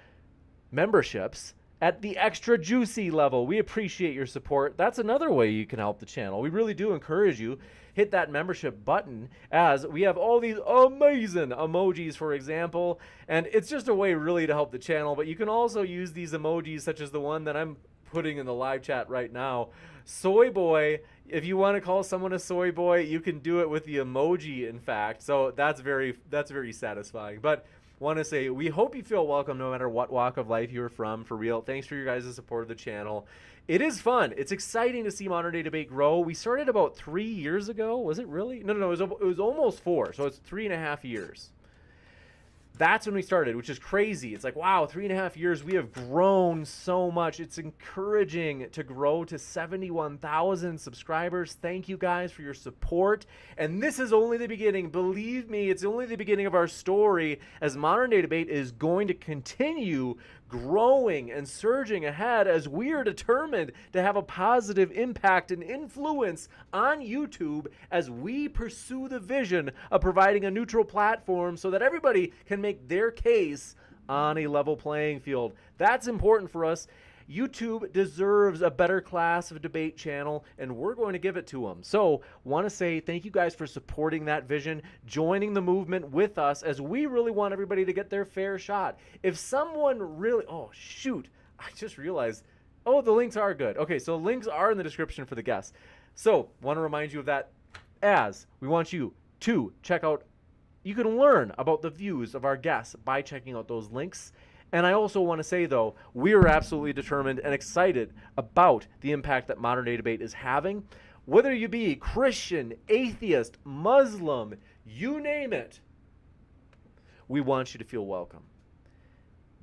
memberships at the extra juicy level. We appreciate your support. That's another way you can help the channel. We really do encourage you. Hit that membership button, as we have all these amazing emojis, for example, and it's just a way really to help the channel. But you can also use these emojis, such as the one that I'm putting in the live chat right now. Soy boy, if you want to call someone a soy boy, you can do it with the emoji, in fact. So that's very satisfying. But want to say, we hope you feel welcome no matter what walk of life you're from, for real. Thanks for your guys' support of the channel. It is fun. It's exciting to see Modern Day Debate grow. We started about 3 years ago. Was it really? No, it was almost 4. So it's 3.5 years. That's when we started, which is crazy. It's like, wow, 3.5 years, we have grown so much. It's encouraging to grow to 71,000 subscribers. Thank you guys for your support. And this is only the beginning. Believe me, it's only the beginning of our story, as Modern Day Debate is going to continue growing and surging ahead, as we are determined to have a positive impact and influence on YouTube as we pursue the vision of providing a neutral platform so that everybody can make their case on a level playing field. That's important for us. YouTube deserves a better class of debate channel, and we're going to give it to them. So want to say thank you guys for supporting that vision, joining the movement with us, as we really want everybody to get their fair shot. If someone really, oh shoot, I just realized, oh, the links are good. Okay, so links are in the description for the guests. So want to remind you of that, as we want you to check out, you can learn about the views of our guests by checking out those links. And I also want to say, though, we are absolutely determined and excited about the impact that modern day debate is having. Whether you be Christian, atheist, Muslim, you name it, we want you to feel welcome.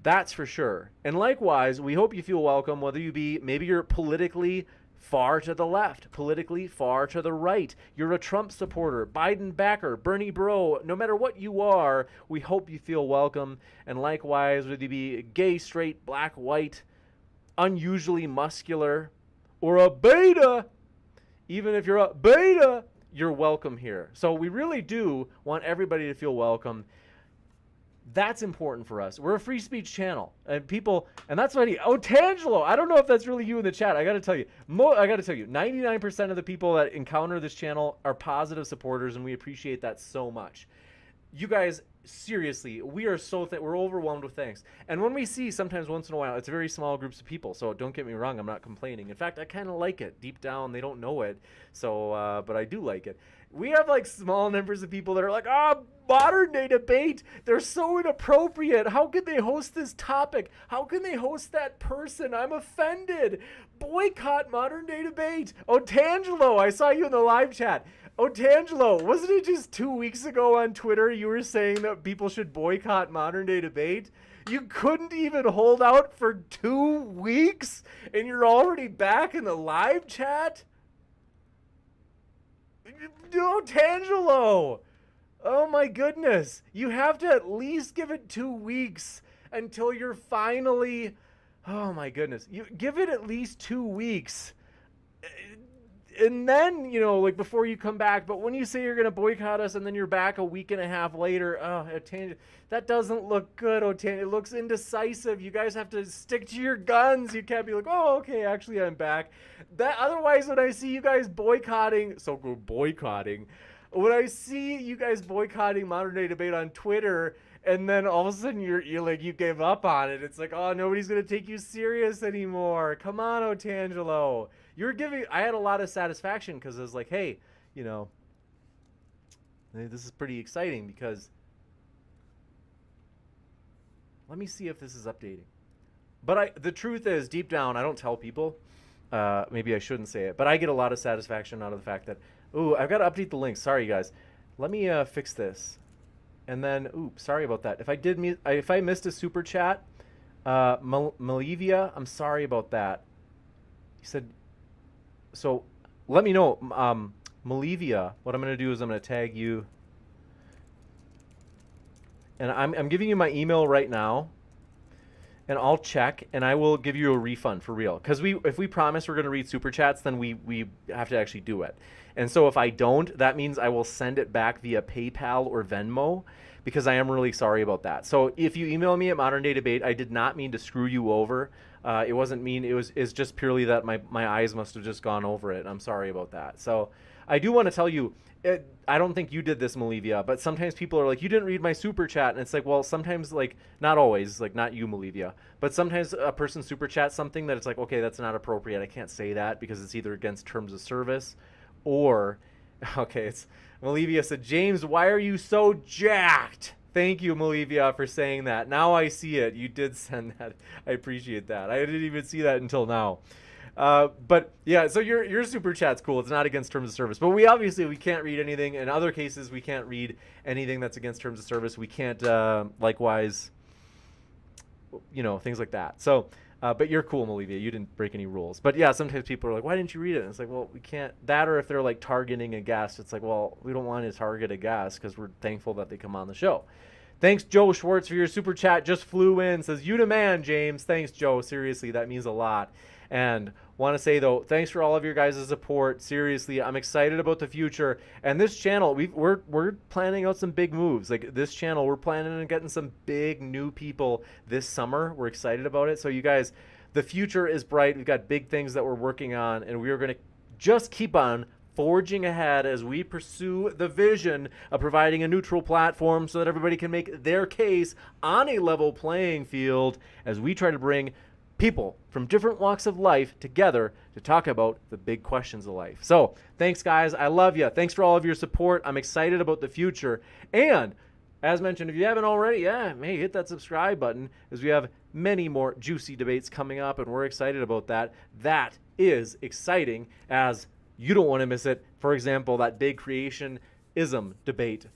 That's for sure. And likewise, we hope you feel welcome whether you be, maybe you're politically far to the left, politically far to the right. You're a Trump supporter, Biden backer, Bernie bro. No matter what you are, we hope you feel welcome. And likewise, whether you be gay, straight, black, white, unusually muscular, or a beta, even if you're a beta, you're welcome here. So we really do want everybody to feel welcome. That's important for us. We're a free speech channel, and people, and that's funny. Oh, Tangelo, I don't know if that's really you in the chat. I got to tell you, 99% of the people that encounter this channel are positive supporters, and we appreciate that so much. You guys, seriously, we are so we're overwhelmed with thanks. And when we see sometimes once in a while, it's very small groups of people. So don't get me wrong, I'm not complaining. In fact, I kind of like it. Deep down, they don't know it. So, but I do like it. We have like small numbers of people that are like, modern day debate, they're so inappropriate. How could they host this topic? How can they host that person? I'm offended. Boycott modern day debate. Oh, Tangelo, I saw you in the live chat. Oh, Tangelo, wasn't it just 2 weeks ago on Twitter you were saying that people should boycott modern day debate? You couldn't even hold out for 2 weeks and you're already back in the live chat? Oh, Tangelo! Oh my goodness. You have to at least give it 2 weeks until you're finally... Oh my goodness. You give it at least 2 weeks. And then, you know, like before you come back, but when you say you're going to boycott us and then you're back a week and a half later, that doesn't look good, it looks indecisive. You guys have to stick to your guns. You can't be like, oh, okay, actually I'm back. Otherwise, when I see you guys boycotting, when I see you guys boycotting modern day debate on Twitter, and then all of a sudden you're like, you gave up on it. It's like, oh, nobody's going to take you serious anymore. Come on, Tangelo. I had a lot of satisfaction because I was like, hey, you know, this is pretty exciting because let me see if this is updating. But the truth is, deep down, I don't tell people. Maybe I shouldn't say it, but I get a lot of satisfaction out of the fact that, I've got to update the link. Sorry, guys. Let me fix this. And then, sorry about that. If I missed a super chat, Malivia, I'm sorry about that. He said, so let me know, Malivia. What I'm going to do is I'm going to tag you, and I'm giving you my email right now, and I'll check, and I will give you a refund for real. Because if we promise we're going to read super chats, then we have to actually do it. And so if I don't, that means I will send it back via PayPal or Venmo, because I am really sorry about that. So if you email me at Modern Day Debate, I did not mean to screw you over. It wasn't mean. It's just purely that my eyes must have just gone over it. I'm sorry about that. So I do want to tell you, I don't think you did this, Malivia, but sometimes people are like, you didn't read my super chat. And it's like, well, sometimes, like, not always, like, not you, Malivia, but sometimes a person super chats something that it's like, okay, that's not appropriate. I can't say that because it's either against terms of service or, okay, it's Malivia said, James, why are you so jacked? Thank you, Malivia, for saying that. Now I see it. You did send that. I appreciate that. I didn't even see that until now. But yeah, so your super chat's cool. It's not against terms of service, but we can't read anything. In other cases, we can't read anything that's against terms of service. We can't, likewise, you know, things like that. So, but you're cool, Malivia. You didn't break any rules. But yeah, sometimes people are like, why didn't you read it? And it's like, well, we can't. That, or if they're like targeting a guest, it's like, well, we don't want to target a guest because we're thankful that they come on the show. Thanks, Joe Schwartz, for your super chat. Just flew in. Says, you the man, James. Thanks, Joe. Seriously, that means a lot. And want to say, though, thanks for all of your guys' support. Seriously, I'm excited about the future. And this channel, we're planning out some big moves. Like this channel, we're planning on getting some big new people this summer. We're excited about it. So you guys, the future is bright. We've got big things that we're working on, and we are going to just keep on forging ahead as we pursue the vision of providing a neutral platform so that everybody can make their case on a level playing field as we try to bring people from different walks of life together to talk about the big questions of life. So thanks, guys. I love you. Thanks for all of your support. I'm excited about the future. And As mentioned, if you haven't already, hey, hit that subscribe button, as we have many more juicy debates coming up, and we're excited about that. That is exciting, as you don't want to miss it. For example, that big creationism debate.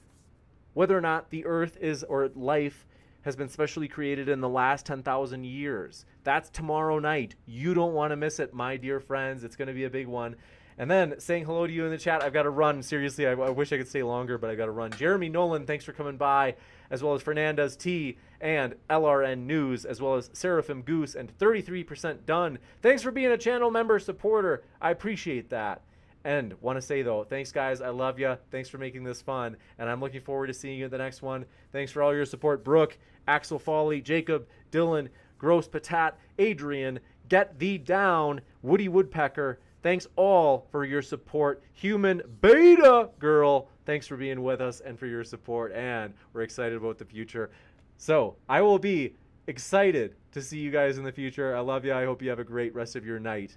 Whether or not the earth is, or life has been specially created in the last 10,000 years. That's tomorrow night. You don't want to miss it, my dear friends. It's going to be a big one. And then saying hello to you in the chat. I've got to run. Seriously, I wish I could stay longer, but I got to run. Jeremy Nolan, thanks for coming by, as well as Fernandez T and LRN News, as well as Seraphim Goose and 33% Done. Thanks for being a channel member supporter. I appreciate that. And want to say, though, thanks, guys. I love you. Thanks for making this fun. And I'm looking forward to seeing you at the next one. Thanks for all your support. Brooke, Axel Foley, Jacob, Dylan, Gross Patat, Adrian, Get Thee Down, Woody Woodpecker. Thanks all for your support. Human Beta Girl, thanks for being with us and for your support. And we're excited about the future. So I will be excited to see you guys in the future. I love you. I hope you have a great rest of your night.